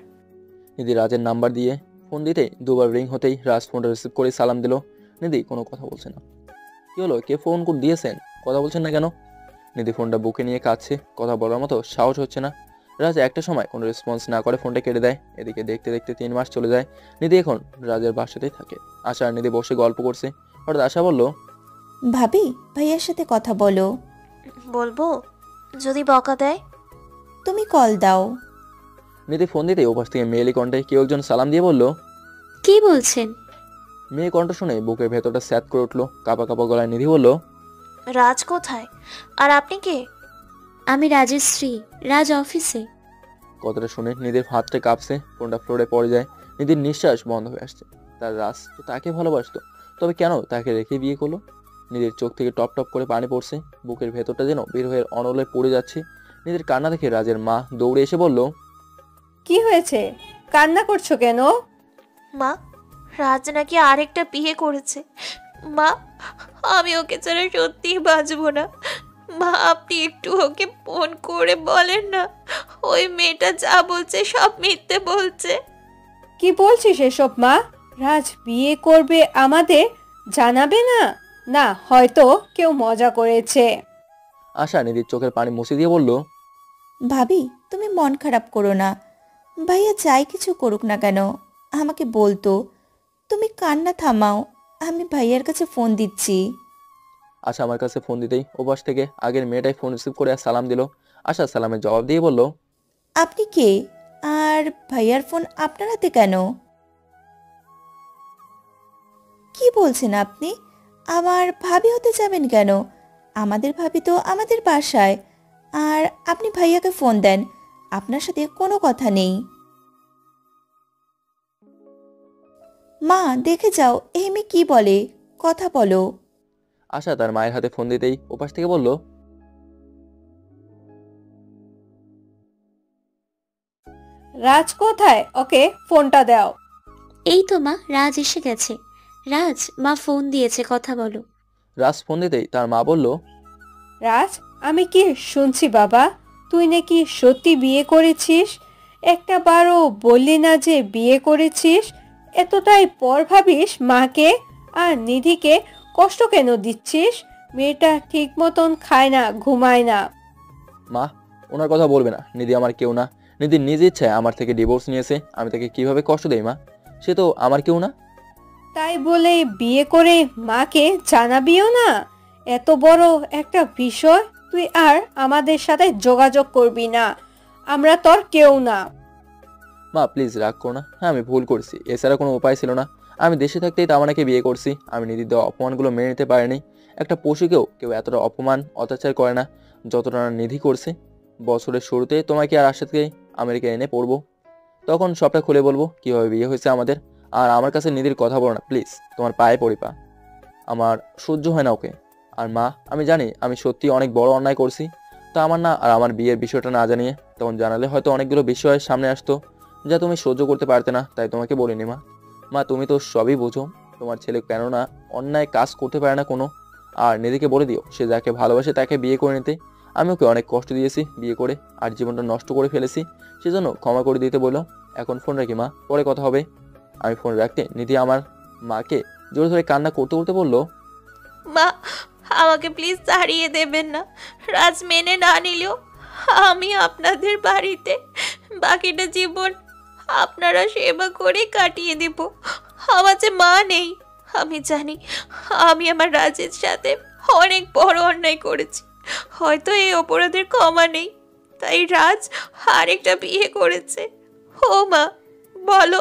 নিধি রাজের নাম্বার দিয়ে ফোন দিতে দুবার রিং হতেই রাজ ফোনটা রিসিভ করে সালাম দিল। নিধি কোনো কথা বলছে না। কি হলো, কে ফোন করে দিয়েছেন? কথা বলছেন না কেন? নিধি ফোনটা বুকে নিয়ে কাঁদছে, কথা বলার মতো সাহস হচ্ছে না। রাজ একটা সময় কোনো রেসপন্স না করে ফোনটা কেটে দেয়। এদিকে দেখতে দেখতে 3 মাস চলে যায়। নিধি এখন রাজের বাসাতেই থাকে। আশা আর নিধি বসে গল্প করছে। হঠাৎ আশা বলল,
ভাবি, ভাইয়ার সাথে কথা বলো।
বলবো? যদি বকা দেয়?
তুমি কল দাও।
নিধি ফোন দিতেই ওপাশ থেকে মেয়েলি কণ্ঠে কেউ একজন সালাম দিয়ে বলল,
কি বলছেন?
মেয়ে কণ্ঠ শুনে বুকের ভেতরটা স্যাত করে উঠলো। কাঁপা কাঁপা গলায় নিধি বলল,
রাজ কোথায়? আর আপনি কে?
আমি রাজের স্ত্রী। রাজ অফিসে।
কথাটা শুনে নিধির হাতটা কাঁপছে, ফোনটা ফ্লোরে পড়ে যায়। নিধির নিঃশ্বাস বন্ধ হয়ে আসছে। তার রাজ তো তাকে ভালোবাসতো, তবে কেন তাকে রেখে বিয়ে করলো? নিধির চোখ থেকে টপ টপ করে পানি পড়ছে, বুকের ভেতরটা যেন বের হয়ে অনলে পড়ে যাচ্ছে। নিধির কান্না দেখে রাজের মা দৌড়ে এসে বলল,
কি হয়েছে? কান্না করছো কেন?
মা, রাজ নাকি আরেকটা বিয়ে করেছে। মা, আমি ওকে ছাড়া সত্যিই বাঁচবো না। মা, আপনি একটু ওকে ফোন করে বলেন না। ওই মেয়েটা যা বলছে সব মিথ্যে বলছে।
কি বলছিস এসব মা? রাজ বিয়ে করবে আমাদের জানাবে না? না, হয়তো কেউ মজা করেছে।
আশা নিধির চোখের পানি মুছে দিয়ে বলল,
ভাবি, তুমি মন খারাপ করো না। ভাইয়া যাই কিছু করুক না কেন, আমাকে বলতো। তুমি কান্না থামাও, আমি ভাইয়ার কাছে ফোন দিচ্ছি।
আশা আমার কাছে ফোন দিতেই ওপাশ থেকে আগের মেয়েটাই ফোন রিসিভ করে সালাম দিল। আশা সালামের জবাব দিয়ে বলল,
আপনি কে? আর ভাইয়ার ফোন আপনার হাতে কেন? কি বলছেন আপনি? আমার ভাবি হতে যাবেন কেন? আমাদের ভাবি তো আমাদের বাসায়। আর আপনি ভাইয়াকে ফোন দেন, আপনার সাথে কোনো কথা নেই। মা, দেখে যাও এই মেয়ে কি বলে, কথা বলো।
আশা তার মায়ের হাতে ফোন দিতেই ওপাশ থেকে বলল,
রাজ কোথায়? ওকে ফোনটা দাও।
এই তো মা, রাজ এসে গেছে। রাজ, মা ফোন দিয়েছে, কথা বলো।
রাজ ফোন দিতেই তার মা বলল,
রাজ, আমি কি শুনছি বাবা? তুই নাকি সত্যি বিয়ে করেছিস? একটা বারও বললি না যে বিয়ে করেছিস। এতটাই পর ভাবিস মাকে আর নিধিকে কষ্ট কেন দিচ্ছিস? মেয়েটা ঠিক মতন খায় না, ঘুমায় না।
মা, ওনার কথা বলবে না, নিধি আমার কেউ না। নিধি নিজে ইচ্ছায় আমার থেকে ডিভোর্স নিয়েছে, আমি তাকে কিভাবে কষ্ট দেই মা? সে তো আমার কেউ না।
তাই বলে বিয়ে করে মাকে জানাবিও না? এত বড় একটা বিষয় তুই আর আমাদের সাথে যোগাযোগ করবি না, আমরা তোর কেউ না।
মা প্লিজ রাগ করো না, হ্যাঁ আমি ভুল করছি, এছাড়া কোনো উপায় ছিল না। আমি দেশে থাকতেই তামান্নাকে বিয়ে করছি। আমি নিধির দেওয়া অপমানগুলো মেনে নিতে পারিনি। একটা পশুকেও কেউ এতটা অপমান অত্যাচার করে না যতটা না নিধি করছে। বছরের শুরুতে তোমাকে আর আশাদকে আমেরিকা এনে পড়বো, তখন সবটা খুলে বলবো কীভাবে বিয়ে হয়েছে আমাদের। আর আমার কাছে নিধির কথা বলো না প্লিজ, তোমার পায়ে পড়ি পা, আমার সহ্য হয় না ওকে। আর মা আমি জানি আমি সত্যি অনেক বড় অন্যায় করছি, তা আমার না আর আমার বিয়ের বিষয়টা না জানিয়ে তখন জানালে হয়তো অনেকগুলো বিষয় সামনে আসতো যা তুমি সহ্য করতে পারতে না, তাই তোমাকে বলিনি মা। মা তুমি তো সবই বোঝো, তোমার ছেলে কেননা অন্যায় কাজ করতে পারে না কোনো। আর নিধিকে বলে দিও সে যাকে ভালোবাসে তাকে বিয়ে করে নিতে। আমি ওকে অনেক কষ্ট দিয়েছি বিয়ে করে, আর জীবনটা নষ্ট করে ফেলেছি, সেজন্য ক্ষমা করে দিতে বললো। এখন ফোন রাখি মা, পরে কথা হবে। আমি ফোন রাখতে নিধি আমার মাকে জোরে ধরে কান্না করতে করতে বললো,
মা আমাকে প্লিজ তাড়িয়ে দেবেন না। রাজ মেনে না নিলেও আমি আপনাদের বাড়িতে বাকিটা জীবন আপনারা সেবা করে কাটিয়ে দেব। আমার যে মা নেই, আমি জানি আমি আমার রাজের সাথে অনেক বড় অন্যায় করেছি। হয়তো এই অপরাধের ক্ষমা নেই, তাই রাজ আরেকটা বিয়ে করেছে। ও মা বলো,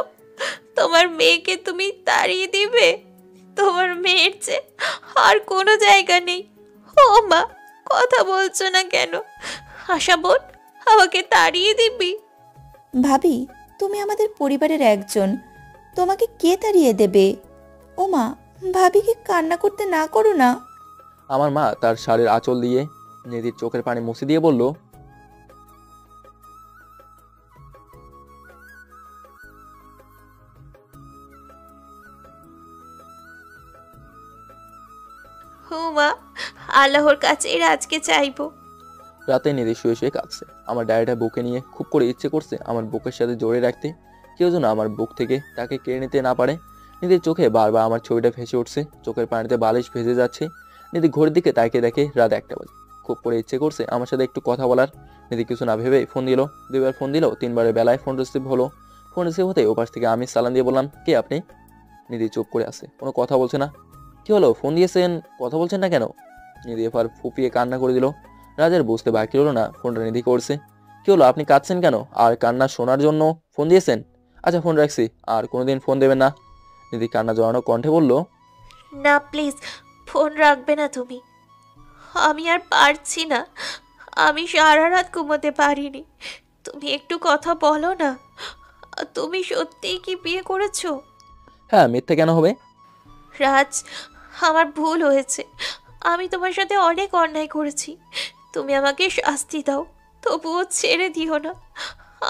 তোমার মেয়েকে তুমি তাড়িয়ে দিবে? তোমার মেয়ের চেয়ে আর কোনো জায়গা নেই। ও মা কথা বলছো না কেন? আশা বোন আমাকে তাড়িয়ে দিবি?
ভাবি, তুমি আমাদের পরিবারের একজন, তোমাকে কে তাড়িয়ে দেবে? ও মা, ভাবিকে কান্না করতে না করো না।
আমার মা তার শাড়ির আঁচল দিয়ে নিধির চোখের পানি মুছে দিয়ে বলল,
মা আল্লাহর কাছে রাজকে চাইবো।
রাতে নিধি শুয়ে শুয়ে কাঁদছে। আমার ডায়েরিটা বুকে নিয়ে খুব করে ইচ্ছে করছে আমার বুকের সাথে জড়িয়ে রাখতে, কেউ যেন আমার বুক থেকে তাকে কেড়ে নিতে না পারে। নিধির চোখে বারবার আমার ছবিটা ভেসে উঠছে, চোখের পানিতে বালিশ ভেসে যাচ্ছে। নিধি ঘড়ির দিকে তাকিয়ে দেখে রাত 1টা বাজে। খুব করে ইচ্ছে করছে আমার সাথে একটু কথা বলার। নিধি কিছু না ভেবে ফোন দিল, 2বার ফোন দিল, 3বারের বেলায় ফোন রিসিভ হলো। ফোন রিসিভ হতে ওপাশ থেকে আমি সালাম দিয়ে বললাম, কে আপনি? নিধি চুপ করে আছে, কোনো কথা বলছে না। কি হলো, ফোন দিয়েছেন, কথা বলছেন না কেন? নিধি এবার ফুপিয়ে কান্না করে দিল। রাজের বুঝতে বাকি হলো না ফোনটা নিধি করছে। কি হলো, আপনি কাঁদছেন কেন? আর কান্না শোনার জন্য ফোন দিয়েছেন? আচ্ছা ফোন রাখছি, আর কোনোদিন ফোন দেবেন না। নিধি কান্না জড়ানো কণ্ঠে বলল,
না প্লিজ ফোন রাখবে না তুমি, আমি আর পারছি না, আমি সারা রাত ঘুমোতে পারিনি। তুমি একটু কথা বলো না, তুমি সত্যিই কি বিয়ে করেছো?
হ্যাঁ, মিথ্যে কেন হবে?
রাজ আমার ভুল হয়েছে, আমি তোমার সাথে অনেক অন্যায় করেছি। তুমি আমাকে শাস্তি দাও, তবুও ছেড়ে দিও না।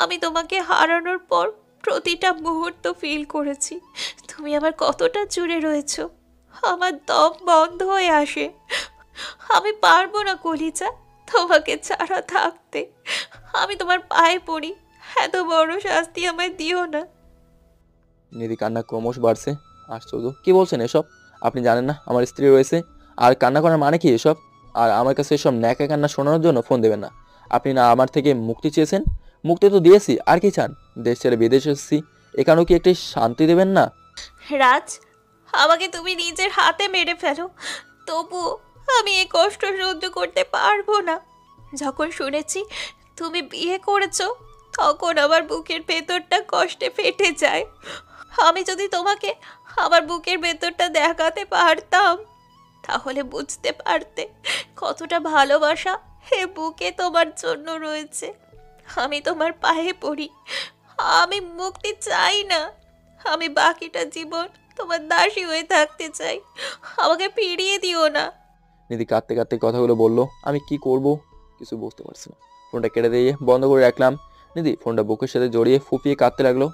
আমি তোমাকে হারানোর পর প্রতিটা মুহূর্ত ফিল করেছি তুমি আমার কতটা জুড়ে রয়েছো। আমার দম বন্ধ হয়ে আসে, আমি পারবো না কলিজা তোমাকে ছাড়া থাকতে। আমি তোমার পায়ে পড়ি, এত বড় শাস্তি আমায় দিও না।
নিধি কান্না ক্রমশ বাড়ছে। আশ্চর্য, কি বলছেন এসব? আপনি জানেন না আমার স্ত্রী রয়েছে? আর কান্না করার মানে কি এসব? আর আমার কাছে এসব ন্যাকা কান্না শোনানোর জন্য ফোন দেবেন না। আপনি না আমার থেকে মুক্তি চেয়েছেন? মুক্তি তো দিয়েছি, আর কি চান? দেশ ছেড়ে বিদেশে এসেছি, এখানেও কি একটি শান্তি দেবেন না?
রাজ আমাকে তুমি নিজের হাতে মেরে ফেলো, তবুও আমি এই কষ্ট সহ্য করতে পারবো না। যখন শুনেছি তুমি বিয়ে করেছো, তখন আমার বুকের ভেতরটা কষ্টে ফেটে যায়। আমি যদি তোমাকে আমার বুকের ভেতরটা দেখাতে পারতাম, তাহলে বুঝতে পারতে কতটা ভালোবাসা এ বুকে তোমার জন্য রয়েছে। আমি তোমার পায়ে পড়ি, আমি মুক্তি চাই না। আমি বাকিটা জীবন তোমার দাসী হয়ে থাকতে চাই, আমাকে ফিরিয়ে দিও না।
নিধি কাঁদতে কাঁদতে কথাগুলো বললো। আমি কি করব কিছু বুঝতে পারছি না। ফোনটা কেটে দিয়ে বন্ধ করে রাখলাম। নিধি ফোনটা বুকের সাথে জড়িয়ে ফুপিয়ে কাঁদতে লাগলো।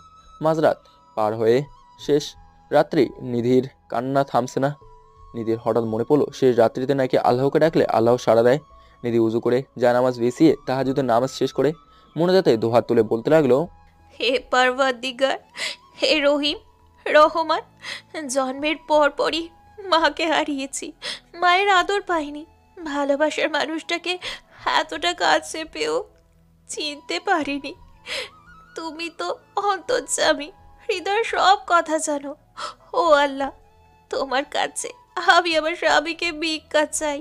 মাঝরাত পার হয়ে শেষ রাত্রি, নিধির কান্না থামছে না। নিধির হঠাৎ মনে পড়লো শেষ রাত্রিতে নাকি আল্লাহকে ডাকলে আল্লাহ সাড়া দেয়। নিধি উজু করে জানামাজ বিছিয়ে তাহাজ্জুদের নামাজ শেষ করে মোনাজাতে দুহাত তুলে বলতে লাগলো,
হে পারওয়ারদিগার, হে রহিম রহমান, জন্মের পরপরই মাকে হারিয়েছি, মায়ের আদর পাইনি। ভালোবাসার মানুষটাকে এতটা কাছে পেয়েও চিনতে পারিনি। তুমি তো অন্তর্যামী, হৃদয়ের সব কথা জানো। ও আল্লাহ, তোমার কাছে আমি আমার স্বামীকে ভিক্ষা চাই,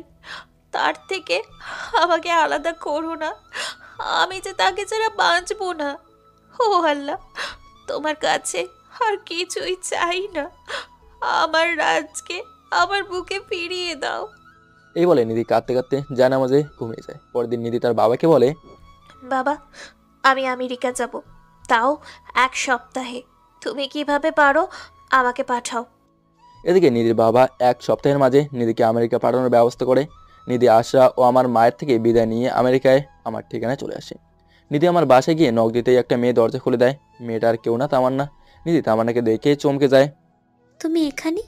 তার থেকে আমাকে আলাদা করো না। আমি যে তাকে ছাড়া বাঁচবো না। ও আল্লাহ, তোমার কাছে আর কিছুই চাই না। আমার রাজকে আমার বুকে ফিরিয়ে দাও।
এই বলে নিধি কাঁদতে কাঁদতে জানামাজে ঘুমিয়ে যায়। পরের দিন নিধি তার বাবাকে বলে,
বাবা, আমি আমেরিকা যাব, তাও 1 সপ্তাহে। তুমি কিভাবে পারো আমাকে পাঠাও।
এদিকে নিধির বাবা 1 সপ্তাহের মাঝে নিধিকে আমেরিকা পাঠানোর ব্যবস্থা করে। নিধি আশা ও আমার মায়ের থেকে বিদায় নিয়ে আমেরিকায় আমার ঠিকানায় চলে আসে। নিধি আমার বাসায় গিয়ে নক দিতেই একটা মেয়ে দরজা খুলে দেয়। মেয়েটা আর কেউ না, তামান্না। নিধি তামান্নাকে দেখে চমকে যায়।
তুমি এখানে?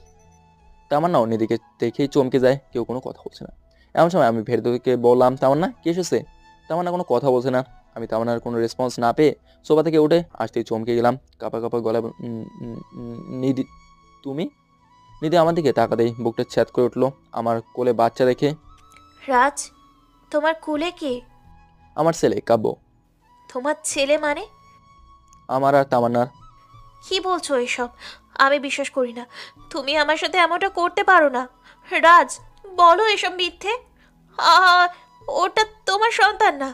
তামান্নাও নিধিকে দেখেই চমকে যায়। কেউ কোনো কথা বলছে না। এমন সময় আমি ভেতরকে বললাম, তামান্না কি এসেছে? তামান্না কোনো কথা বলছে না। আমি তামান্নার কোনো রেসপন্স না পেয়ে সোফা থেকে উঠে আসতেই চমকে গেলাম। কাপা কাপা গলা, নিধি তুমি? নিধি আমার দিকে তাকাতেই বুকটা ছ্যাদ করে উঠলো। আমার কোলে বাচ্চা দেখে।
রাজ, তোমার কোলে কে?
আমার ছেলে কাব্য।
তোমার ছেলে মানে?
আমার আর তামান্নার।
কি বলছো এসব? আমি বিশ্বাস করি না। তুমি আমার সাথে এমনটা করতে পারো না। রাজ, বলো এসব মিথ্যে। ওটা তোমার সন্তান না।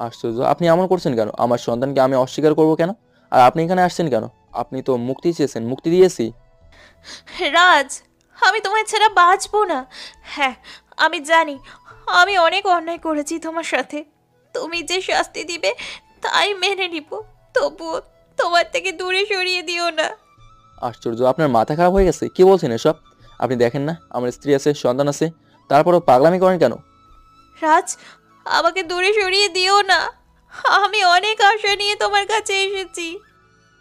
আশ্চর্য, আপনি এমন করছেন কেন? আমার সন্তানকে আমি অস্বীকার করব কেন? আর আপনি এখানে আসছেন কেন? আপনি তো মুক্তি চেয়েছেন, মুক্তি দিয়েছি।
রাজ, আমি তোমায় ছাড়া বাঁচবো না। হ্যাঁ, আমি জানি আমি অনেক অন্যায় করেছি তোমার সাথে। তুমি যে শাস্তি দিবে তাই মেনে নিব, তবুও তোমার থেকে দূরে সরিয়ে দিও না।
আশ্চর্য, আপনার মাথা খারাপ হয়ে গেছে? কি বলছেন এসব? আপনি দেখেন না আমার স্ত্রী আছে, সন্তান আছে, তারপরও পাগলামি করেন কেন?
রাজ, আমাকে দূরে সরিয়ে দিও না। আমি অনেক আশা নিয়ে তোমার কাছে এসেছি।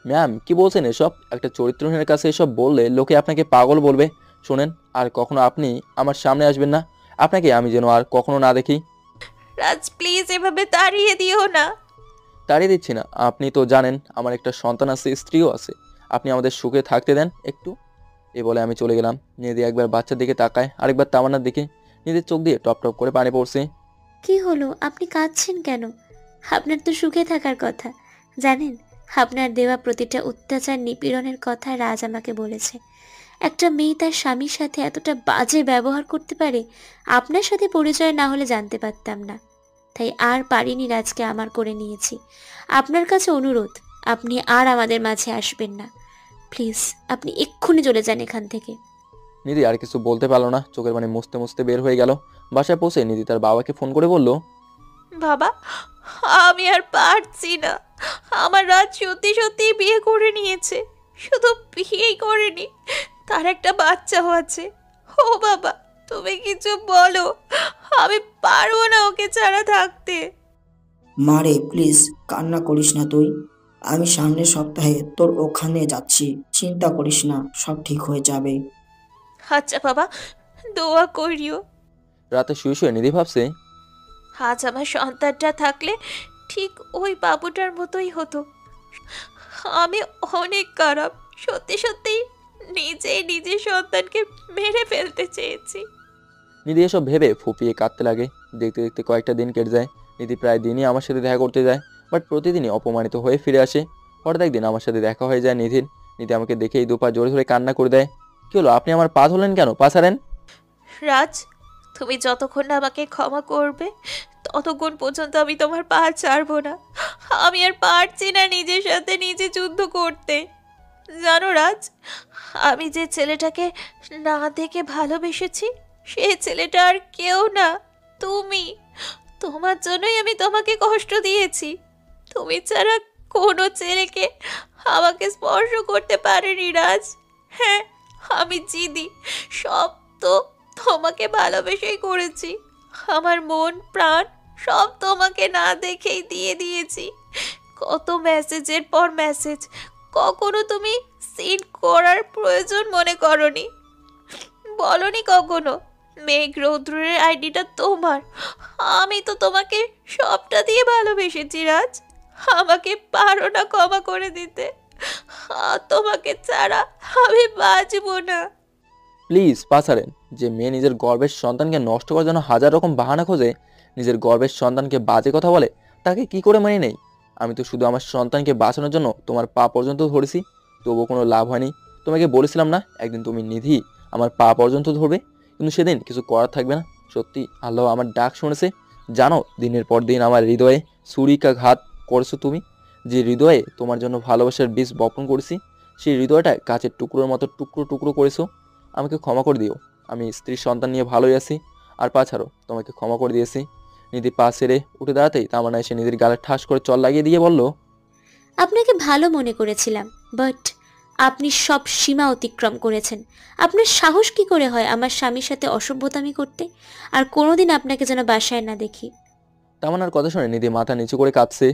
ম্যাম কি বলছেন এসব? একটা চরিত্রহীনের কাছে এসব বললে লোকে আপনাকে পাগল বলবে। শোনেন, আর কখনো আপনি আমার সামনে আসবেন না। আপনাকে আমি যেন আর কখনো না দেখি।
রাজ, প্লিজ এভাবে তাড়িয়ে দিও না।
তাড়িয়ে দিচ্ছি না। আপনি তো জানেন আমার একটা সন্তান আছে, স্ত্রীও আছে। আপনি আমাদের সুখে থাকতে দেন একটু। এ বলে আমি চলে গেলাম। নিধি একবার বাচ্চার দিকে তাকায়, আরেকবার তামান্নার দিকে। নিধির চোখ দিয়ে টপ টপ করে পানি পড়ছে।
কি হলো, আপনি কাঁদছেন কেন? আপনার তো সুখে থাকার কথা। জানেন, আপনার দেওয়া প্রতিটা অত্যাচার নিপীড়নের কথা রাজ আমাকে বলেছে। একটা মেয়ে তার স্বামীর সাথে এতটা বাজে ব্যবহার করতে পারে, আপনার সাথে পরিচয় না হলে জানতে পারতাম না। তাই আর পারিনি, রাজকে আমার করে নিয়েছি। আপনার কাছে অনুরোধ, আপনি আর আমাদের মাঝে আসবেন না প্লিজ। আপনি এক্ষুনি চলে যান এখান থেকে।
নিধি আর কিছু বলতে পারলো না, চোখের পানি মুছতে মুছতে বের হয়ে গেল। বাসায় পৌঁছে নিধি তার বাবাকে ফোন করে বলল,
বাবা, আমি আর পারছি না। আমার রাজ সত্যি সত্যি বিয়ে করে নিয়েছে। শুধু বিয়েই করেনি, তার একটা বাচ্চাও আছে। ও বাবা, তুমি কিছু বলো। আমি পারবো না ওকে ছাড়া থাকতে।
মারে প্লিজ কান্না করিস না তুই। আমি সামনের সপ্তাহে তোর ওখানে যাচ্ছি, চিন্তা করিস না, সব ঠিক হয়ে যাবে।
আচ্ছা বাবা, দোয়া করিও।
রাতে শুয়ে শুয়ে নিধি ভাবছে,
আজ আমার সন্তানটা থাকলে ঠিক ওই বাবুটার মতোই হতো। আমি অনেক খারাপ, সত্যি সত্যি নিজেই নিজের সন্তানকে মেরে ফেলতে চেয়েছি।
নিধি এসব ভেবে ফুপিয়ে কাঁদতে লাগে। দেখতে দেখতে কয়েকটা দিন কেটে যায়। নিধি প্রায় দিনই আমার সাথে দেখা করতে যায়, বাট প্রতিদিনই অপমানিত হয়ে ফিরে আসে। হঠাৎ একদিন আমার সাথে দেখা হয়ে যায় নিধির। নিধি আমাকে দেখেই দুপা জোরে ধরে কান্না করে দেয়। কি হলো, আপনি আমার পা ধরলেন কেন? পা ছাড়েন।
রাজ, তুমি যতক্ষণ না আমাকে ক্ষমা করবে ততক্ষণ পর্যন্ত আমি তোমার পা ছাড়বো না। আমি আর পারছি না নিজের সাথে নিজে যুদ্ধ করতে। জানো রাজ, আমি যে ছেলেটাকে না দেখে ভালোবেসেছি, সে ছেলেটা আর কেউ না, তুমি। তোমার জন্যই আমি তোমাকে কষ্ট দিয়েছি। তুমি ছাড়া কোনো ছেলেকে আমাকে স্পর্শ করতে পারেনি রাজ। হ্যাঁ, আমি জিদি, সব তো তোমাকে ভালোবেসেই করেছি। আমার মন প্রাণ সব তোমাকে না দেখেই দিয়ে দিয়েছি। কত মেসেজের পর মেসেজ, কখনো তুমি সিন করার প্রয়োজন মনে করনি, বলনি কখনো মেঘ রৌদ্রের আইডিটা তোমার। আমি তো তোমাকে সবটা দিয়ে ভালোবেসেছি রাজ। আমাকে পারো না ক্ষমা করে দিতে? তোমাকে ছাড়া আমি বাঁচবো না।
প্লিজ পা ছাড়েন। যে মেয়ে নিজের গর্ভের সন্তানকে নষ্ট করার জন্য হাজার রকম বাহানা খোঁজে, নিজের গর্ভের সন্তানকে বাজে কথা বলে, তাকে কি করে মেনে নেই? আমি তো শুধু আমার সন্তানকে বাঁচানোর জন্য তোমার পা পর্যন্ত ধরেছি, তবুও কোনো লাভ হয়নি। তোমাকে বলেছিলাম না একদিন তুমি নিধি আমার পা পর্যন্ত ধরবে, কিন্তু সেদিন কিছু করার থাকবে না। সত্যি আল্লাহ আমার ডাক শুনেছে। জানো, দিনের পর দিন আমার হৃদয়ে ছুরিকাঘাত করেছো তুমি। যে হৃদয়ে তোমার জন্য ভালোবাসার বীজ বপন করেছি, সেই হৃদয়টা কাচের টুকরোর মতো টুকরো টুকরো করেছো। আমাকে ক্ষমা করে দিও, আমি স্ত্রী সন্তান নিয়ে ভালোই আছি। আর পা ছাড়ো, তোমাকে ক্ষমা করে দিয়েছি। নিধি পা ছেড়ে উঠে দাঁড়াতেই তামান্না এসে নিধির গালে ঠাস করে চল লাগিয়ে দিয়ে বলল,
আপনাকে ভালো মনে করেছিলাম, বাট আপনি সব সীমা অতিক্রম করেছেন। আপনার সাহস কি করে হয় আমার স্বামীর সাথে অসভ্যতামি করতে? আর কোনোদিন আপনাকে যেন বাসায় না দেখি।
তামান্নার কথা শুনে নিধি মাথা নিচু করে কাঁদছে।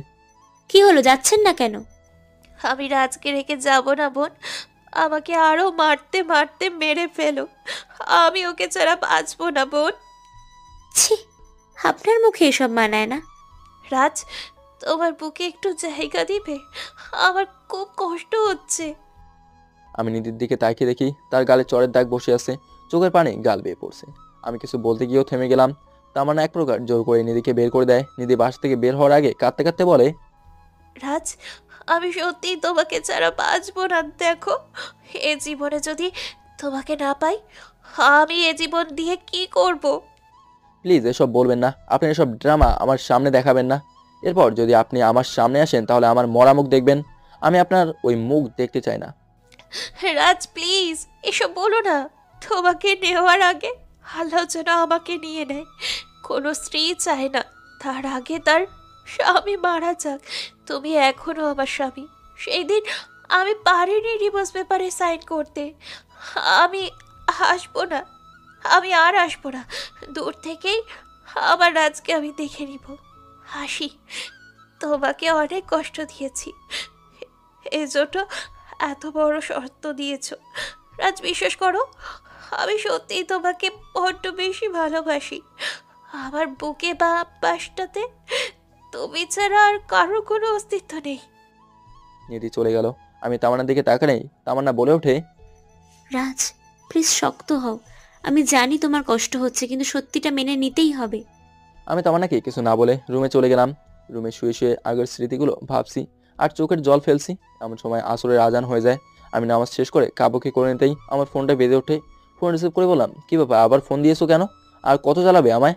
কি হলো, যাচ্ছেন না কেন?
আমি রাজকে রেখে যাব না বোন। আমাকে আরো মারতে মারতে মেরে ফেলো, আমি ওকে ছাড়া বাঁচবো না বোন।
ছি, আপনার মুখে এসব মানায় না।
রাজ, তোমার বুকে একটু জায়গা দিবে? আমার খুব কষ্ট হচ্ছে।
আমি নিধির দিকে তাকিয়ে দেখি তার গালে চড়ের দাগ বসে আছে, চোখের পানি গাল বেয়ে পড়ছে। আমি কিছু বলতে গিয়েও থেমে গেলাম। তামান্না এক প্রকার জোর করে নিধিকে বের করে দেয়। নিধি বাসা থেকে বের হওয়ার আগে কাঁদতে কাঁদতে বলে,
রাজ, আমি সত্যিই তোমাকে ছাড়া বাঁচবো না। দেখো, এ জীবনে যদি তোমাকে না পাই, আমি এ জীবন দিয়ে কি করব?
প্লিজ এসব বলবেন না। আপনি এসব ড্রামা আমার সামনে দেখাবেন না। এরপর যদি আপনি আমার সামনে আসেন তাহলে আমার মরা মুখ দেখবেন। আমি আপনার ওই মুখ দেখতে চাই না।
রাজ প্লিজ এসব বলো না। তোমাকে নেওয়ার আগে আল্লাহ যেন আমাকে নিয়ে নেয়। কোনো স্ত্রী চায় না তার আগে তার স্বামী মারা যাক। তুমি এখনো আমার স্বামী। সেই দিন আমি পারিনি ডিভোর্স পেপারে সাইন করতে। আমি আসবো না, আমি আর আসবো না। দূর থেকেই আমার রাজকে আমি দেখে নিব। হাসি, তোমাকে অনেক কষ্ট দিয়েছি, এজন্য এত বড় শর্ত দিয়েছ। রাজ বিশ্বাস করো, আমি সত্যিই তোমাকে বড্ড বেশি ভালোবাসি। আমার বুকে বা পাশটাতে তুমি ছাড়া আর কারোর কোনো অস্তিত্ব নেই।
নিধি চলে গেল। আমি তামান্নার দিকে তাকালেই তামান্না বলে ওঠে,
রাজ প্লিজ শক্ত হও। আমি জানি তোমার কষ্ট হচ্ছে, কিন্তু সত্যিটা মেনে নিতেই হবে।
আমি তামান্নাকে কিছু না বলে রুমে চলে গেলাম। রুমে শুয়ে শুয়ে আগের স্মৃতিগুলো ভাবছি আর চোখের জল ফেলছি। এমন সময় আসরের আজান হয়ে যায়। আমি নামাজ শেষ করে কাবুকে করে নিতেই আমার ফোনটা বেজে ওঠে। ফোন রিসিভ করে বললাম, কি ব্যাপার, আবার ফোন দিয়েছো কেন? আর কত জ্বালাবে আমায়?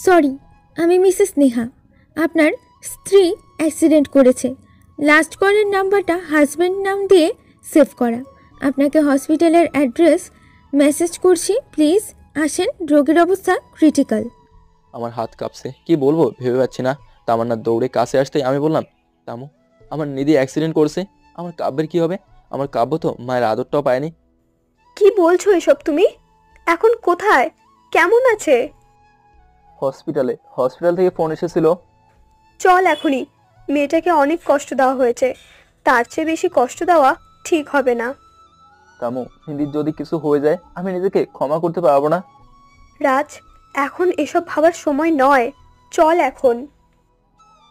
সরি, আমি মিসেস নেহা। আপনার স্ত্রী অ্যাক্সিডেন্ট করেছে। লাস্ট কলের নাম্বারটা হাজব্যান্ড নাম দিয়ে সেভ করা। আপনাকে হসপিটালের অ্যাড্রেস মেসেজ করছি, প্লিজ আসেন, রোগীর অবস্থা ক্রিটিক্যাল।
আমার হাত কাঁপছে, কি বলবো ভেবে পাচ্ছি না। তামান্না দৌড়ে কাছে আসতেই আমি বললাম, তামু, আমার নিধি অ্যাক্সিডেন্ট করেছে। আমার কাব্যের কি হবে? আমার কাব্য তো মায়ের আদরটাও পায়নি।
কি বলছো এসব তুমি? এখন কোথায়? কেমন আছে?
হসপিটাল থেকে ফোন এসেছিল।
চল এখনই। মেয়েটাকে অনেক কষ্ট দেওয়া হয়েছে, তার চেয়ে বেশি কষ্ট দেওয়া ঠিক হবে না।
তামু, নিধির যদি কিছু হয়ে যায় আমি নিজেকে ক্ষমা করতে পারবো না।
রাজ, এখন এসব ভাবার সময় নয়, চল এখন।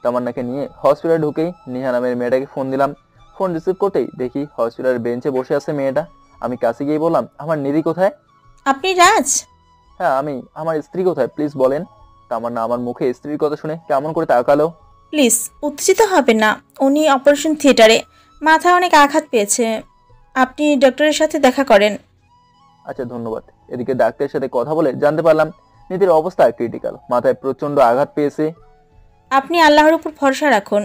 তামান্নাকে নিয়ে হসপিটালে ঢুকেই নেহা নামের মেয়েটাকে ফোন দিলাম। ফোন রিসিভ করতেই দেখি হসপিটালের বেঞ্চে বসে আছে মেয়েটা। আমি কাছে গিয়ে বললাম, আমার নিধি কোথায়?
আপনি রাজ?
হ্যাঁ আমি। আমার স্ত্রী কোথায় প্লিজ বলেন। তামান্না আমার মুখে স্ত্রীর কথা শুনে কেমন করে তাকালো।
প্লিজ উত্তেজিত হবেন না, উনি অপারেশন থিয়েটারে, মাথায় অনেক আঘাত পেয়েছে, আপনি ডক্টরের সাথে দেখা করেন।
আচ্ছা ধন্যবাদ। এদিকে ডাক্তারের সাথে কথা বলে জানতে পারলাম নিধির অবস্থা ক্রিটিক্যাল, মাথায় প্রচন্ড আঘাত পেয়েছে।
আপনি আল্লাহর উপর ভরসা রাখুন।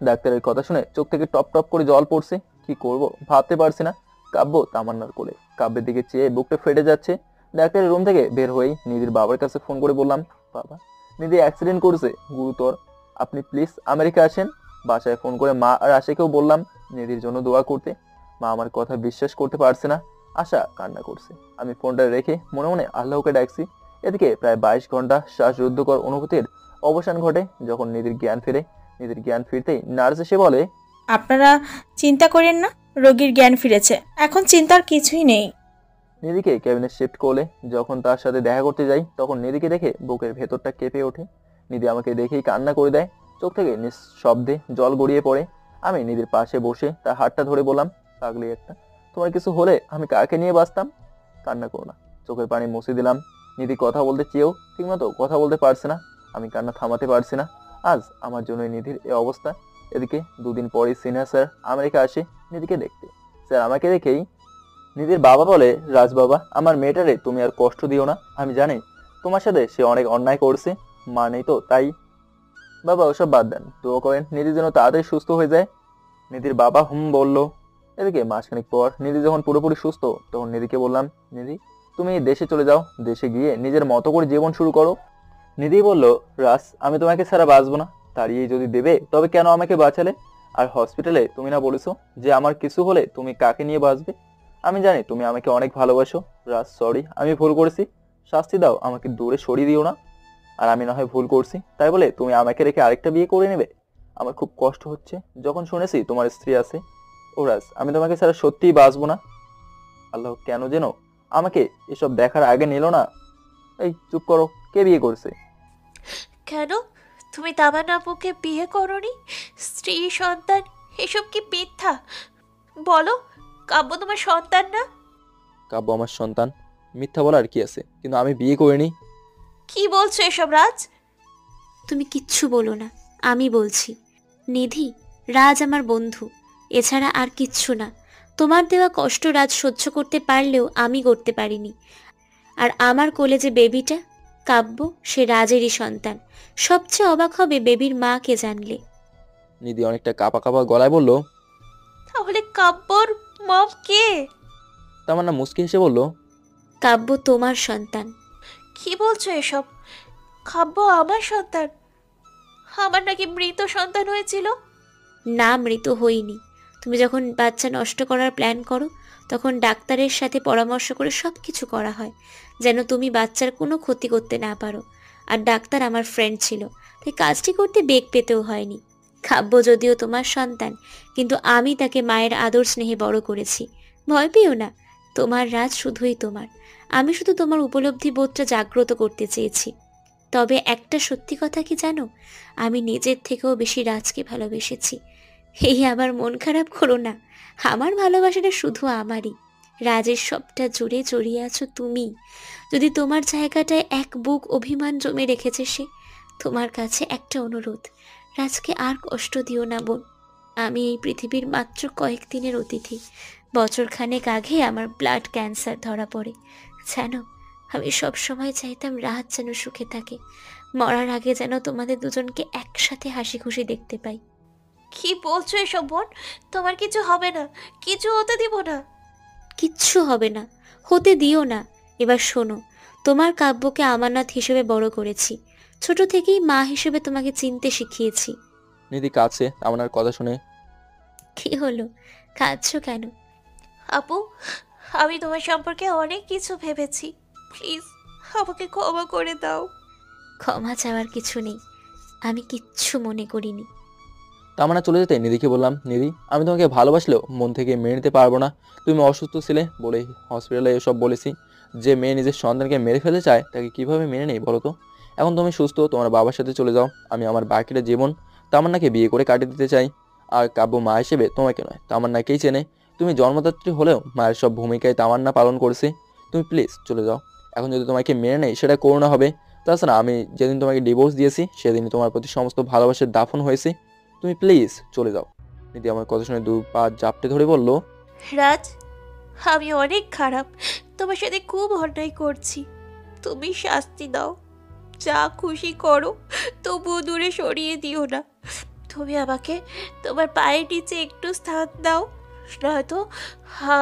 ডাক্তারের কথা শুনে চোখ থেকে টপ টপ করে জল পড়ছে। কি করব ভাবতে পারছি না। কাব্য তামান্নার কোলে, কাব্যের দিকে চেয়ে বুকটা ফেটে যাচ্ছে। ডাক্তারের রুম থেকে বের হয়েই নিধির বাবার কাছে ফোন করে বললাম, বাবা, নিধি অ্যাক্সিডেন্ট করেছে, গুরুতর, আপনি প্লিজ আমেরিকা আসেন। বাসায় ফোন করে মা আর আশাকেও বললাম নিধির জন্য দোয়া করতে। মা আমার কথা বিশ্বাস করতে পারছে না। আশা কান্না করছে। আমি ফোনটা রেখে মনে মনে আল্লাহকে ডাকছি। এদিকে প্রায় 22 ঘন্টা শ্বাসরুদ্ধকর অনুভূতির অবসান ঘটে যখন নিধির জ্ঞান ফিরে। নিধির জ্ঞান ফিরতেই নার্স এসে বলে,
আপনারা চিন্তা করেন না, রোগীর জ্ঞান ফিরেছে, এখন চিন্তার কিছুই নেই।
নিধিকে ক্যাবিনে শিফট করলে যখন তার সাথে দেখা করতে যাই তখন নিধিকে দেখে বুকের ভেতরটা কেঁপে ওঠে। নিধি আমাকে দেখেই কান্না করে দেয়। চোখ থেকে নিঃশব্দে জল গড়িয়ে পড়ে। আমি নিধির পাশে বসে তার হাতটা ধরে বললাম, পাগলি একটা, তোমার কিছু হলে আমি কাকে নিয়ে বাঁচতাম? কান্না করো না। চোখের পানি মুছে দিলাম। নিধি কথা বলতে চেয়েও ঠিকমতো কথা বলতে পারছে না। আমি কান্না থামাতে পারছি না। আজ আমার জন্য নিধির এই অবস্থা। এদিকে দুদিন পরেই সিনিয়র স্যার আমেরিকা আসে নিধিকে দেখতে। স্যার আমাকে দেখেই নিধির বাবা বলে, রাজ বাবা, আমার মেয়েটারে তুমি আর কষ্ট দিও না। আমি জানি তোমার সাথে সে অনেক অন্যায় করছে, মা নেই তো তাই। বাবা ওসব বাদ দেন, দোয়া করেন নিধি যেন তাড়াতাড়ি সুস্থ হয়ে যায়। নিধির বাবা বলল। এদিকে মাসখানেক পর নিধি যখন পুরোপুরি সুস্থ, তখন নিধিকে বললাম, নিধি তুমি দেশে চলে যাও, দেশে গিয়ে নিজের মতো করে জীবন শুরু করো। নিধি বলল, রাজ আমি তোমাকে ছাড়া বাঁচবো না, তাড়িয়ে যদি দেবে তবে কেন আমাকে বাঁচালে? আর হসপিটালে তুমি না বলেছো যে আমার কিছু হলে তুমি কাকে নিয়ে বাঁচবে? আমি জানি তুমি আমাকে অনেক ভালোবাসো। রাজ সরি, আমি ভুল করেছি, শাস্তি দাও, আমাকে দূরে সরিয়ে দিও না। আর আমি না হয় ভুল করছি তাই বলে তুমি আমাকে রেখে আরেকটা বিয়ে করে নেবে? আমার খুব কষ্ট হচ্ছে যখন শুনেছি তোমার স্ত্রী আছে। ও রাজ, আমি তোমাকে ছাড়া সত্যিই বাঁচবো না। আল্লাহ কেন যেন আমাকে এসব দেখার আগে নিল না। এই চুপ করো, কে বিয়ে করছে?
কেন তুমি তামান্না আপুকে বিয়ে করনি? স্ত্রী সন্তান এসব কি মিথ্যা? বলো, কাব্য তোমার সন্তান না?
কাব্য আমার সন্তান, মিথ্যা বলার কি আছে? কিন্তু আমি বিয়ে করিনি।
কি বলছো এসব রাজ?
তুমি কিচ্ছু বলো না, আমি বলছি। নিধি, রাজ আমার বন্ধু, এছাড়া আর কিচ্ছু না। তোমার দেওয়া কষ্ট রাজ সহ্য করতে পারলেও আমি করতে পারিনি। আর আমার কোলে যে বেবিটা কাব্য, সে রাজেরই সন্তান। সবচেয়ে অবাক হবে বেবির মাকে জানলে।
নিধি অনেকটা কাঁপা কাঁপা গলায় বলল,
তাহলে কাব্যর মম কে?
তামান্না মুচকি হেসে বলল,
কাব্য তোমার সন্তান।
কি বলছো এসব? কাব্য আমার সন্তান? আমার নাকি মৃত সন্তান হয়েছিল?
না, মৃত হইনি। তুমি যখন বাচ্চা নষ্ট করার প্ল্যান করো, তখন ডাক্তারের সাথে পরামর্শ করে সব কিছু করা হয় যেন তুমি বাচ্চার কোনো ক্ষতি করতে না পারো। আর ডাক্তার আমার ফ্রেন্ড ছিল, তাই কাজটি করতে বেগ পেতেও হয়নি। কাব্য যদিও তোমার সন্তান, কিন্তু আমি তাকে মায়ের আদর স্নেহে বড় করেছি। ভয় পেও না, তোমার রাজ শুধুই তোমার। আমি শুধু তোমার উপলব্ধি বোধটা জাগ্রত করতে চেয়েছি। তবে একটা সত্যি কথা কি জানো, আমি নিজের থেকেও বেশি রাজকে ভালোবেসেছি। এই আবার মন খারাপ করো না, আমার ভালোবাসাটা শুধু আমারই। রাজের সবটা জুড়ে জড়িয়ে আছো তুমি। যদি তোমার জায়গাটায় এক বুক অভিমান জমে রেখেছে সে, তোমার কাছে একটা অনুরোধ, রাজকে আর কষ্ট দিও না বোন। আমি এই পৃথিবীর মাত্র কয়েকদিনের অতিথি। বছরখানেক আগে আমার ব্লাড ক্যান্সার ধরা পড়ে। জানো, আমি সবসময় চাইতাম রাজ যেন সুখে থাকে, মরার আগে যেন তোমাদের দুজনকে একসাথে হাসি খুশি দেখতে পাই।
কি বলছো এসব বোন? তোমার কিছু হবে না, কিছু হতে দিব না।
কিচ্ছু হবে না, হতে দিও না। এবার শোনো, তোমার কাব্যকে আমানত হিসেবে বড় করেছি। ছোট থেকেই মা হিসেবে তোমাকে চিনতে শিখিয়েছি।
নিধি কাছে আমার কথা শুনে।
কি হলো, কাঁদছো কেন?
আপু, আমি তোমার সম্পর্কে অনেক কিছু ভেবেছি, প্লিজ আমাকে ক্ষমা করে দাও।
ক্ষমা চাওয়ার কিছু নেই, আমি কিচ্ছু মনে করিনি।
তামান্না চলে যেতে নিধিকে বললাম, নিধি আমি তোমাকে ভালোবাসলেও মন থেকে মেনে নিতে পারবো না। তুমি অসুস্থ ছিলে বলেই হসপিটালে এসব বলেছি। যে মেয়ে নিজের সন্তানকে মেরে ফেলতে চায় তাকে কিভাবে মেনে নেই বলো তো? এখন তুমি সুস্থ, তোমার বাবার সাথে চলে যাও। আমি আমার বাকিটা জীবন তামান্নাকে বিয়ে করে কাটিয়ে দিতে চাই। আর কাব্য মা হিসেবে তোমাকে নয়, তামান্নাকেই চেনে। তুমি জন্মদাত্রী হলেও মায়ের সব ভূমিকায় তামান্না পালন করছে। তুমি প্লিজ চলে যাও। এখন যদি তোমাকে মেনে নেই সেটা করোনা হবে। তাছাড়া আমি যেদিন তোমাকে ডিভোর্স দিয়েছি সেদিনই তোমার প্রতি সমস্ত ভালোবাসার দাফন হয়েছে। তুমি প্লিজ চলে যাও। নিধি আমার কথা শুনে দু পা জাপটে ধরে বলল,
রাজ, আমি অনেক খারাপ, তোমার সাথে খুব অন্যায় করছি। তুমি শাস্তি দাও, যা খুশি করো, তবুও দূরে সরিয়ে দিও না। তুমি আমাকে তোমার পায়ের নিচে একটু স্থান দাও, নয়তো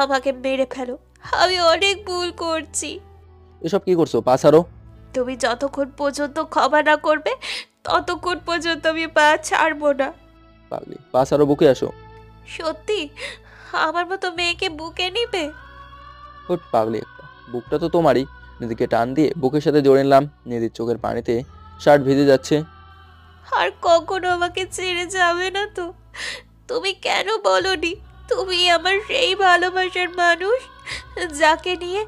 আমাকে মেরে ফেলো। আমি অনেক ভুল করছি।
এসব কি করছো? পা ছাড়ো।
তুমি যতক্ষণ পর্যন্ত ক্ষমা না করবে ততক্ষণ পর্যন্ত আমি পা ছাড়বো না।
পাগলি, পা ছাড়ো, বুকে আসো।
সত্যি আমার মতো মেয়েকে বুকে নিবে?
হুট পাগলি একটা, বুকটা তো তোমারই। নিধিকে টান দিয়ে বুকের সাথে জড়ে নিলাম। নিধির চোখের পানিতে শার্ট ভিজে যাচ্ছে।
আর কখনো আমাকে ছেড়ে যাবে না তো? তুমি কেন বলনি তুমি আমার সেই ভালোবাসার মানুষ যাকে নিয়ে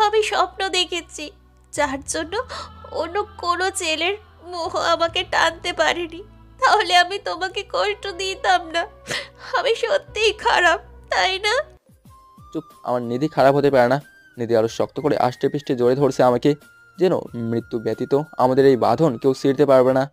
আমি স্বপ্ন দেখেছি, যার জন্য অন্য কোনো ছেলের মোহ আমাকে টানতে পারেনি? তাহলে আমি তোমাকে কষ্ট দিতাম না। আমি সত্যিই খারাপ, তাই না?
চুপ, আমার নিধি খারাপ হতে পারে না। নিধি আরো শক্ত করে আষ্টে পৃষ্ঠে জড়ে ধরছে আমাকে, যেন মৃত্যু ব্যতীত আমাদের এই বাঁধন কেউ ছিঁড়তে পারবে না।